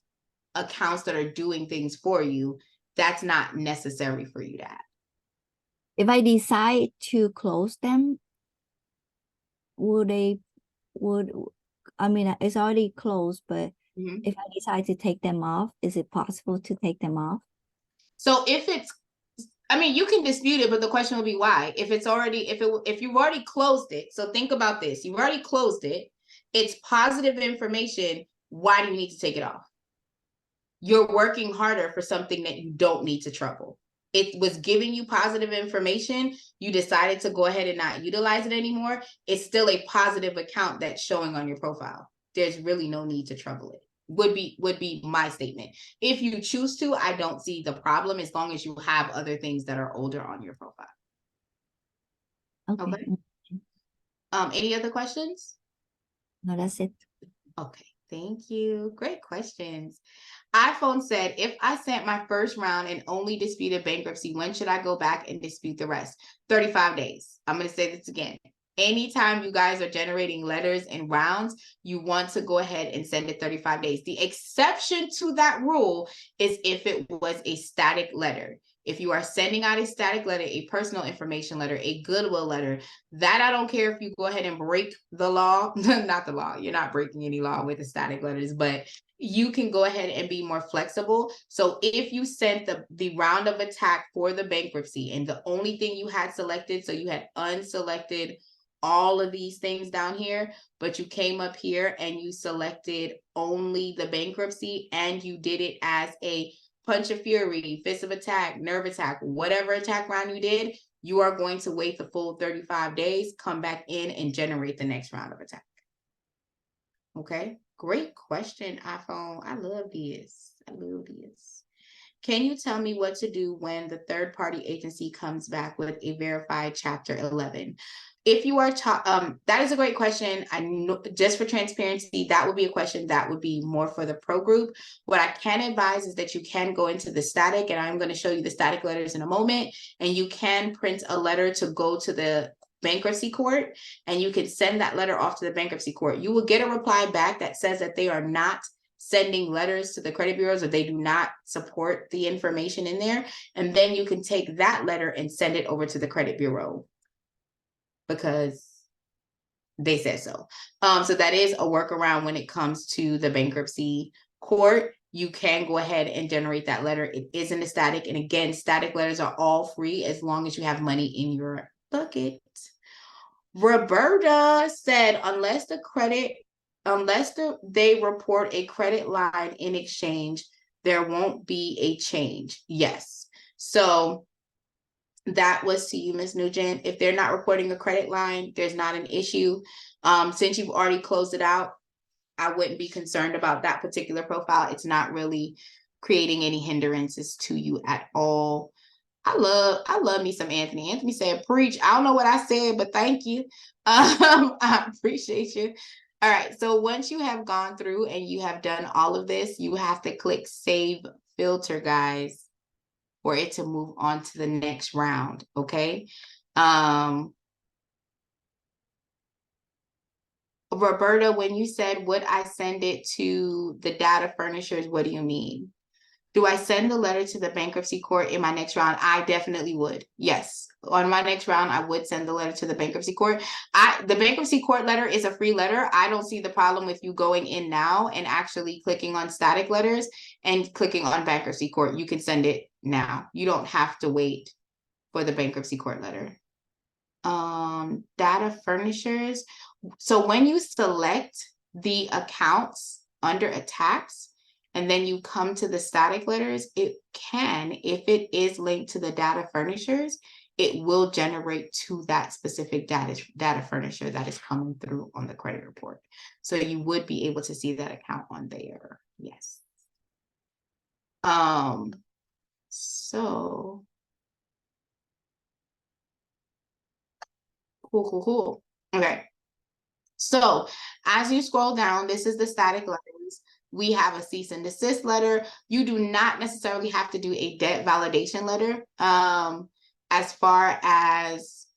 accounts that are doing things for you, that's not necessary for you to have. If I decide to close them, I mean, it's already closed, but if I decide to take them off, is it possible to take them off? So you can dispute it, but the question will be why. If you've already closed it, so think about this. You've already closed it. It's positive information. Why do you need to take it off? You're working harder for something that you don't need to trouble. It was giving you positive information. You decided to go ahead and not utilize it anymore. It's still a positive account that's showing on your profile. There's really no need to trouble it. Would be my statement. If you choose to, I don't see the problem as long as you have other things that are older on your profile. Okay. Any other questions? No, that's it. Okay, thank you. Great questions. iPhone said, if I sent my first round and only disputed bankruptcy, when should I go back and dispute the rest? 35 days. I'm going to say this again. Anytime you guys are generating letters and rounds, you want to go ahead and send it 35 days. The exception to that rule is if it was a static letter. If you are sending out a static letter, a personal information letter, a goodwill letter, that I don't care if you go ahead and break the law, not the law, you're not breaking any law with the static letters, but you can go ahead and be more flexible. So if you sent the round of attack for the bankruptcy and the only thing you had selected, so you had unselected all of these things down here, but you came up here and you selected only the bankruptcy and you did it as a punch of fury, fist of attack, nerve attack, whatever attack round you did, you are going to wait the full 35 days, come back in and generate the next round of attack. Okay, great question, iPhone. I love this. I love this. Can you tell me what to do when the third-party agency comes back with a verified Chapter 11? If you are, that is a great question. I know, just for transparency, that would be a question that would be more for the pro group. What I can advise is that you can go into the static, and I'm going to show you the static letters in a moment, and you can print a letter to go to the bankruptcy court, and you can send that letter off to the bankruptcy court. You will get a reply back that says that they are not sending letters to the credit bureaus, or they do not support the information in there. And then you can take that letter and send it over to the credit bureau because they said so. So that is a workaround when it comes to the bankruptcy court. You can go ahead and generate that letter. It isn't a static. And again, static letters are all free as long as you have money in your bucket. Roberta said, unless they report a credit line in exchange, there won't be a change. Yes. So that was to you, Ms. Nugent. If they're not reporting a credit line, there's not an issue. Since you've already closed it out, I wouldn't be concerned about that particular profile. It's not really creating any hindrances to you at all. I love me some Anthony. Anthony said, preach. I don't know what I said, but thank you. I appreciate you. All right. So once you have gone through and you have done all of this, you have to click Save Filter, guys, for it to move on to the next round. Okay. Roberta, when you said, would I send it to the data furnishers? What do you mean? Do I send the letter to the bankruptcy court in my next round? I definitely would. Yes. On my next round, I would send the letter to the bankruptcy court. The bankruptcy court letter is a free letter. I don't see the problem with you going in now and actually clicking on static letters and clicking on bankruptcy court. You can send it now. You don't have to wait for the bankruptcy court letter. Data furnishers. So when you select the accounts under attacks, and then you come to the static letters, it can, if it is linked to the data furnishers, it will generate to that specific data furnisher that is coming through on the credit report. So you would be able to see that account on there. Yes. So cool. Okay. So as you scroll down, this is the static letters. We have a cease and desist letter. You do not necessarily have to do a debt validation letter. As far as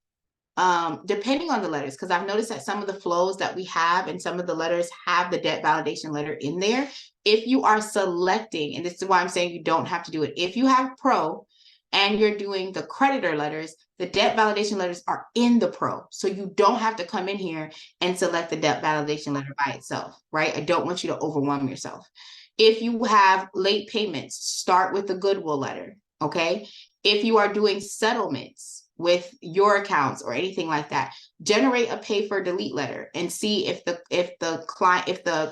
depending on the letters, because I've noticed that some of the flows that we have and some of the letters have the debt validation letter in there. If you are selecting, and this is why I'm saying you don't have to do it. If you have pro and you're doing the creditor letters, the debt validation letters are in the pro. So you don't have to come in here and select the debt validation letter by itself, right? I don't want you to overwhelm yourself. If you have late payments, start with the goodwill letter, okay? If you are doing settlements with your accounts or anything like that, generate a pay for delete letter and see if the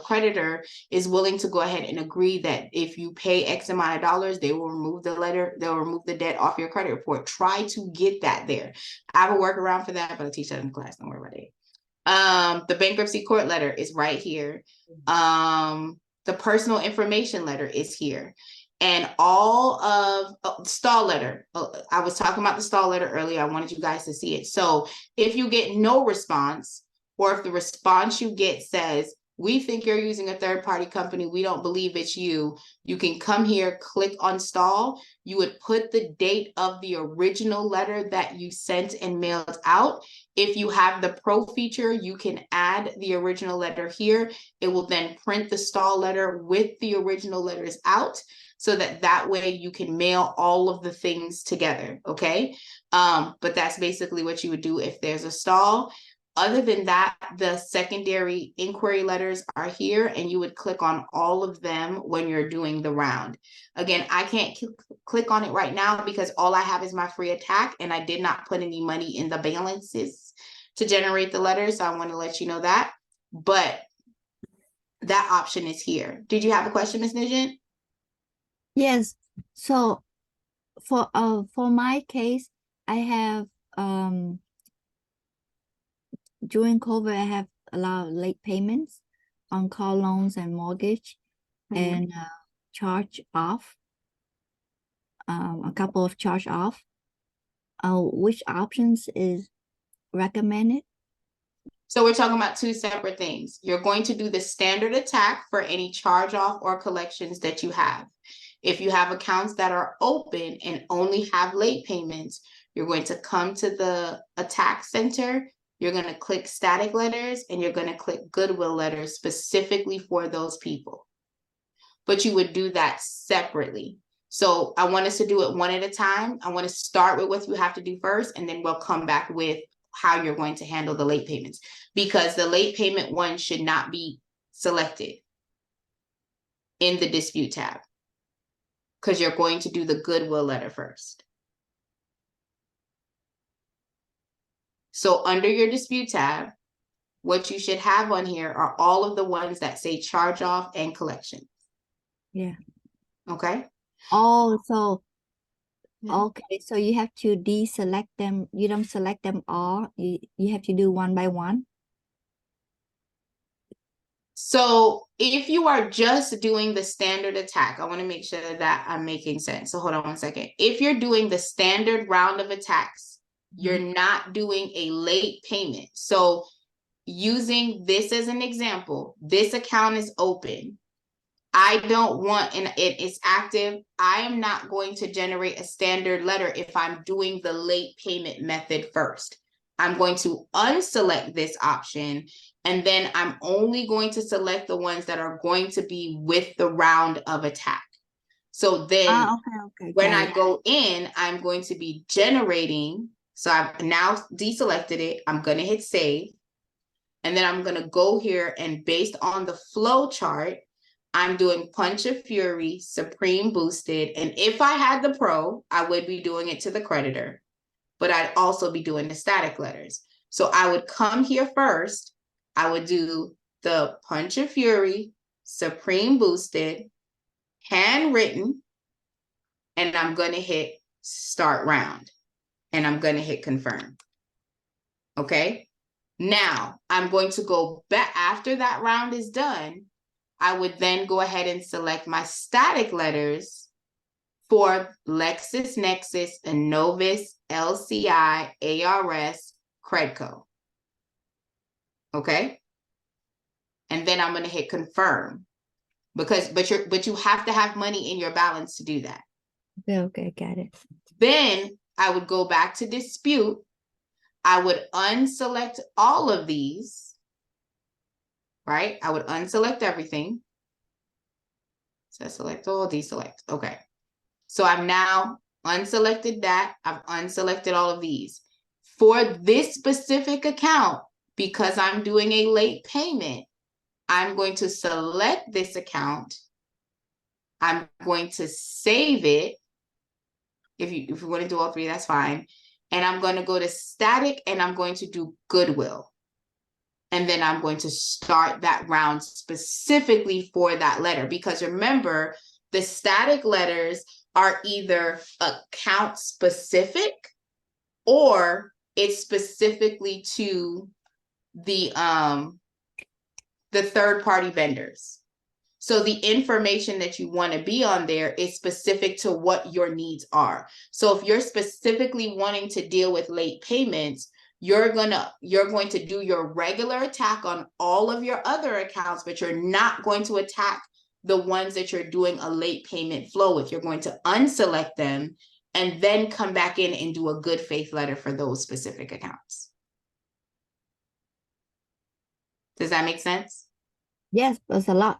creditor is willing to go ahead and agree that if you pay X amount of dollars, they will remove the letter, they'll remove the debt off your credit report. Try to get that there. I have a workaround for that, but I'll teach that in class. Don't worry about it. The bankruptcy court letter is right here. The personal information letter is here. And all of stall letter, I was talking about the stall letter earlier. I wanted you guys to see it. So if you get no response, or if the response you get says, we think you're using a third-party company, we don't believe it's you, you can come here, click on stall. You would put the date of the original letter that you sent and mailed out. If you have the pro feature, you can add the original letter here. It will then print the stall letter with the original letters out, so that way you can mail all of the things together, okay? But that's basically what you would do if there's a stall. Other than that, the secondary inquiry letters are here, and you would click on all of them when you're doing the round. Again, I can't click on it right now because all I have is my free attack, and I did not put any money in the balances to generate the letters. So I want to let you know that, but that option is here. Did you have a question, Ms. Nugent? Yes. So for my case, I have during COVID, I have a lot of late payments on car loans and mortgage, and charge off, a couple of charge off. Which options is recommended? So we're talking about two separate things. You're going to do the standard attack for any charge off or collections that you have. If you have accounts that are open and only have late payments, you're going to come to the attack center. You're going to click static letters, and you're going to click goodwill letters specifically for those people. But you would do that separately. So I want us to do it one at a time. I want to start with what you have to do first, and then we'll come back with how you're going to handle the late payments, because the late payment one should not be selected in the dispute tab, because you're going to do the goodwill letter first. So under your dispute tab, what you should have on here are all of the ones that say charge off and collection. Yeah. Okay. Oh, so okay, so you have to deselect them. You don't select them all. You have to do one by one. So if you are just doing the standard attack, I want to make sure that I'm making sense. So hold on one second. If you're doing the standard round of attacks, you're not doing a late payment. So using this as an example, this account is open. I don't want, and it is active. I am not going to generate a standard letter if I'm doing the late payment method first. I'm going to unselect this option, and then I'm only going to select the ones that are going to be with the round of attack. So then okay, when I go in, I'm going to be generating. So I've now deselected it. I'm going to hit save. And then I'm going to go here, and based on the flow chart, I'm doing Punch of Fury, Supreme Boosted. And if I had the pro, I would be doing it to the creditor, but I'd also be doing the static letters. So I would come here first. I would do the Punch of Fury, Supreme Boosted, handwritten, and I'm going to hit start round, and I'm going to hit confirm. Okay. Now I'm going to go back after that round is done. I would then go ahead and select my static letters for LexisNexis, Innovis, LCI, ARS, Credco. Okay. And then I'm going to hit confirm, but you have to have money in your balance to do that. Okay, got it. Then I would go back to dispute. I would unselect all of these, right? I would unselect everything. So select all, deselect. Okay. So I've now unselected that. I've unselected all of these. For this specific account, because I'm doing a late payment, I'm going to select this account. I'm going to save it. If you want to do all three, that's fine. And I'm going to go to static, and I'm going to do goodwill. And then I'm going to start that round specifically for that letter, because remember, the static letters are either account specific or it's specifically to the third party vendors. So the information that you want to be on there is specific to what your needs are. So if you're specifically wanting to deal with late payments, you're going to do your regular attack on all of your other accounts, but you're not going to attack the ones that you're doing a late payment flow with. You're going to unselect them and then come back in and do a good faith letter for those specific accounts. Does that make sense? Yes, that's a lot.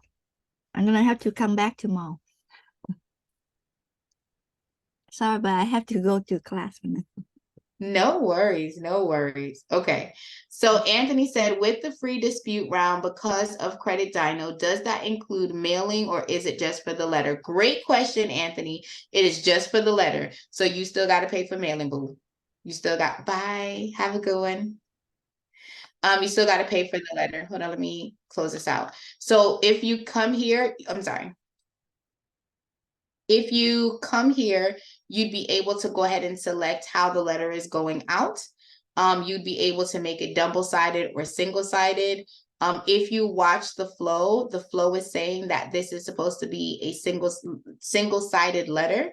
I'm gonna have to come back tomorrow. Sorry, but I have to go to class now. No worries, no worries. Okay. So Anthony said, with the free dispute round, because of Credit Dino, does that include mailing or is it just for the letter? Great question, Anthony. It is just for the letter. So you still got to pay for mailing, boo. You still got, bye. Have a good one. You still got to pay for the letter. Hold on, let me close this out. So if you come here, I'm sorry. If you come here, you'd be able to go ahead and select how the letter is going out. You'd be able to make it double-sided or single-sided. If you watch the flow is saying that this is supposed to be a single-sided letter.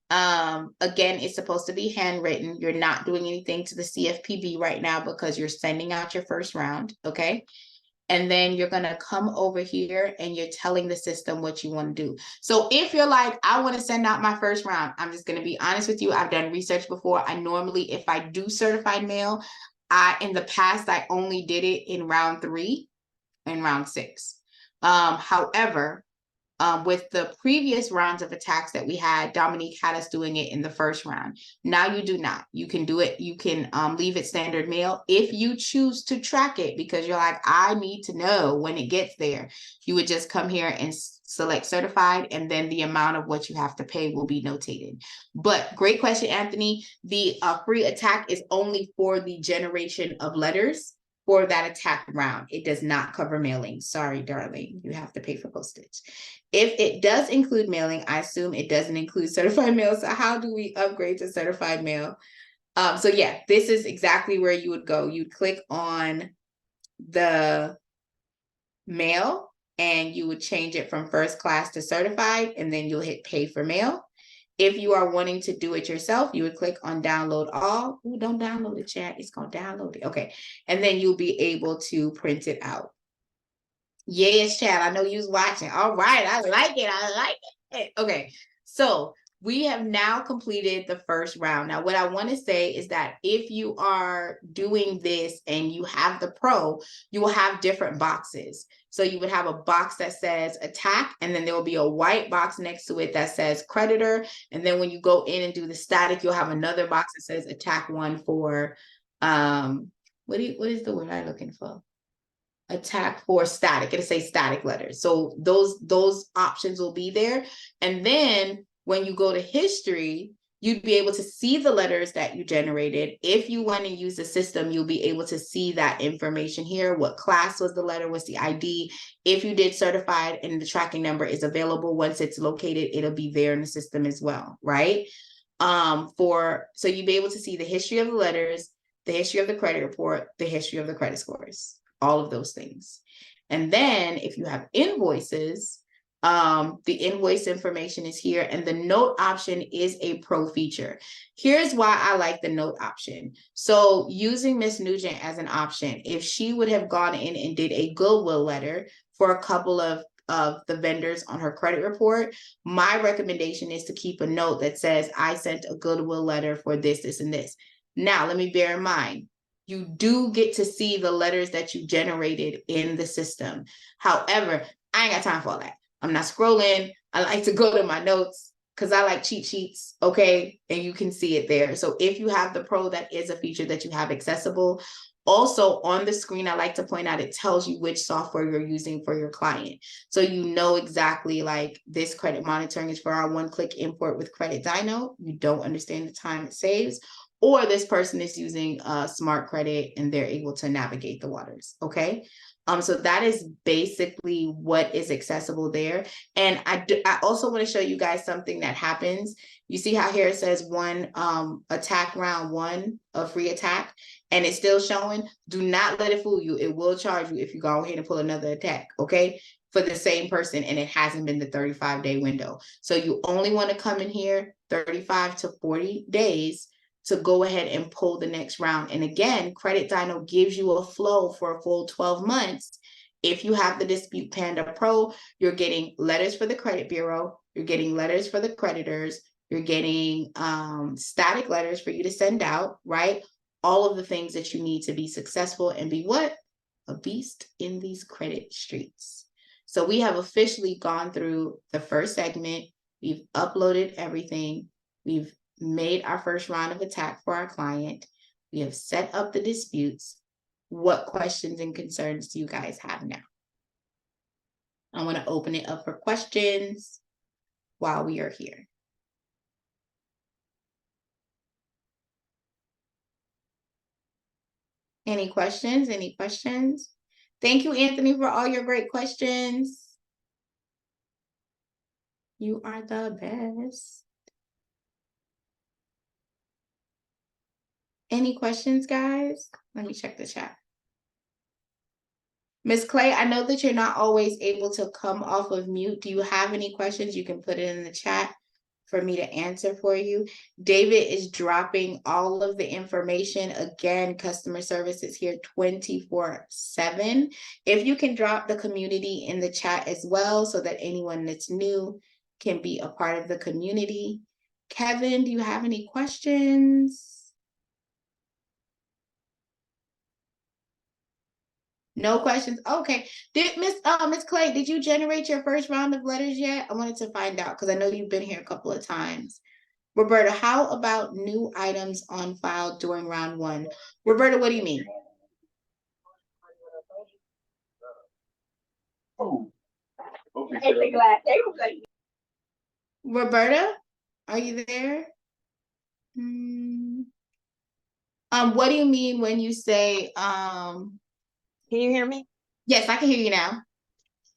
Again, it's supposed to be handwritten. You're not doing anything to the CFPB right now because you're sending out your first round, okay? And then you're going to come over here and you're telling the system what you want to do. So if you're like, I want to send out my first round, I'm just going to be honest with you. I've done research before. I normally, if I do certified mail, in the past, I only did it in round 3 and round 6. However, with the previous rounds of attacks that we had, Dominique had us doing it in the first round. Now you do not. You can do it. You can leave it standard mail if you choose to track it because you're like, I need to know when it gets there. You would just come here and select certified, and then the amount of what you have to pay will be notated. But great question, Anthony. The free attack is only for the generation of letters for that attack round. It does not cover mailing. Sorry, darling. You have to pay for postage. If it does include mailing, I assume it doesn't include certified mail. So how do we upgrade to certified mail? So yeah, this is exactly where you would go. You'd click on the mail and you would change it from first class to certified, and then you'll hit pay for mail. If you are wanting to do it yourself, you would click on download all. Ooh, don't download it, chat. It's going to download it. Okay. And then you'll be able to print it out. Yes, chat. I know you was watching. All right. I like it. I like it. Okay. So we have now completed the first round. Now, what I want to say is that if you are doing this and you have the pro, you will have different boxes. So you would have a box that says attack, and then there will be a white box next to it that says creditor. And then when you go in and do the static, you'll have another box that says attack 1 for, what is the word I'm looking for? Attack for static. It'll say static letters. So those options will be there. And then when you go to history, you'd be able to see the letters that you generated. If you want to use the system, you'll be able to see that information here. What class was the letter? What's the ID? If you did certified and the tracking number is available, once it's located, it'll be there in the system as well, right? So you'll be able to see the history of the letters, the history of the credit report, the history of the credit scores, all of those things. And then if you have invoices, the invoice information is here, and the note option is a pro feature. Here's why I like the note option. So using Miss Nugent as an option, if she would have gone in and did a goodwill letter for a couple of the vendors on her credit report, my recommendation is to keep a note that says, I sent a goodwill letter for this, this, and this. Now, let me bear in mind, you do get to see the letters that you generated in the system. However, I ain't got time for all that. I'm not scrolling. I like to go to my notes because I like cheat sheets, okay? And you can see it there. So if you have the pro, that is a feature that you have accessible. Also on the screen, I like to point out, it tells you which software you're using for your client. So you know exactly, like, this credit monitoring is for our one-click import with Credit Dino. You don't understand the time it saves. Or this person is using smart credit and they're able to navigate the waters, okay? So that is basically what is accessible there. And I also want to show you guys something that happens. You see how here it says one attack round 1 of free attack, and it's still showing. Do not let it fool you. It will charge you if you go ahead and pull another attack, okay? For the same person, and it hasn't been the 35-day window. So you only want to come in here 35 to 40 days to go ahead and pull the next round. And again, Credit Dino gives you a flow for a full 12 months. If you have the Dispute Panda Pro, you're getting letters for the credit bureau, you're getting letters for the creditors, you're getting static letters for you to send out, right? All of the things that you need to be successful and be what? a beast in these credit streets. So we have officially gone through the first segment. We've uploaded everything. We've made our first round of attack for our client. We have set up the disputes. What questions and concerns do you guys have now? I want to open it up for questions while we are here. Any questions? Any questions? Thank you, Anthony, for all your great questions. You are the best. Any questions, guys? Let me check the chat. Miss Clay, I know that you're not always able to come off of mute. Do you have any questions? You can put it in the chat for me to answer for you. David is dropping all of the information. Again, customer service is here 24/7. If you can drop the community in the chat as well, so that anyone that's new can be a part of the community. Kevin, do you have any questions? No questions. Okay. Did Miss Clay, did you generate your first round of letters yet? I wanted to find out because I know you've been here a couple of times. Roberta, how about new items on file during round one? Roberta, what do you mean? Oh, okay. Roberta, are you there? What do you mean when you say Can you hear me? Yes, I can hear you now.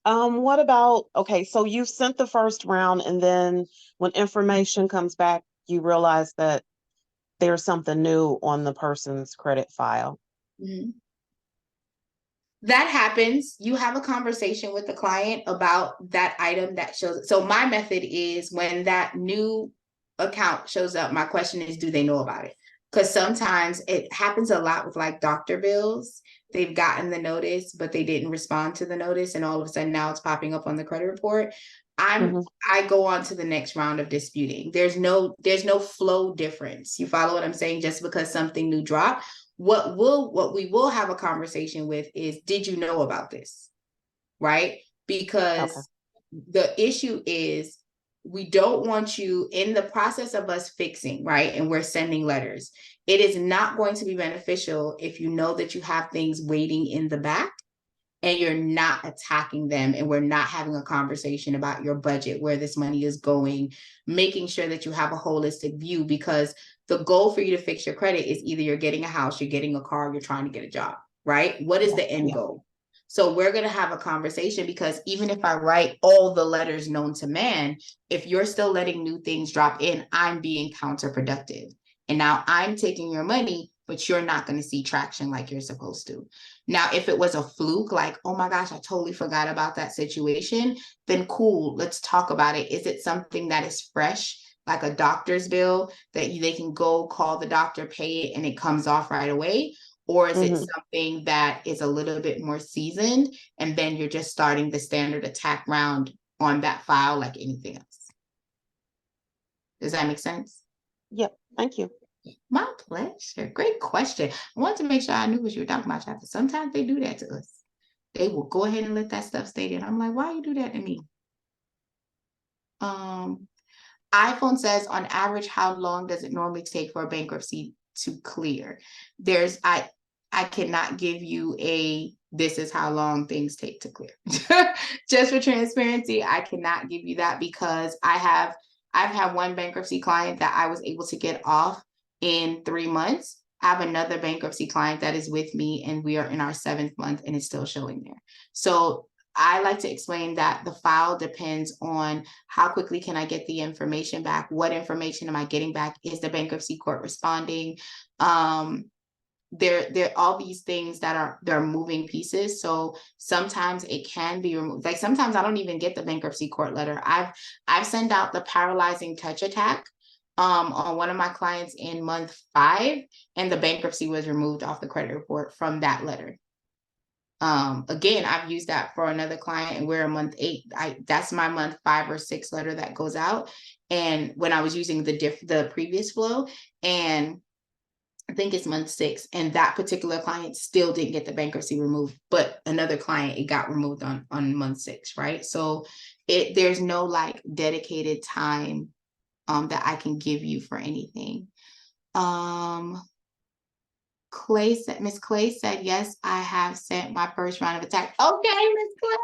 What about, okay, so you sent the first round and then when information comes back, you realize that there's something new on the person's credit file. Mm-hmm. That happens. You have a conversation with the client about that item that shows. So my method is when that new account shows up, my question is, do they know about it? Because sometimes it happens a lot with like doctor bills. They've gotten the notice, but they didn't respond to the notice. And all of a sudden now it's popping up on the credit report. I go on to the next round of disputing. There's no flow difference. You follow what I'm saying? Just because something new dropped. What we will have a conversation with is, did you know about this? Right? Because the issue is we don't want you in the process of us fixing, right? And we're sending letters. It is not going to be beneficial if you know that you have things waiting in the back and you're not attacking them and we're not having a conversation about your budget, where this money is going, making sure that you have a holistic view, because the goal for you to fix your credit is either you're getting a house, you're getting a car, you're trying to get a job, right? What is the end goal? So we're going to have a conversation, because even if I write all the letters known to man, if you're still letting new things drop in, I'm being counterproductive. And now I'm taking your money, but you're not going to see traction like you're supposed to. Now, if it was a fluke, like, oh my gosh, I totally forgot about that situation, then cool, let's talk about it. Is it something that is fresh, like a doctor's bill that they can go call the doctor, pay it, and it comes off right away? Or is it something that is a little bit more seasoned, and then you're just starting the standard attack round on that file like anything else? Does that make sense? Yep, thank you. My pleasure. Great question. I wanted to make sure I knew what you were talking about, Chapter. Sometimes they do that to us. They will go ahead and let that stuff stay there. I'm like, why you do that to me? iPhone says, on average, how long does it normally take for a bankruptcy to clear? I cannot give you this is how long things take to clear. Just for transparency, I cannot give you that, because I've had one bankruptcy client that I was able to get off in 3 months. I have another bankruptcy client that is with me and we are in our 7th month and it's still showing there. So I like to explain that the file depends on how quickly can I get the information back? What information am I getting back? Is the bankruptcy court responding? There all these things that are moving pieces. So sometimes it can be removed. Like sometimes I don't even get the bankruptcy court letter. I've sent out the paralyzing touch attack on one of my clients in month 5, and the bankruptcy was removed off the credit report from that letter. Again, I've used that for another client and we're in month 8. That's my month 5 or 6 letter that goes out. And when I was using the previous flow, and I think it's month 6, and that particular client still didn't get the bankruptcy removed, but another client, it got removed on month 6, right? So there's no like dedicated time that I can give you for anything. Miss Clay said, yes, I have sent my first round of attack. Okay, Miss Clay,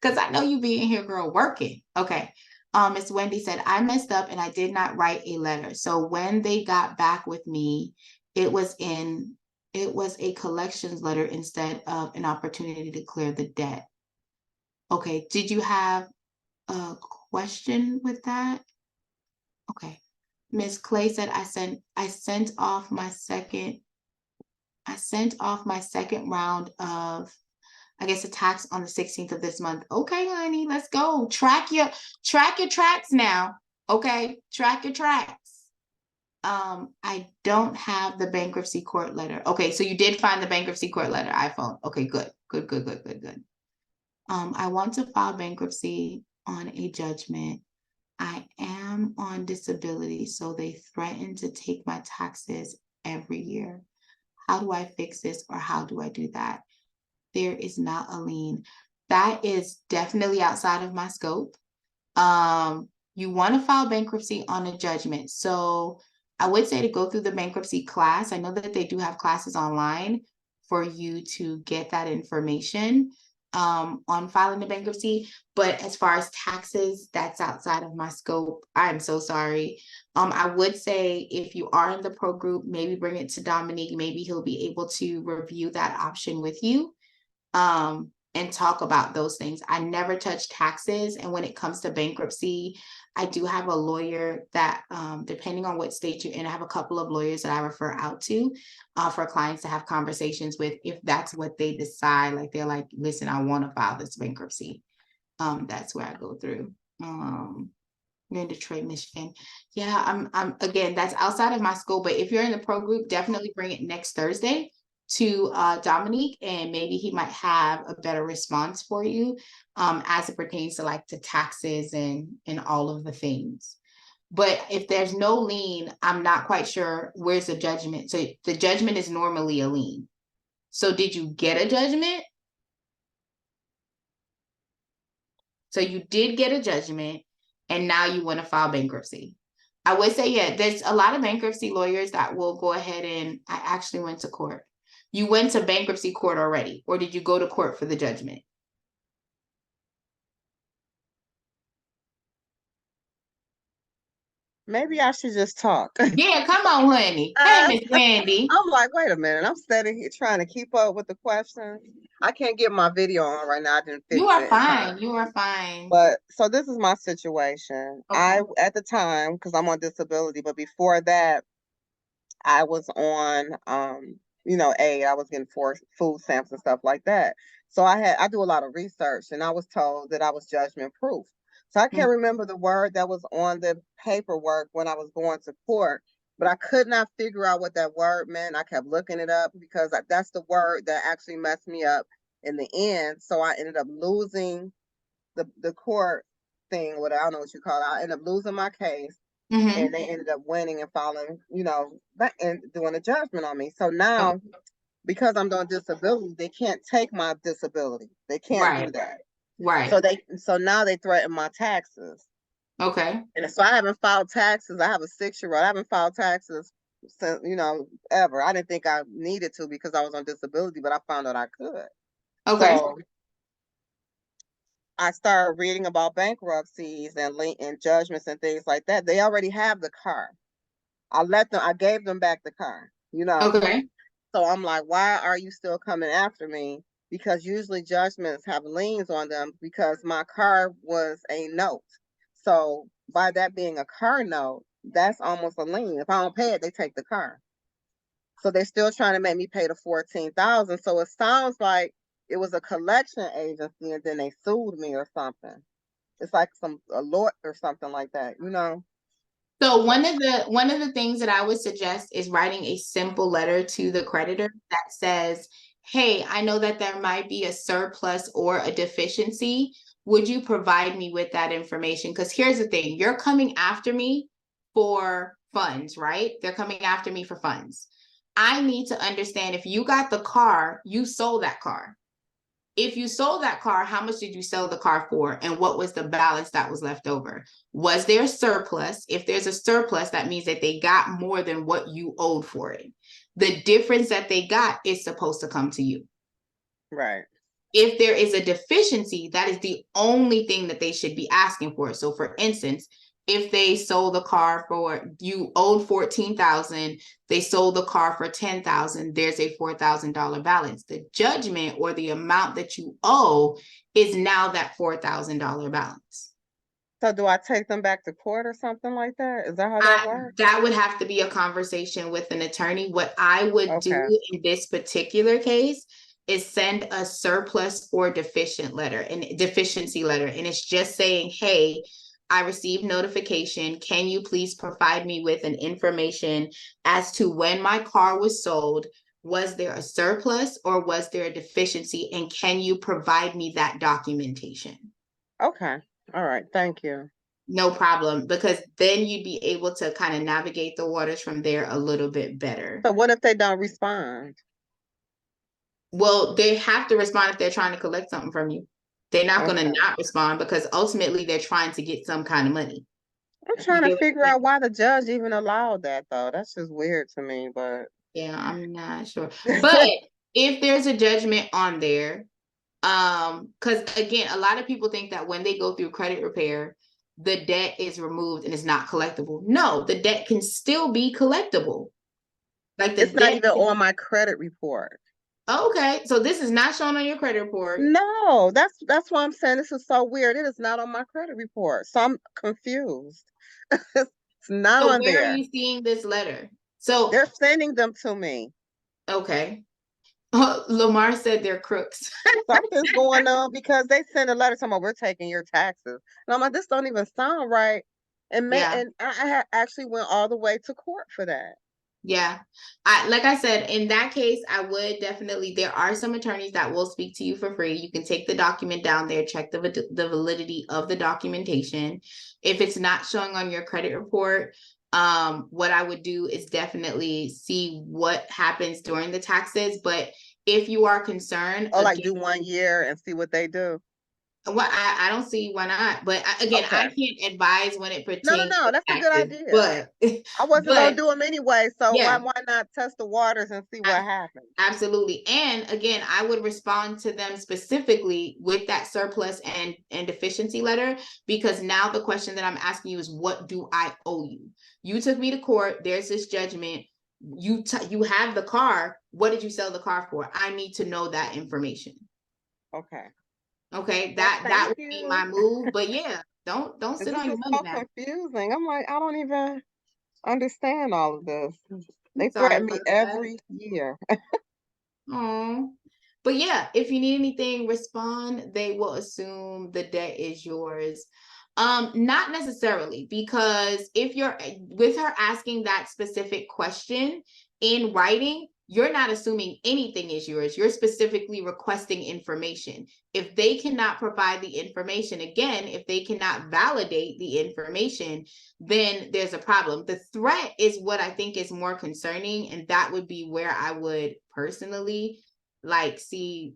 because I know you being here, girl, working. Okay. Miss Wendy said, I messed up and I did not write a letter. So when they got back with me, it was a collections letter instead of an opportunity to clear the debt. Okay. Did you have a question with that? Okay. Miss Clay said, I sent off my second round of, I guess, attacks on the 16th of this month. Okay, honey, let's go. Track your tracks now. Okay, track your tracks. I don't have the bankruptcy court letter. Okay, so you did find the bankruptcy court letter, iPhone. Okay, good. I want to file bankruptcy on a judgment. I am on disability, so they threaten to take my taxes every year. How do I fix this, or how do I do that? There is not a lien. That is definitely outside of my scope. You want to file bankruptcy on a judgment. So I would say to go through the bankruptcy class. I know that they do have classes online for you to get that information on filing the bankruptcy. But as far as taxes, that's outside of my scope. I'm so sorry. I would say if you are in the pro group, maybe bring it to Dominique. Maybe he'll be able to review that option with you and talk about those things. I never touch taxes. And when it comes to bankruptcy, I do have a lawyer that, depending on what state you're in, I have a couple of lawyers that I refer out to for clients to have conversations with if that's what they decide. Like they're like, listen, I want to file this bankruptcy. That's where I go through. You're in Detroit, Michigan. Yeah, I'm again, that's outside of my scope. But if you're in the pro group, definitely bring it next Thursday to Dominique, and maybe he might have a better response for you as it pertains to like the taxes and all of the things. But if there's no lien, I'm not quite sure where's the judgment. So the judgment is normally a lien. So did you get a judgment? So you did get a judgment, and now you want to file bankruptcy. I would say, yeah, there's a lot of bankruptcy lawyers that will go ahead and I actually went to court. You went to bankruptcy court already, or did you go to court for the judgment? Maybe I should just talk. Yeah, come on, honey. Hey, Miss Wendy. I'm like, wait a minute. I'm sitting here trying to keep up with the questions. I can't get my video on right now. I didn't fix You are it. fine. You are fine. But so this is my situation. Okay. At the time, because I'm on disability, but before that, I was on aid. I was getting food stamps and stuff like that. So I do a lot of research, and I was told that I was judgment proof. So I can't remember the word that was on the paperwork when I was going to court, but I could not figure out what that word meant. I kept looking it up because that's the word that actually messed me up in the end. So I ended up losing the court thing, what I don't know what you call it. I ended up losing my case. And they ended up winning and filing, back and doing a judgment on me. So now, because I'm doing disability, they can't take my disability. They can't do that. Right. So now they threaten my taxes. Okay. And so I haven't filed taxes. I have a 6-year-old. I haven't filed taxes since, ever. I didn't think I needed to because I was on disability, but I found out I could. Okay. So I started reading about bankruptcies and judgments and things like that. They already have the car. I gave them back the car, Okay. So I'm like, why are you still coming after me? Because usually judgments have liens on them because my car was a note. So by that being a car note, that's almost a lien. If I don't pay it, they take the car. So they're still trying to make me pay the $14,000. So it sounds like it was a collection agency and then they sued me or something. It's like a lawyer or something like that, So one of the things that I would suggest is writing a simple letter to the creditor that says, hey, I know that there might be a surplus or a deficiency. Would you provide me with that information? Because here's the thing, you're coming after me for funds, right? They're coming after me for funds. I need to understand if you got the car, you sold that car. If you sold that car, how much did you sell the car for? And what was the balance that was left over? Was there a surplus? If there's a surplus, that means that they got more than what you owed for it. The difference that they got is supposed to come to you. Right. If there is a deficiency, that is the only thing that they should be asking for. So for instance, if they sold the car for, you owed $14,000, they sold the car for $10,000, there's a $4,000 balance. The judgment or the amount that you owe is now that $4,000 balance. So do I take them back to court or something like that? Is that how that works? That would have to be a conversation with an attorney. What I would do Okay. in this particular case is send a surplus or deficient letter, and deficiency letter, and it's just saying, hey, I received notification. Can you please provide me with an information as to when my car was sold? Was there a surplus or was there a deficiency? And can you provide me that documentation? Okay. All right. Thank you. No problem, because then you'd be able to kind of navigate the waters from there a little bit better. So what if they don't respond? Well, they have to respond if they're trying to collect something from you. They're not going to not respond because ultimately they're trying to get some kind of money. I'm trying to figure out why the judge even allowed that, though. That's just weird to me, but yeah, I'm not sure. But if there's a judgment on there, because again, a lot of people think that when they go through credit repair, the debt is removed and it's not collectible. No, the debt can still be collectible. Like it's not even on my credit report. Okay, so this is not shown on your credit report. No, that's why I'm saying this is so weird. It is not on my credit report, so I'm confused. It's not on there. Where are you seeing this letter? So they're sending them to me. Okay. Lamar said they're crooks. Something's going on because they send a letter saying, we're taking your taxes. And I'm like, this don't even sound right. And I actually went all the way to court for that. Yeah. Like I said, in that case, I would definitely, there are some attorneys that will speak to you for free. You can take the document down there, check the validity of the documentation. If it's not showing on your credit report, what I would do is definitely see what happens during the taxes. But if you are concerned, like do 1 year and see what they do. Well, I don't see why not, but again, I can't advise when it pertains. No, that's a good idea. But I wasn't gonna do them anyway, so why not test the waters and see what happens? Absolutely, and again, I would respond to them specifically with that surplus and deficiency letter, because now the question that I'm asking you is, what do I owe you? You took me to court. There's this judgment. You have the car. What did you sell the car for? I need to know that information. Okay, that would be my move. But yeah, don't sit on your money now. It's so confusing. I'm like, I don't even understand all of this. They threaten me every year. Oh, but yeah, if you need anything, respond. They will assume the debt is yours. Not necessarily, because if you're with her asking that specific question in writing, you're not assuming anything is yours. You're specifically requesting information. If they cannot provide the information, again, if they cannot validate the information, then there's a problem. The threat is what I think is more concerning, and that would be where I would personally take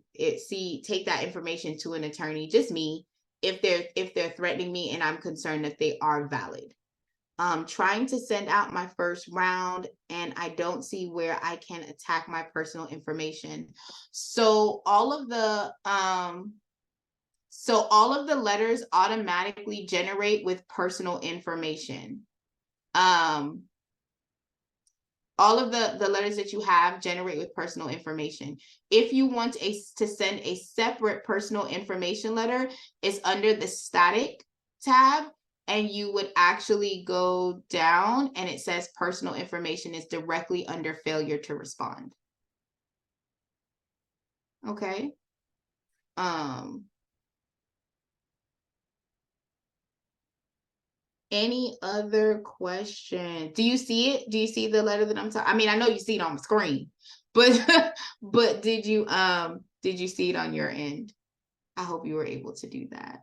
that information to an attorney, just me, if they're threatening me and I'm concerned that they are valid. Trying to send out my first round, and I don't see where I can attack my personal information. So all of the letters automatically generate with personal information. All of the letters that you have generate with personal information. If you want to send a separate personal information letter, it's under the static tab, and you would actually go down and it says personal information is directly under failure to respond. Okay. Any other question? Do you see it? Do you see the letter that I'm talking? I mean, I know you see it on the screen, but but did you see it on your end? I hope you were able to do that.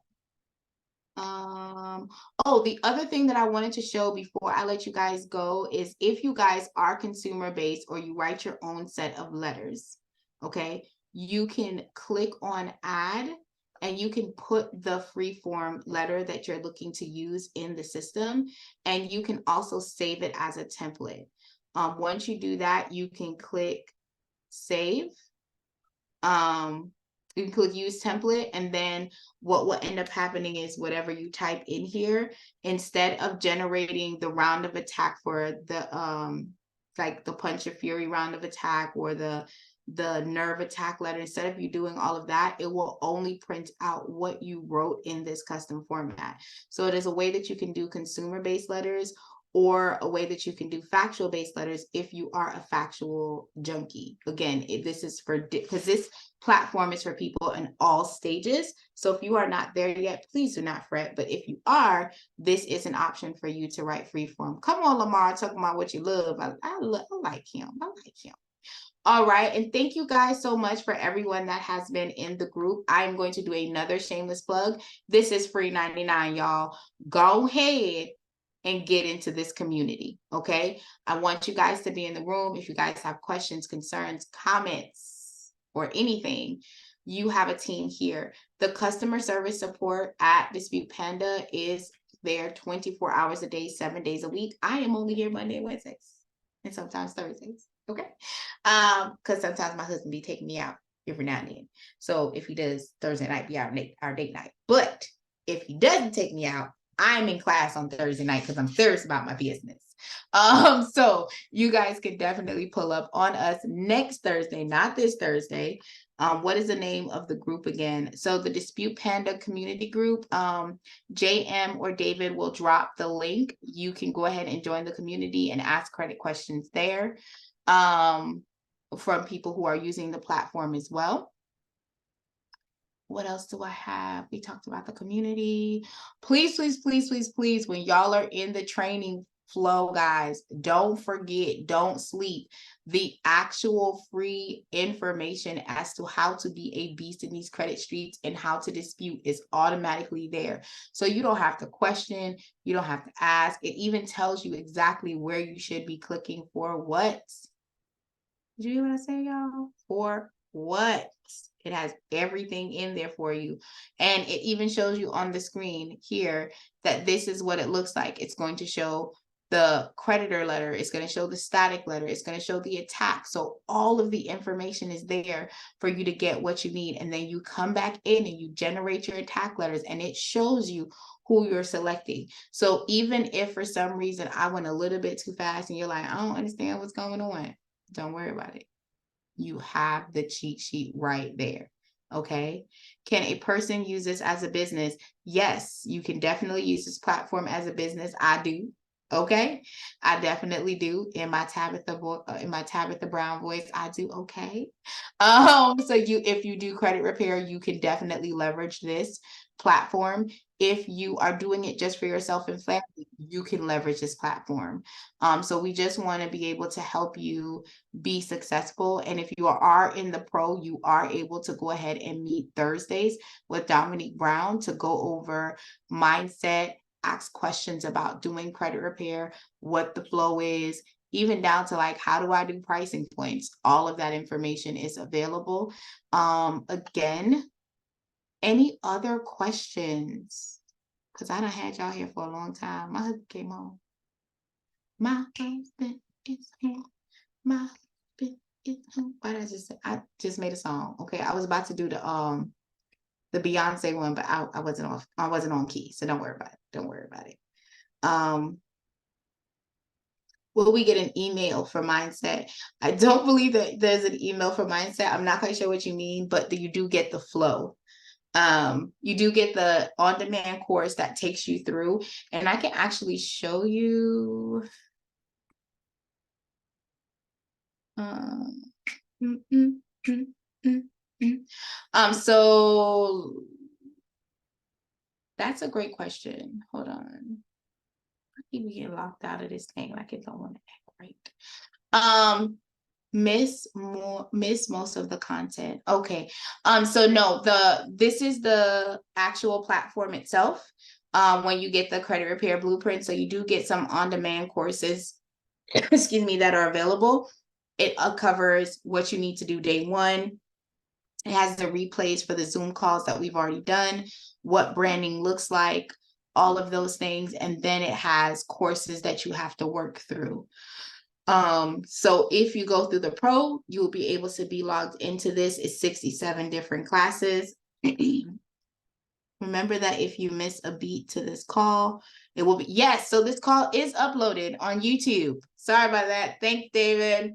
Oh, the other thing that I wanted to show before I let you guys go is if you guys are consumer based or you write your own set of letters, okay, you can click on add and you can put the free form letter that you're looking to use in the system, and you can also save it as a template. Once you do that, you can click save. You can click use template, and then what will end up happening is whatever you type in here, instead of generating the round of attack for the like the punch of fury round of attack or the nerve attack letter, instead of you doing all of that, it will only print out what you wrote in this custom format. So it is a way that you can do consumer based letters, or a way that you can do factual based letters if you are a factual junkie. Again, this is for, because this platform is for people in all stages. So if you are not there yet, please do not fret. But if you are, this is an option for you to write free form. Come on, Lamar, talk about what you love. I like him. I like him. All right. And thank you guys so much for everyone that has been in the group. I'm going to do another shameless plug. This is free 99, y'all. Go ahead and get into this community. Okay. I want you guys to be in the room. If you guys have questions, concerns, comments, or anything, you have a team here. The customer service support at Dispute Panda is there 24 hours a day, 7 days a week. I am only here Monday and Wednesdays, and sometimes Thursdays. Okay. Because sometimes my husband be taking me out every now and then. So if he does, Thursday night be our date night. But if he doesn't take me out, I'm in class on Thursday night because I'm serious about my business. So you guys can definitely pull up on us next Thursday, not this Thursday. What is the name of the group again? So the Dispute Panda community group, JM or David will drop the link. You can go ahead and join the community and ask credit questions there, from people who are using the platform as well. What else do I have? We talked about the community. Please, please, please, please, please, when y'all are in the training flow, guys, don't forget, don't sleep. The actual free information as to how to be a beast in these credit streets and how to dispute is automatically there. So you don't have to question, you don't have to ask. It even tells you exactly where you should be clicking for what. Did you hear what I say, y'all? For what? It has everything in there for you. And it even shows you on the screen here that this is what it looks like. It's going to show the creditor letter. It's going to show the static letter. It's going to show the attack. So all of the information is there for you to get what you need. And then you come back in and you generate your attack letters, and it shows you who you're selecting. So even if for some reason I went a little bit too fast and you're like, I don't understand what's going on, don't worry about it. You have the cheat sheet right there. Okay. Can a person use this as a business? Yes, you can definitely use this platform as a business. I do. Okay. I definitely do. In my Tabitha Brown voice, I do. Okay. So if you do credit repair, you can definitely leverage this platform. If you are doing it just for yourself and family, you can leverage this platform. So we just want to be able to help you be successful. And if you are in the pro, you are able to go ahead and meet Thursdays with Dominique Brown to go over mindset, ask questions about doing credit repair, what the flow is, even down to like, how do I do pricing points? All of that information is available. Again, any other questions? Because I done had y'all here for a long time. My husband came home. My husband is home. My husband is home. Why did I just made a song? Okay, I was about to do the Beyonce one, but I wasn't on key, so don't worry about it. Don't worry about it. Will we get an email for mindset? I don't believe that there's an email for mindset. I'm not quite sure what you mean, but you do get the flow. You do get the on-demand course that takes you through, and I can actually show you. So that's a great question. Hold on. I keep getting locked out of this thing like it don't want to act right. Miss most of the content. Okay. So no, this is the actual platform itself. when you get the credit repair blueprint. So you do get some on-demand courses, excuse me, that are available. It covers what you need to do day one. It has the replays for the Zoom calls that we've already done, what branding looks like, all of those things. And then it has courses that you have to work through. So if you go through the pro, you will be able to be logged into this. It's 67 different classes. Remember that if you miss a beat to this call, it will be, yes, so this call is uploaded on YouTube. Sorry about that. Thanks, David.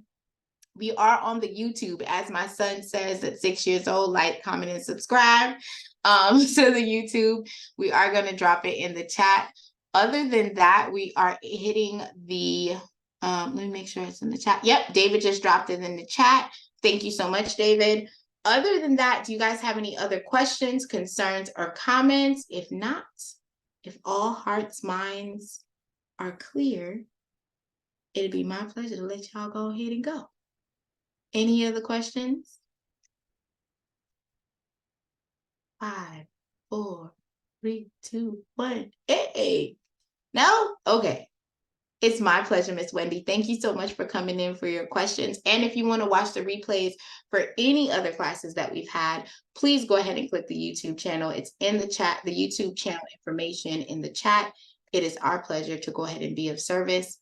We are on the YouTube, as my son says at 6 years old. Like, comment, and subscribe to the YouTube. We are going to drop it in the chat. Other than that, we are hitting the, let me make sure it's in the chat. Yep, David just dropped it in the chat. Thank you so much, David. Other than that, do you guys have any other questions, concerns, or comments? If not, if all hearts, minds are clear, it'd be my pleasure to let y'all go ahead and go. Any other questions? 5, 4, 3, 2, 1. Hey, no? Okay. It's my pleasure, Miss Wendy. Thank you so much for coming in for your questions. And if you want to watch the replays for any other classes that we've had, please go ahead and click the YouTube channel. It's in the chat, the YouTube channel information in the chat. It is our pleasure to go ahead and be of service.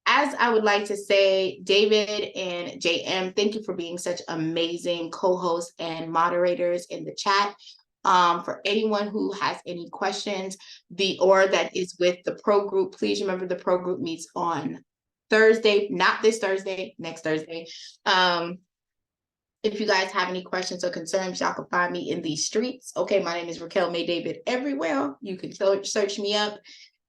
As I would like to say, David and JM, thank you for being such amazing co-hosts and moderators in the chat. For anyone who has any questions, or that is with the pro group, please remember the pro group meets on Thursday, not this Thursday, next Thursday. If you guys have any questions or concerns, y'all can find me in these streets. Okay, my name is Raquel May David everywhere. You can search me up.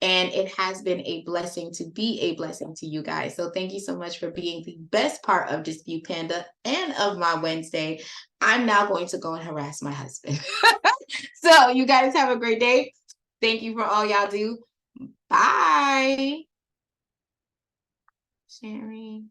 And it has been a blessing to be a blessing to you guys. So thank you so much for being the best part of Dispute Panda and of my Wednesday. I'm now going to go and harass my husband. So you guys have a great day. Thank you for all y'all do. Bye. Sharing.